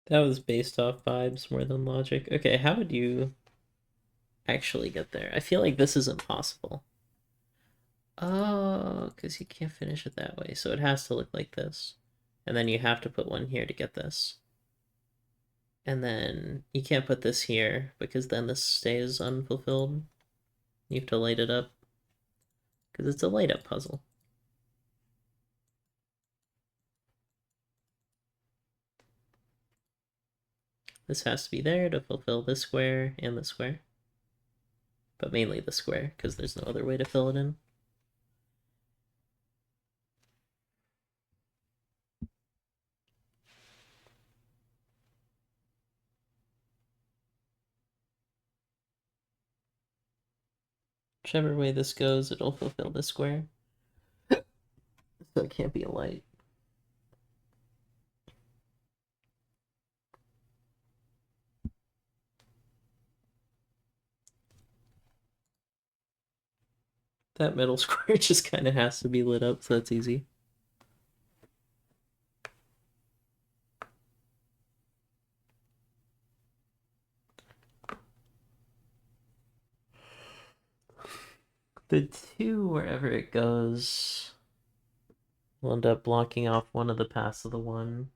That was based off vibes more than logic. Okay, how would you actually get there? I feel like this is impossible. Oh, because you can't finish it that way. So it has to look like this. And then you have to put one here to get this. And then you can't put this here because then this stays unfulfilled. You have to light it up. Because it's a light up puzzle. This has to be there to fulfill this square and this square. But mainly the square, because there's no other way to fill it in. Whichever way this goes, it'll fulfill the square. So it can't be a light. That middle square just kind of has to be lit up, so that's easy. The 2, wherever it goes, will end up blocking off one of the paths of the 1.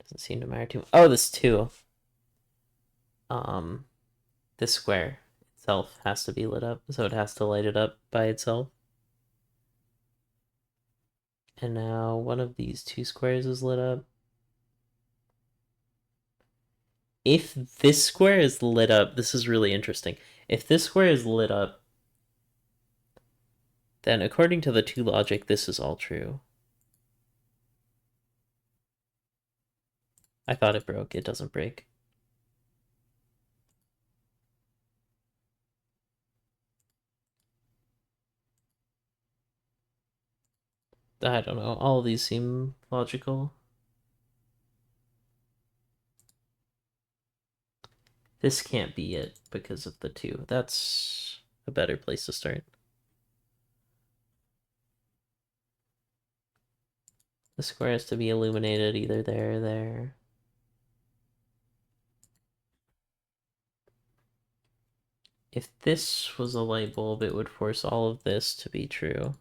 Doesn't seem to matter too much. Oh, this 2. This square itself has to be lit up, so it has to light it up by itself. And now one of these 2 squares is lit up. If this square is lit up, this is really interesting. If this square is lit up, then according to the 2 logic, this is all true. I thought it broke. It doesn't break. I don't know. All of these seem logical. This can't be it because of the 2. That's a better place to start. The square has to be illuminated either there or there. If this was a light bulb, it would force all of this to be true.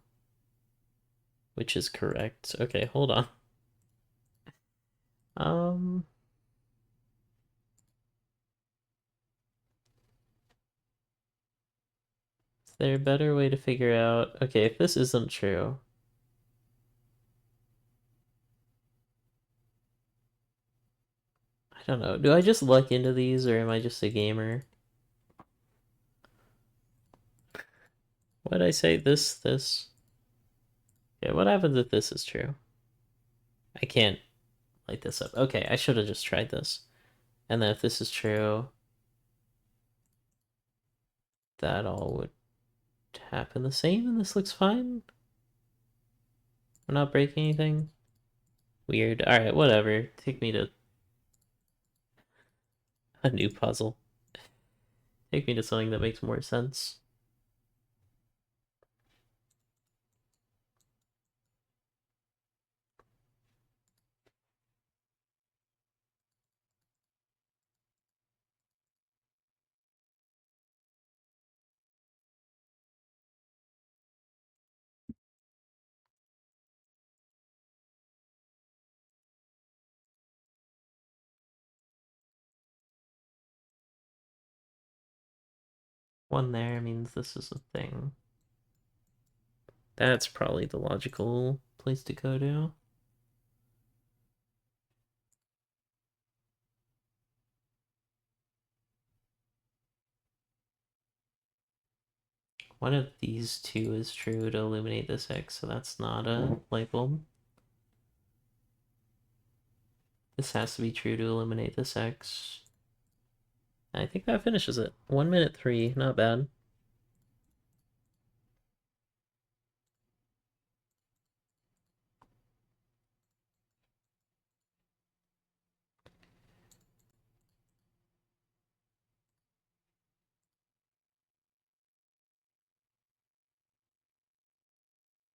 Which is correct. Okay, hold on. Is there a better way to figure out? Okay, if this isn't true. I don't know. Do I just luck into these or am I just a gamer? What did I say? This. Yeah, what happens if this is true? I can't light this up. Okay, I should have just tried this. And then if this is true, that all would happen the same and this looks fine. I'm not breaking anything. Weird. Alright, whatever. Take me to a new puzzle. Take me to something that makes more sense. One there means this is a thing. That's probably the logical place to go to. One of these two is true to illuminate this X, so that's not a light bulb. This has to be true to eliminate this X. I think that finishes it. 1 minute 3, not bad.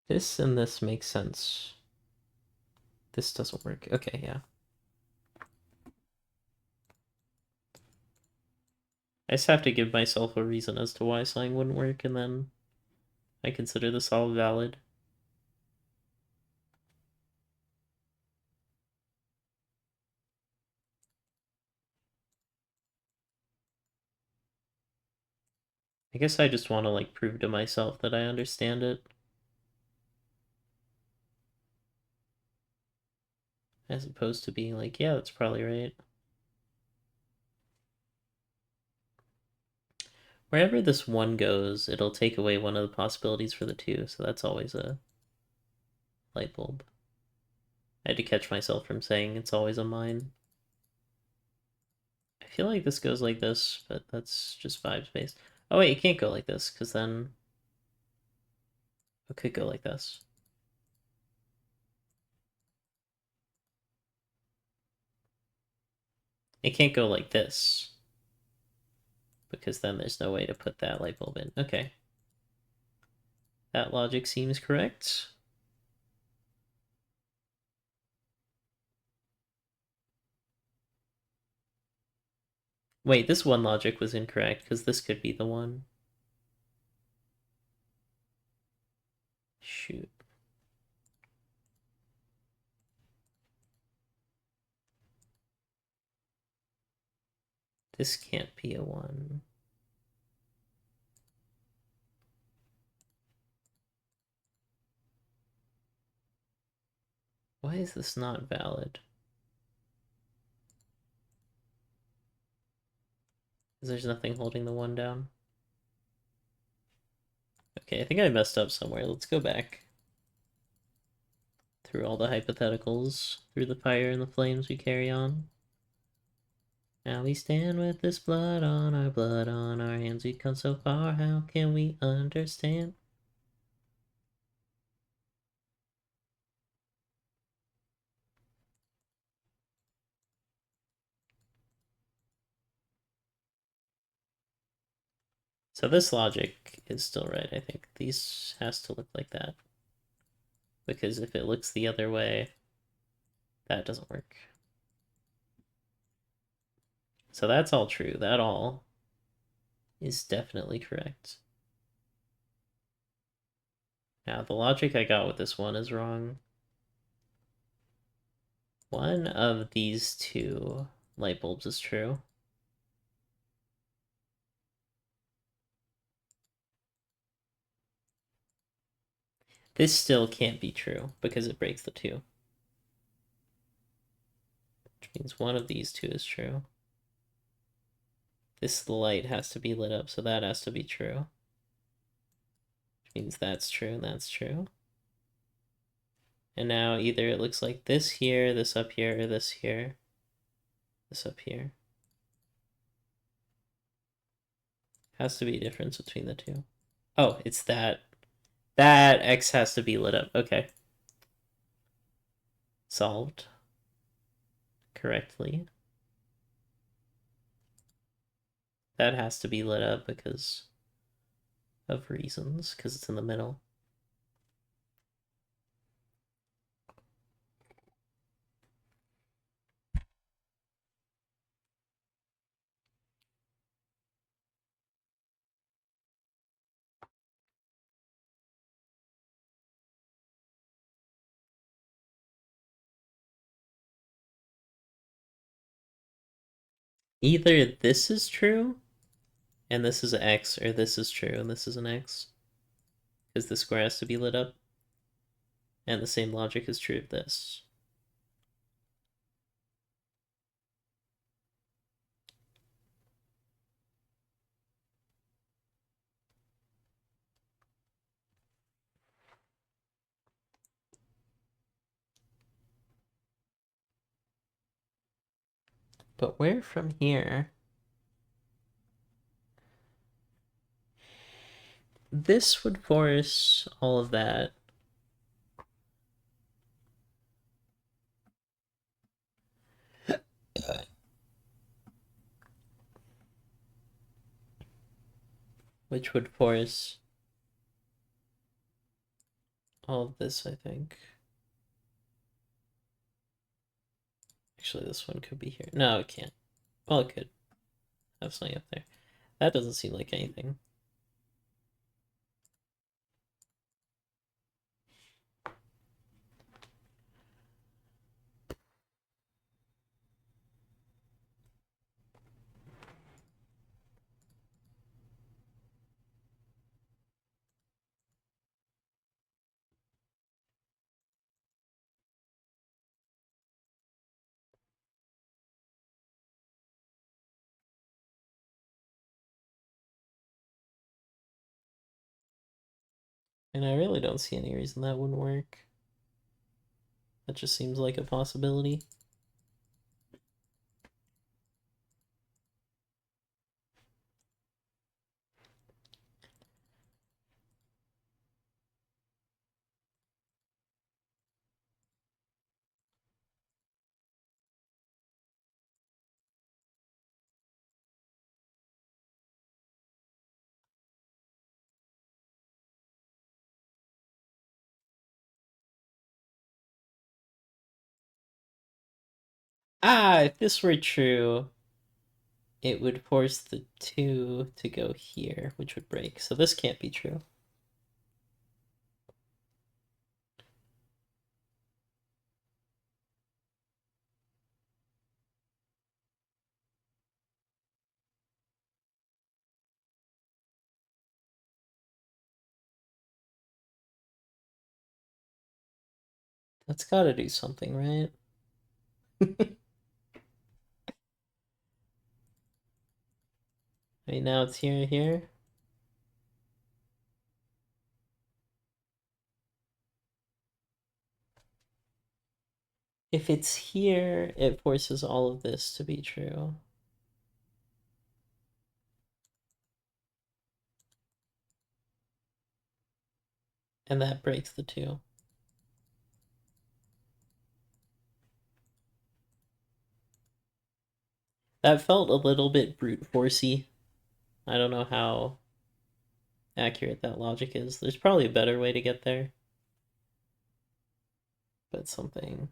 This and this makes sense. This doesn't work. Okay, yeah. I just have to give myself a reason as to why something wouldn't work, and then I consider this all valid. I guess I just want to like prove to myself that I understand it. As opposed to being like, yeah, that's probably right. Wherever this one goes, it'll take away one of the possibilities for the two, so that's always a light bulb. I had to catch myself from saying it's always a mine. I feel like this goes like this, but that's just vibes based. Oh wait, it can't go like this, because then it could go like this. It can't go like this, because then there's no way to put that light bulb in. Okay. That logic seems correct. Wait, this one logic was incorrect, because this could be the one. Shoot. This can't be a 1. Why is this not valid? Because there's nothing holding the 1 down. Okay, I think I messed up somewhere. Let's go back. Through all the hypotheticals, through the fire and the flames we carry on. Now we stand with this blood on our hands. We've come so far, how can we understand? So this logic is still right, I think. These has to look like that. Because if it looks the other way, that doesn't work. So that's all true. That all is definitely correct. Now, the logic I got with this one is wrong. One of these two light bulbs is true. This still can't be true because it breaks the 2. Which means one of these two is true. This light has to be lit up, so that has to be true. Which means that's true and that's true. And now either it looks like this here, this up here, or this here. This up here. Has to be a difference between the two. Oh, it's that. That X has to be lit up. Okay. Solved correctly. That has to be lit up because of reasons, because it's in the middle. Either this is true, and this is an X, or this is true, and this is an X. Because the square has to be lit up. And the same logic is true of this. But where from here? This would force all of that. Which would force all of this, I think. Actually, this one could be here. No, it can't. Well, it could have something up there. That doesn't seem like anything. And I really don't see any reason that wouldn't work. That just seems like a possibility. Ah, if this were true, it would force the 2 to go here, which would break. So this can't be true. That's gotta do something, right? I mean, now it's here. If it's here, it forces all of this to be true. And that breaks the 2. That felt a little bit brute forcey. I don't know how accurate that logic is. There's probably a better way to get there. But something.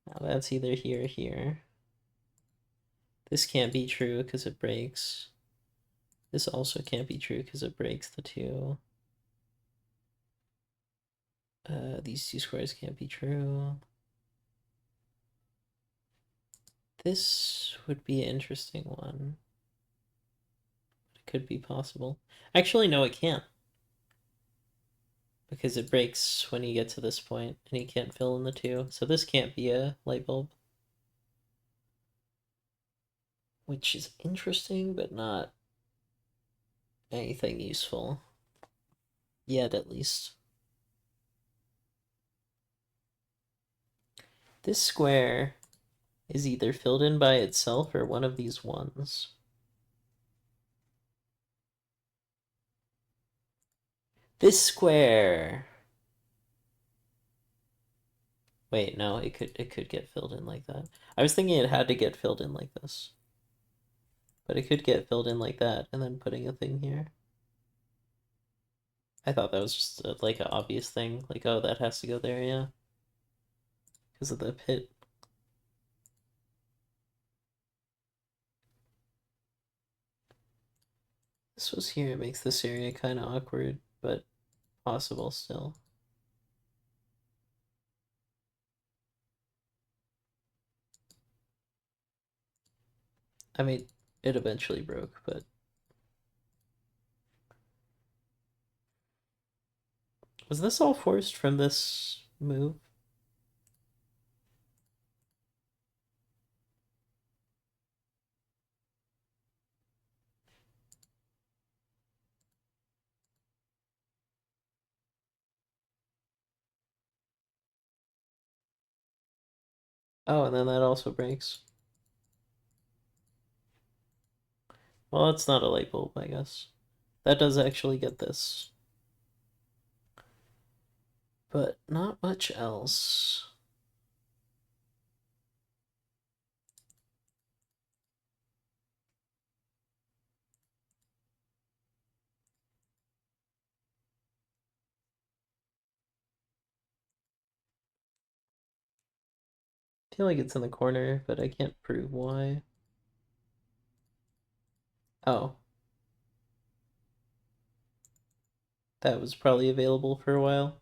Now that's either here or here. This can't be true because it breaks. This also can't be true because it breaks the 2. These 2 squares can't be true. This would be an interesting one. It could be possible. Actually, no, it can't. Because it breaks when you get to this point, and you can't fill in the 2. So this can't be a light bulb. Which is interesting, but not anything useful. Yet, at least. This square is either filled in by itself or one of these ones. This square. Wait, no, it could get filled in like that. I was thinking it had to get filled in like this. But it could get filled in like that and then putting a thing here. I thought that was just like an obvious thing. Like, oh, that has to go there, yeah. Because of the pit. This was here, it makes this area kind of awkward, but possible still. I mean, it eventually broke, but... Was this all forced from this move? Oh, and then that also breaks. Well, that's not a light bulb, I guess. That does actually get this. But not much else. I feel like it's in the corner, but I can't prove why. Oh. That was probably available for a while.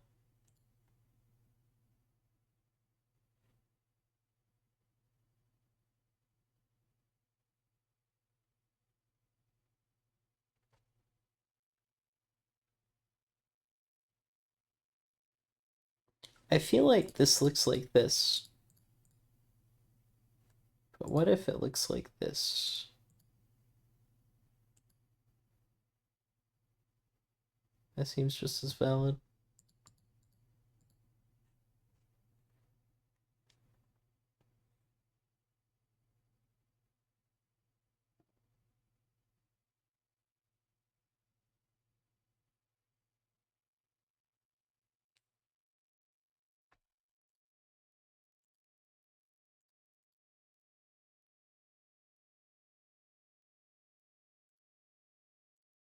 I feel like this looks like this. But what if it looks like this? That seems just as valid.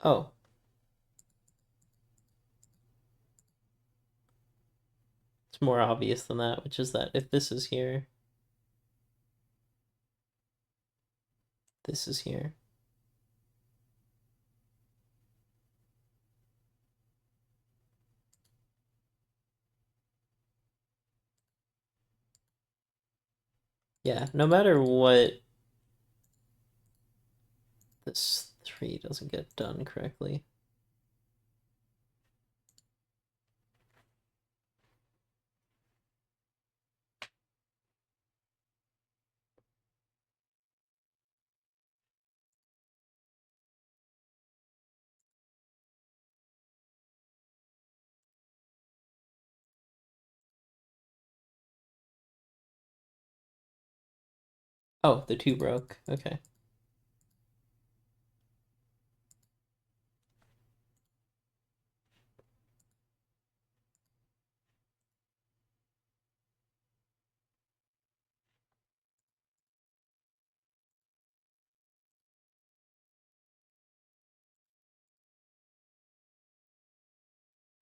Oh. It's more obvious than that, which is that if this is here, this is here. Yeah, no matter what, this 3 doesn't get done correctly. Oh, the 2 broke. Okay.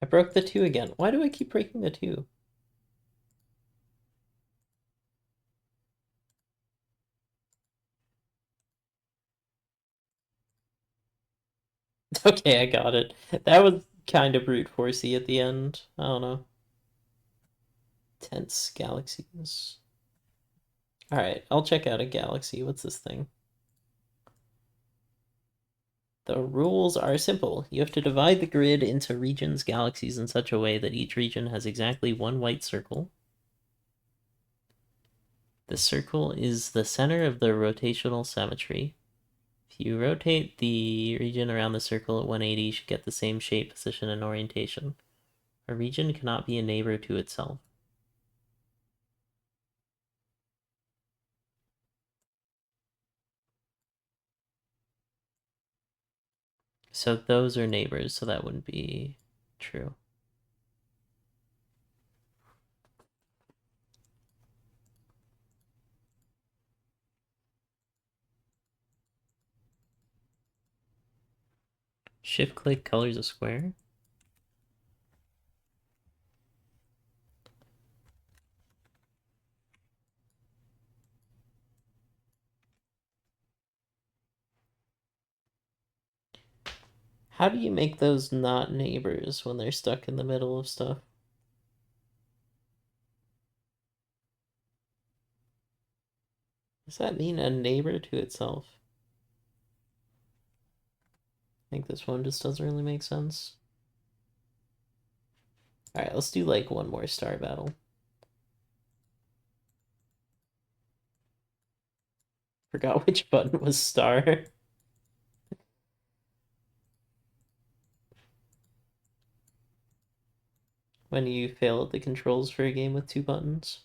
I broke the 2 again. Why do I keep breaking the 2? Okay, I got it. That was kind of brute forcey at the end. I don't know. Tense galaxies. Alright, I'll check out a galaxy. What's this thing? The rules are simple. You have to divide the grid into regions, galaxies in such a way that each region has exactly 1 white circle. The circle is the center of the rotational symmetry. If you rotate the region around the circle at 180, you should get the same shape, position, and orientation. A region cannot be a neighbor to itself. So those are neighbors, so that wouldn't be true. Shift click colors a square. How do you make those not neighbors when they're stuck in the middle of stuff? Does that mean a neighbor to itself? I think this one just doesn't really make sense. Alright, let's do like one more star battle. Forgot which button was star. When you fail at the controls for a game with 2 buttons.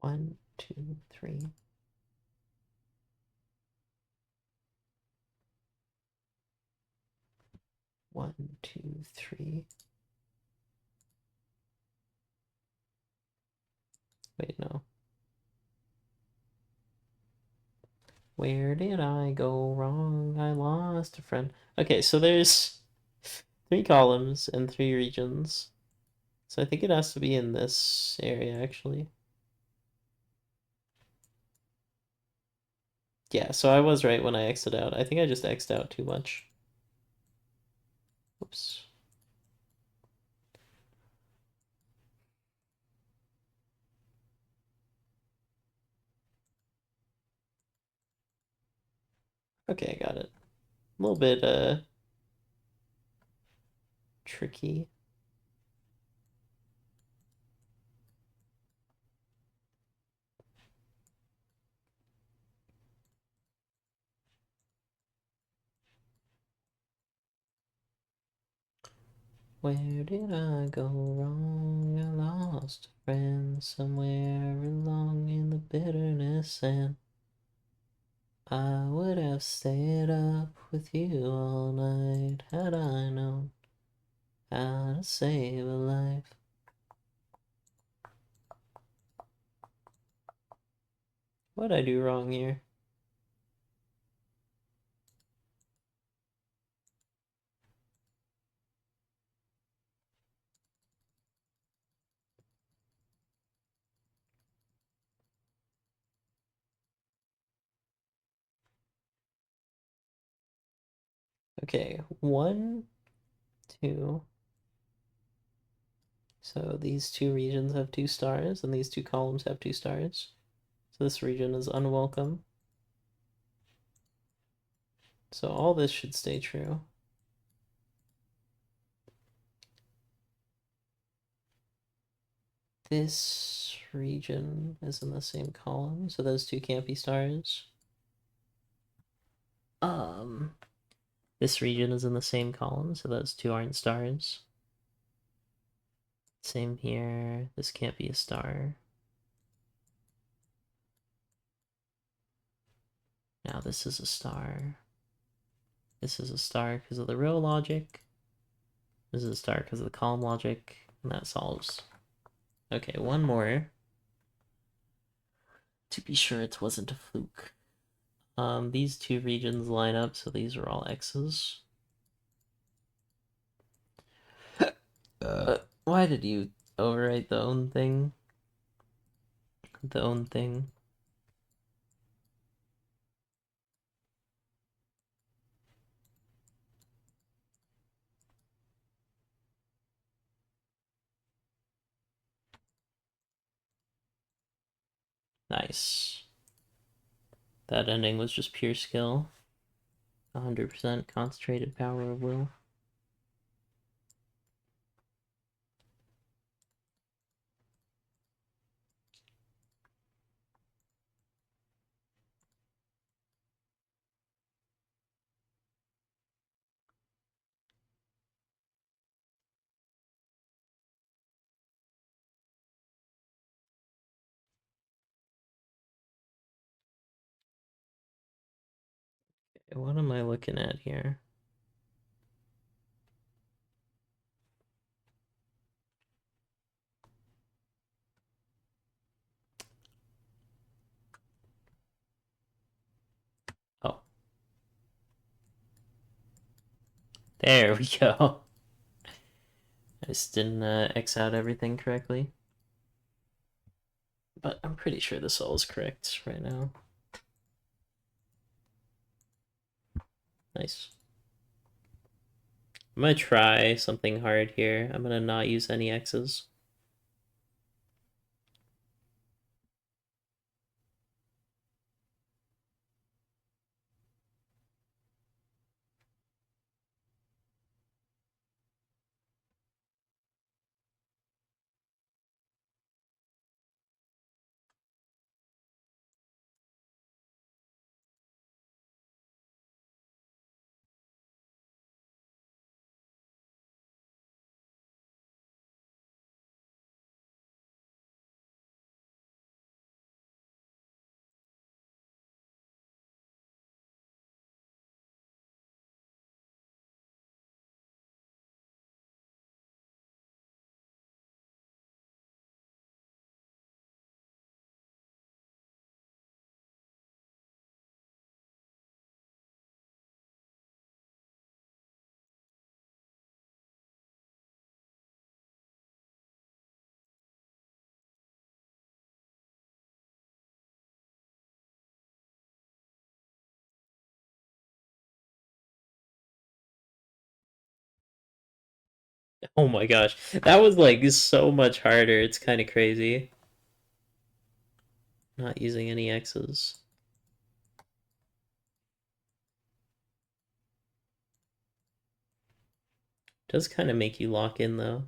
1, 2, 3. One, two, three. Wait, no. Where did I go wrong? I lost a friend. Okay, so there's 3 columns and 3 regions. So I think it has to be in this area, actually. Yeah, so I was right when I exited out. I think I just X'd out too much. Oops. Okay, I got it. A little bit, tricky. Where did I go wrong? I lost a friend somewhere along in the bitterness, and I would have stayed up with you all night had I known how to save a life. What'd I do wrong here? Okay, 1, 2. So these 2 regions have 2 stars, and these 2 columns have 2 stars. So this region is unwelcome. So all this should stay true. This region is in the same column, so those 2 can't be stars. This region is in the same column, so those 2 aren't stars. Same here. This can't be a star. Now this is a star. This is a star because of the row logic. This is a star because of the column logic, and that solves. Okay, one more. To be sure it wasn't a fluke. These 2 regions line up, so these are all X's. Why did you overwrite the own thing? The own thing. Nice. That ending was just pure skill. 100% concentrated power of will. Okay, what am I looking at here? Oh, there we go. I just didn't X out everything correctly. But I'm pretty sure this all is correct right now. Nice. I'm gonna try something hard here. I'm gonna not use any X's. Oh my gosh. That was like so much harder. It's kind of crazy. Not using any X's. Does kind of make you lock in though.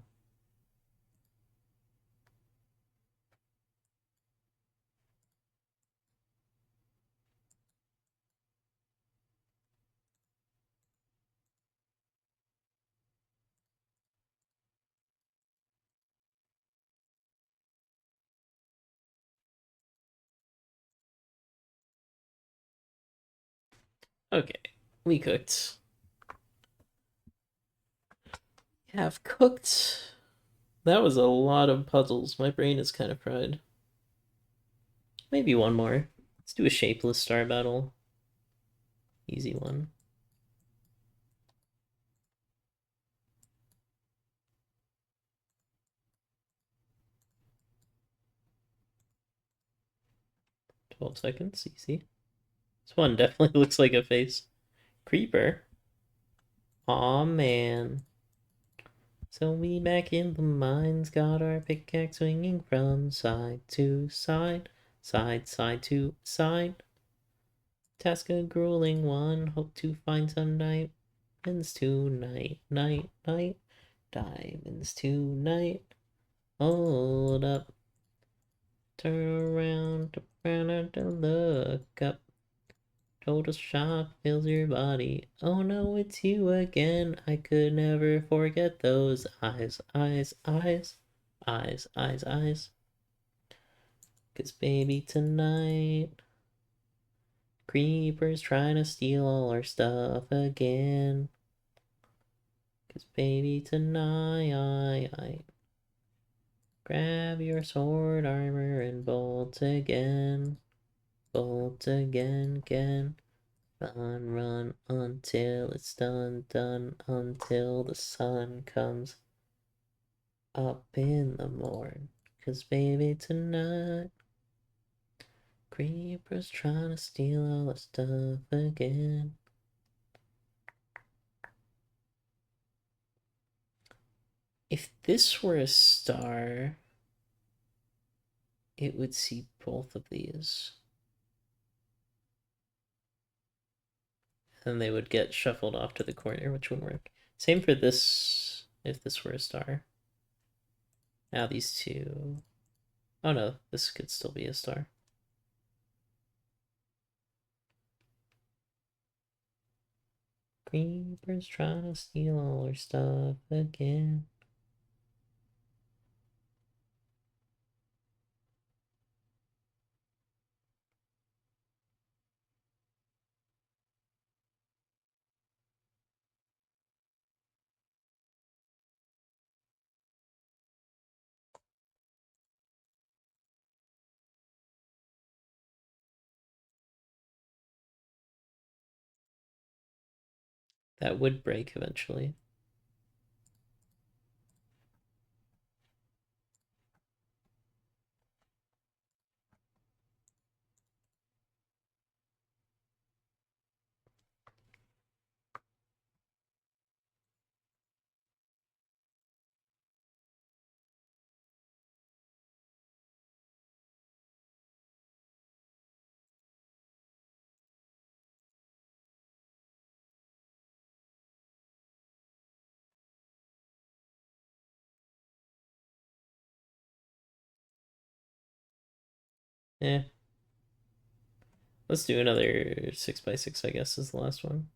Okay, we cooked. Have cooked. That was a lot of puzzles. My brain is kind of fried. Maybe one more. Let's do a shapeless star battle. Easy one. $12 easy. This one definitely looks like a face. Creeper. Aw, man. So we back in the mines, got our pickaxe swinging from side to side, side to side. Task a grueling one, hope to find some diamonds tonight, night. Diamonds tonight. Hold up, turn around to look up. Total shock fills your body. Oh no, it's you again. I could never forget those eyes. Eyes. 'Cause baby, tonight, creepers trying to steal all our stuff again. 'Cause baby, tonight, grab your sword, armor, and bolt again. Bolt again. Run until it's done, until the sun comes up in the morning. 'Cause baby, tonight, creepers trying to steal all the stuff again. If this were a star, it would see both of these. And they would get shuffled off to the corner, which would work. Same for this, if this were a star. Now these two. Oh no, this could still be a star. Creepers trying to steal all our stuff again. That would break eventually. Yeah. Let's do another 6x6, I guess, is the last one.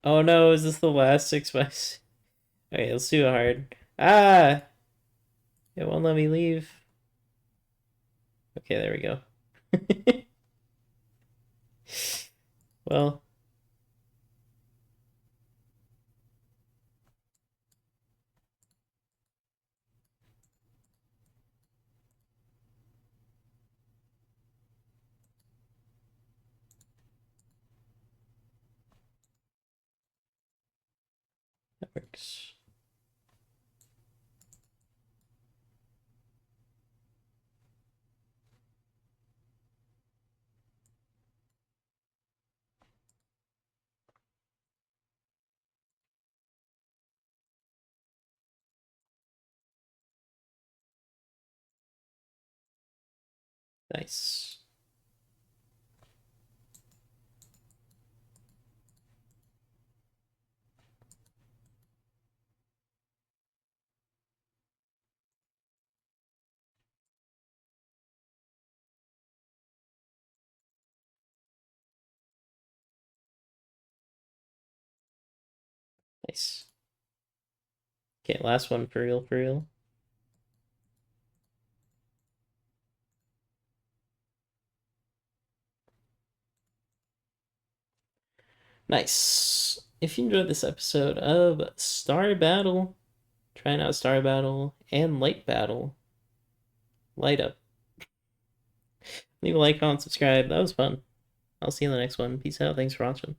Oh no, is this the last 6x? Okay, let's do it hard. Ah! It won't let me leave. Okay, there we go. Well, that works. Nice. Nice. Okay, last one for real, for real. Nice. If you enjoyed this episode of Star Battle, trying out Star Battle and Light Battle, light up. Leave a like, comment, subscribe. That was fun. I'll see you in the next one. Peace out. Thanks for watching.